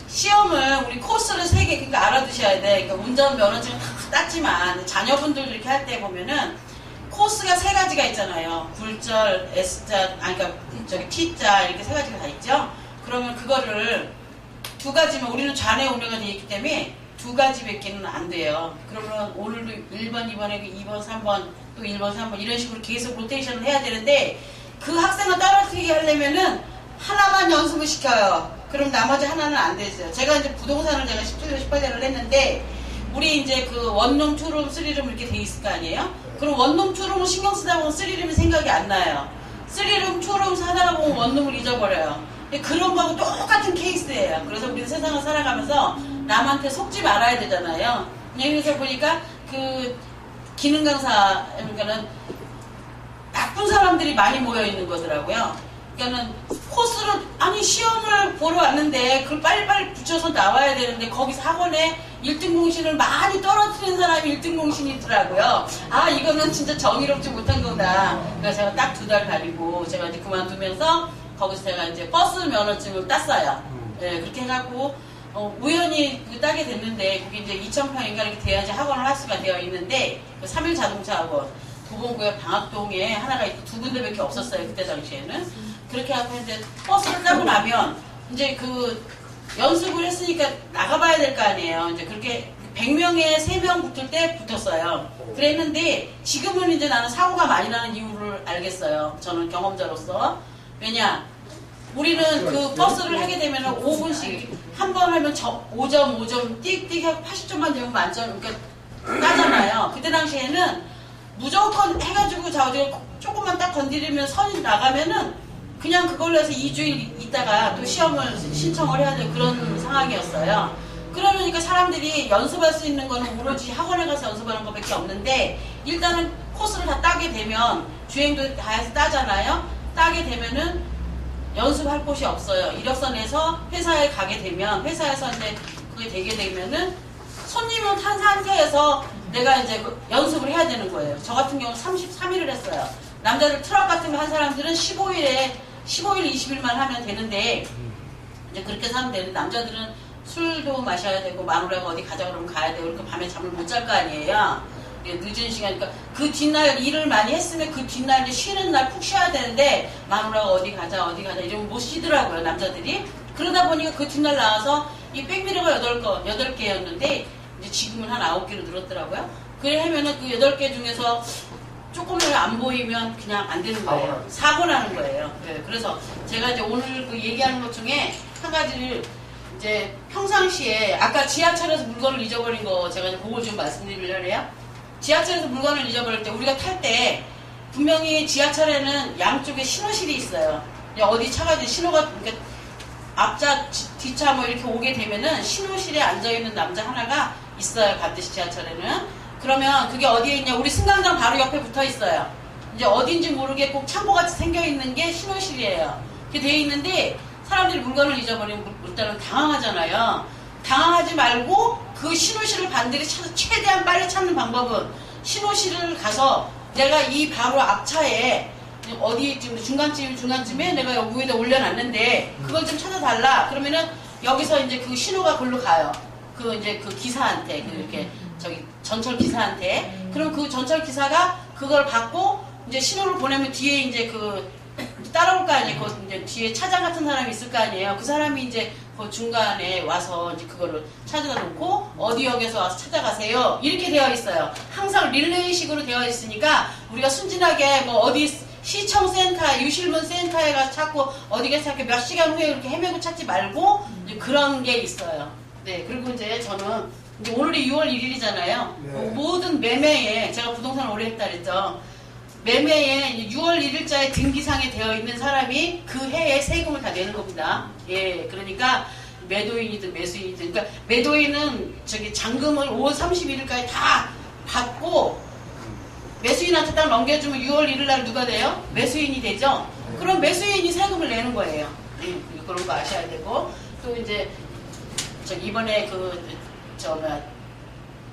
시험을 우리 코스를 3개 그러니까 알아두셔야 돼. 그러니까 운전 면허증 다 땄지만 자녀분들 이렇게 할 때 보면은 코스가 3가지가 있잖아요. 굴절, S자, 그러니까 T자 이렇게 3가지가 다 있죠. 그러면 그거를 2가지면 우리는 좌뇌 우뇌가 되어 있기 때문에 2가지밖에는 안 돼요. 그러면 오늘도 1번, 2번에 2번, 3번 또 1번, 3번 이런 식으로 계속 로테이션을 해야 되는데 그 학생을 떨어뜨리게 하려면은 하나만 연습을 시켜요. 그럼 나머지 하나는 안 되죠. 제가 이제 부동산을 제가 17년, 18년을 했는데 우리 이제 그 원룸, 투룸, 쓰리룸 이렇게 돼 있을 거 아니에요? 그럼 원룸, 투룸을 신경 쓰다 보면 쓰리룸이 생각이 안 나요. 쓰리룸, 투룸 사다가 보면 원룸을 잊어버려요. 그런 거하고 똑같은 케이스예요. 그래서 우리는 세상을 살아가면서 남한테 속지 말아야 되잖아요. 여기서 보니까 그 기능 강사, 그러니까는 나쁜 사람들이 많이 모여 있는 거더라고요. 그러니까는 코스를 시험을 보러 왔는데 그걸 빨리빨리 붙여서 나와야 되는데 거기서 학원에 1등 공신을 많이 떨어뜨리는 사람이 1등 공신이 있더라고요. 이거는 진짜 정의롭지 못한 거다. 그래서 제가 딱 2달 다니고 제가 이제 그만두면서 거기서 제가 이제 버스 면허증을 땄어요. 네, 그렇게 해갖고 우연히 따게 됐는데 그게 이제 2,000평인가 이렇게 돼야지 학원을 할 수가 되어 있는데 그 3일 자동차 학원 도봉구의 방학동에 하나가 있고 2군데밖에 없었어요. 그때 당시에는. 그렇게 하고 이제 버스를 타고 나면 이제 그 연습을 했으니까 나가봐야 될 거 아니에요. 이제 그렇게 100명에 3명 붙을 때 붙었어요. 그랬는데 지금은 이제 나는 사고가 많이 나는 이유를 알겠어요. 저는 경험자로서. 왜냐? 우리는 그 버스를 하게 되면 5분씩 한 번 하면 5점 띡띡 하고 80점만 되면 만점 그러니까 따잖아요. 그때 당시에는 무조건 해가지고 좌우지가 조금만 딱 건드리면 선이 나가면은 그냥 그걸로 해서 2주일 있다가 또 시험을 신청을 해야 되는 그런 상황이었어요. 그러니까 사람들이 연습할 수 있는 거는 오로지 학원에 가서 연습하는 것밖에 없는데 일단은 코스를 다 따게 되면 주행도 다 해서 따잖아요. 따게 되면은 연습할 곳이 없어요. 이력서 내서 회사에 가게 되면 회사에서 이제 그게 되게 되면은 손님은 탄 상태에서 내가 이제 연습을 해야 되는 거예요. 저 같은 경우는 33일을 했어요. 남자들 트럭 같은 거 한 사람들은 15일, 20일만 하면 되는데 이제 그렇게 해서 하면 되는데 남자들은 술도 마셔야 되고 마누라가 어디 가자 그러면 가야 되고 그러니까 밤에 잠을 못 잘 거 아니에요. 늦은 시간이니까 그 뒷날 일을 많이 했으면 그 뒷날 이제 쉬는 날 푹 쉬어야 되는데 마누라가 어디 가자 이러면 못 쉬더라고요 남자들이. 그러다 보니까 그 뒷날 나와서 이 백미러가 8개였는데 이제 지금은 한 9개로 늘었더라고요. 그래 하면은 그 8개 중에서 조금을 안 보이면 그냥 안 되는 거예요. 사고 나는 거예요. 네, 그래서 제가 이제 오늘 그 얘기하는 것 중에 한 가지를 이제 평상시에 아까 지하철에서 물건을 잊어버린 거 제가 이제 그걸 좀 말씀드리려고 해요. 지하철에서 물건을 잊어버릴 때 우리가 탈 때 분명히 지하철에는 양쪽에 신호실이 있어요. 어디 차가 이제 신호가 그러니까 앞차 뒷차 뭐 이렇게 오게 되면은 신호실에 앉아있는 남자 하나가 있어요. 반드시 지하철에는. 그러면 그게 어디에 있냐? 우리 승강장 바로 옆에 붙어 있어요. 이제 어딘지 모르게 꼭 창고같이 생겨 있는 게 신호실이에요. 그게 돼 있는데 사람들이 물건을 잊어버리면 일단은 당황하잖아요. 당황하지 말고 그 신호실을 반드시 찾아 최대한 빨리 찾는 방법은 신호실을 가서 내가 이 바로 앞차에 어디 지금 중간쯤에 내가 여기 위에다 올려놨는데 그걸 좀 찾아달라. 그러면은 여기서 이제 그 신호가 글로 가요. 그 이제 그 기사한테 그 이렇게 저기 전철 기사한테. 그럼 그 전철 기사가 그걸 받고 이제 신호를 보내면 뒤에 이제 그 따라올 거 아니에요. 그 이제 뒤에 차장 같은 사람이 있을 거 아니에요. 그 사람이 이제 그 중간에 와서 이제 그거를 찾아다 놓고 어디 역에서 와서 찾아가세요. 이렇게 되어 있어요. 항상 릴레이식으로 되어 있으니까 우리가 순진하게 뭐 어디 시청 센터, 유실문 센터에 가서 찾고 어디 가서 찾고 몇 시간 후에 이렇게 헤매고 찾지 말고 이제 그런 게 있어요. 네, 그리고 이제 저는 이제 오늘이 6월 1일이잖아요. 네. 모든 매매에 제가 부동산 오래 했다 그랬죠. 매매에 6월 1일자에 등기상에 되어 있는 사람이 그 해에 세금을 다 내는 겁니다. 예, 그러니까 매도인이든 매수인이든, 그러니까 매도인은 저기 잔금을 5월 31일까지 다 받고 매수인한테 딱 넘겨주면 6월 1일 날 누가 돼요? 매수인이 되죠. 그럼 매수인이 세금을 내는 거예요. 예, 그런 거 아셔야 되고 또 이제 저 이번에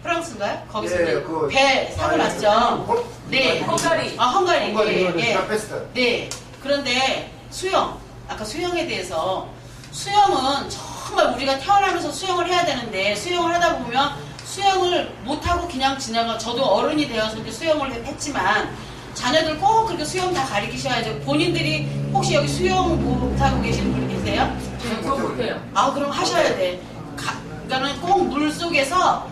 프랑스인가요? 거기서 배 사고 났죠. 네, 헝가리. 헝가리. 예. 네. 그런데 아까 수영에 대해서 수영은 정말 우리가 태어나면서 수영을 해야 되는데 수영을 하다 보면 수영을 못하고 그냥 지나가. 저도 어른이 되어서 이렇게 수영을 했지만 자녀들 꼭 그렇게 수영 다 가르치셔야죠. 본인들이 혹시 여기 수영 못하고 계시는 분 계세요? 저 못해요. 아, 그럼 하셔야 돼. 그러니까는 꼭 물 속에서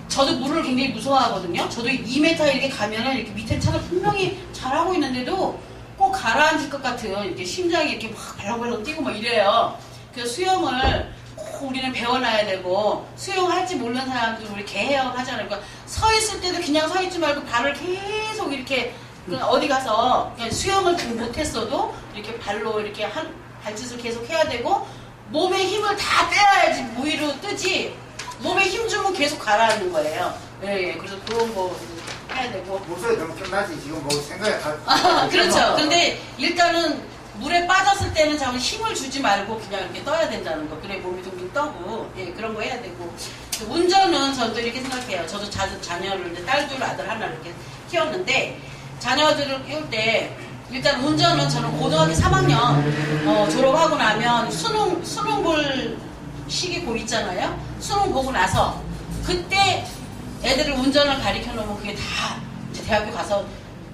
저도 물을 굉장히 무서워하거든요. 저도 2m 이렇게 가면은 이렇게 밑에 차가 분명히 잘하고 있는데도 꼭 가라앉을 것 같은 이렇게 심장이 이렇게 막 발랑발랑 뛰고 막 이래요. 그래서 수영을 꼭 우리는 배워놔야 되고 수영할지 모르는 사람들 우리 개헤엄 하잖아요. 그러니까 서 있을 때도 그냥 서 있지 말고 발을 계속 이렇게 어디 가서 그냥 수영을 좀 못했어도 이렇게 발로 이렇게 발짓을 계속 해야 되고 몸에 힘을 다 빼야지 위로 뜨지. 몸에 힘 주면 계속 가라앉는 거예요. 네, 그래서 그런 거 해야 되고. 목소리 너무 끝나지 지금 뭐 생각이 그렇죠. 근데 일단은 물에 빠졌을 때는 자꾸 힘을 주지 말고 그냥 이렇게 떠야 된다는 거. 그래 몸이 둥둥 떠고. 예, 그런 거 해야 되고. 운전은 저도 이렇게 생각해요. 저도 자녀를 딸 둘 아들 하나 이렇게 키웠는데 자녀들을 키울 때 일단 운전은 저는 고등학교 3학년 졸업하고 나면 수능 볼 시기 고 있잖아요. 수능 보고 나서 그때 애들을 운전을 가르쳐 놓으면 그게 다 이제 대학교 가서,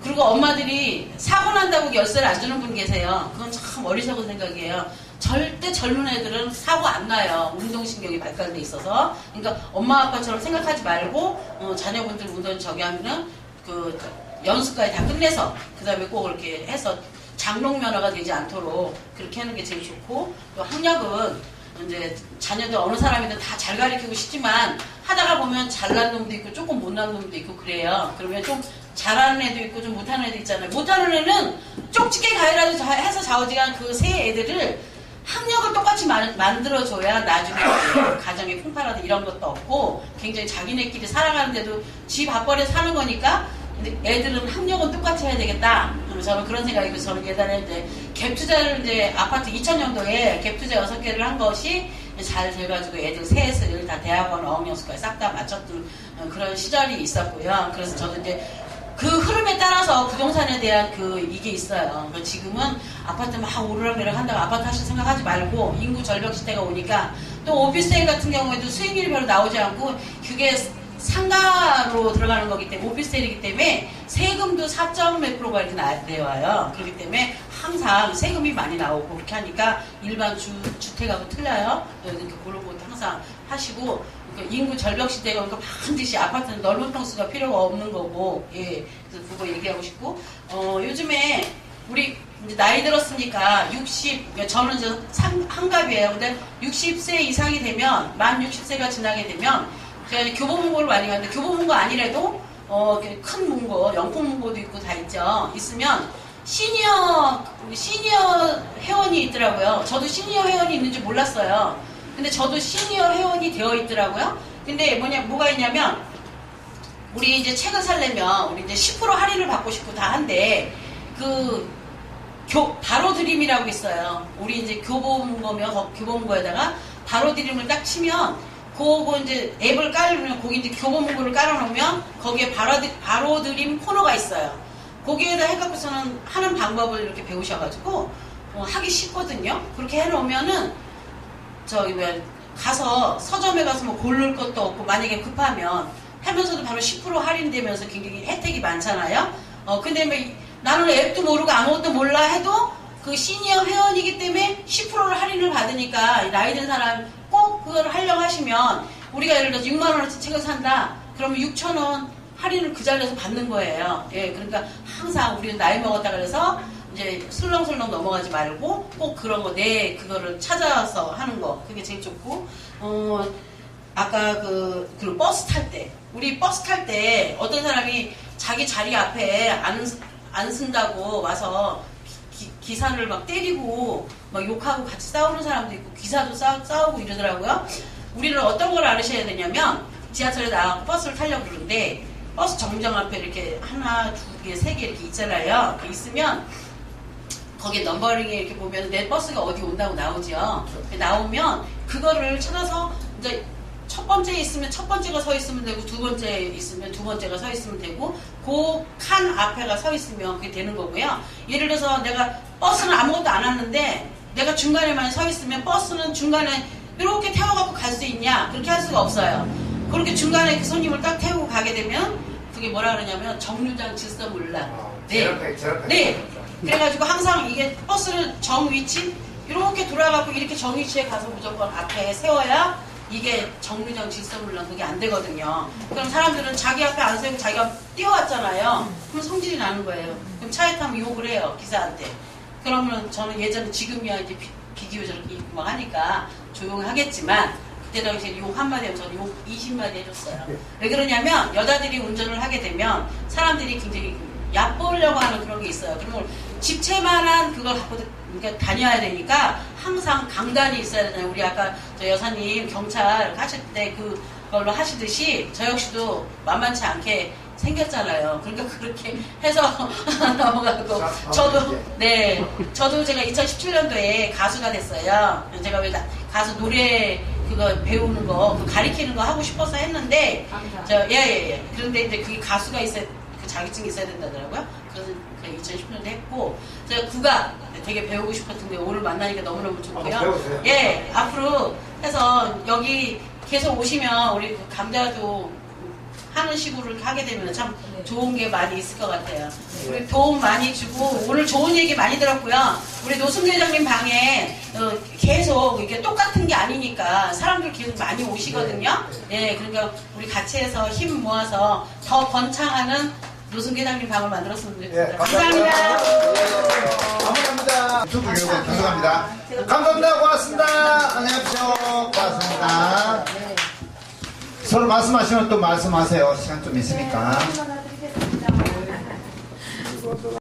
그리고 엄마들이 사고 난다고 열쇠를 안 주는 분 계세요. 그건 참 어리석은 생각이에요. 절대 젊은 애들은 사고 안 나요. 운동신경이 발달돼 있어서. 그러니까 엄마 아빠처럼 생각하지 말고 자녀분들 운전 저기 하면은 그 연수까지 다 끝내서 그 다음에 꼭 이렇게 해서 장롱면허가 되지 않도록 그렇게 하는 게 제일 좋고, 또 학력은 이제 자녀들 어느 사람이든 다 잘 가르치고 싶지만 하다가 보면 잘난 놈도 있고 조금 못난 놈도 있고 그래요. 그러면 좀 잘하는 애도 있고 좀 못하는 애도 있잖아요. 못하는 애는 쪽집게 가위라도 해서 좌우지간 그 세 애들을 학력을 똑같이 만들어줘야 나중에 가정에 풍파라든 이런 것도 없고 굉장히 자기네끼리 살아가는데도 지 밥벌이 사는 거니까 애들은 학력은 똑같이 해야 되겠다. 저는 그런 생각이고, 저는 예전에 이제 갭 투자를 이제 아파트 2000년도에 갭 투자 6개를 한 것이 잘 돼가지고 애들 셋을 다 대학원 어학연수까지 싹 다 마쳤던 그런 시절이 있었고요. 그래서 저도 이제 그 흐름에 따라서 부동산에 대한 이게 있어요. 지금은 아파트 막 오르락내락 한다고 아파트 하실 생각하지 말고, 인구 절벽 시대가 오니까 또 오피스텔 같은 경우에도 수익률이 별로 나오지 않고 그게 상가로 들어가는 거기 때문에, 오피스텔이기 때문에 세금도 4몇 %가 이렇게 내와요. 그렇기 때문에 항상 세금이 많이 나오고 그렇게 하니까 일반 주택하고 틀려요. 그러니까 그런 것도 항상 하시고, 그러니까 인구 절벽 시대가 오니까 반드시 아파트는 넓은 평수가 필요가 없는 거고, 예, 그래서 그거 얘기하고 싶고, 요즘에 우리 이제 나이 들었으니까 저는 이제 한갑이에요. 근데 60세 이상이 되면, 만 60세가 지나게 되면 제가 교보문고를 많이 가는데, 교보문고 아니래도 큰 문고, 영풍 문고도 있고 다 있으면 시니어 회원이 있더라고요. 저도 시니어 회원이 있는지 몰랐어요. 근데 저도 시니어 회원이 되어 있더라고요. 근데 뭐가 있냐면, 우리 이제 책을 살려면 우리 이제 10% 할인을 받고 싶고 다 한데, 바로 드림이라고 있어요. 우리 이제 교보문고면 교보문고에다가 바로 드림을 딱 치면, 그거 이제 앱을 깔으면, 거기 이제 교보문고를 깔아놓으면 거기에 바로 드림 코너가 있어요. 거기에다 해갖고서는 하는 방법을 이렇게 배우셔가지고 하기 쉽거든요. 그렇게 해놓으면은 가서 서점에 가서 뭐 고를 것도 없고, 만약에 급하면 하면서도 바로 10% 할인되면서 굉장히 혜택이 많잖아요. 근데 뭐 나는 앱도 모르고 아무것도 몰라 해도 그 시니어 회원이기 때문에 10%를 할인을 받으니까, 나이 든 사람 꼭 그걸 하려고 하시면, 우리가 예를 들어서 6만원어치 책을 산다 그러면 6,000원 할인을 그 자리에서 받는 거예요. 예, 그러니까 항상 우리는 나이 먹었다 그래서 이제 슬렁슬렁 넘어가지 말고 꼭 그런 거, 그거를 찾아서 하는 거, 그게 제일 좋고, 아까 그리고 버스 탈 때, 우리 버스 탈 때 어떤 사람이 자기 자리 앞에 안 쓴다고 와서 기사를 막 때리고 막 욕하고 같이 싸우는 사람도 있고, 기사도 싸우고 이러더라고요. 우리는 어떤 걸 알으셔야 되냐면, 지하철에 나가고 버스를 타려고 그러는데 버스 정류장 앞에 이렇게 하나, 두 개, 세 개 이렇게 있잖아요. 이렇게 있으면 거기에 넘버링에 이렇게 보면 내 버스가 어디 온다고 나오죠. 나오면 그거를 찾아서 이제 첫 번째에 있으면 첫 번째가 서 있으면 되고, 두 번째에 있으면 두 번째가 서 있으면 되고, 그 칸 앞에가 서 있으면 그게 되는 거고요. 예를 들어서 내가 버스는 아무것도 안 왔는데 내가 중간에만 서 있으면 버스는 중간에 이렇게 태워갖고 갈 수 있냐? 그렇게 할 수가 없어요. 그렇게 중간에 그 손님을 딱 태우고 가게 되면 그게 뭐라 그러냐면 정류장 질서문란. 네. 그래가지고 항상 이게 버스를 정위치 이렇게 돌아가고 이렇게 정위치에 가서 무조건 앞에 세워야 이게 정류장 질서문란, 그게 안 되거든요. 그럼 사람들은 자기 앞에 안 세우고 자기가 뛰어왔잖아요. 그럼 성질이 나는 거예요. 그럼 차에 타면 욕을 해요, 기사한테. 그러면 저는 예전에, 지금이야 이제 비디오 저렇게 있고 막 하니까 조용히 하겠지만, 그때 당시에 욕 한마디 하면 저는 욕 20마디 해줬어요. 왜 그러냐면, 여자들이 운전을 하게 되면 사람들이 굉장히 얕보려고 하는 그런 게 있어요. 그러면 집채만한 그걸 갖고 그러니까 다녀야 되니까 항상 강단이 있어야 되잖아요. 우리 아까 저 여사님 경찰 하실 때 그걸로 하시듯이 저 역시도 만만치 않게 생겼잖아요. 그러니까 그렇게 해서 넘어가고, 저도 제가 2017년도에 가수가 됐어요. 제가 왜 가수 노래 그거 배우는 거, 그 가리키는 거 하고 싶어서 했는데, 그런데 이제 그게 가수가 있어야, 그 자격증이 있어야 된다더라고요. 그래서 2010년에 했고 제가 국악 되게 배우고 싶었는데 오늘 만나니까 너무너무 좋고요. 배우세요. 예, 앞으로 해서 여기 계속 오시면 우리 그 감자도 하는 식으로 하게 되면 참 좋은 게 많이 있을 것 같아요. 우리 도움 많이 주고 오늘 좋은 얘기 많이 들었고요. 우리 노승 회장님 방에 계속 이게 똑같은 게 아니니까 사람들 계속 많이 오시거든요. 예, 그러니까 우리 같이 해서 힘 모아서 더 번창하는 노승 회장님 방을 만들었으면 좋겠습니다. 예, 감사합니다. 감사합니다. 유튜브 여러분 감사합니다. 감사합니다. 고맙습니다. 안녕하십시오. 고맙습니다. 서로 말씀하시면 또 말씀하세요. 시간 좀 있으니까.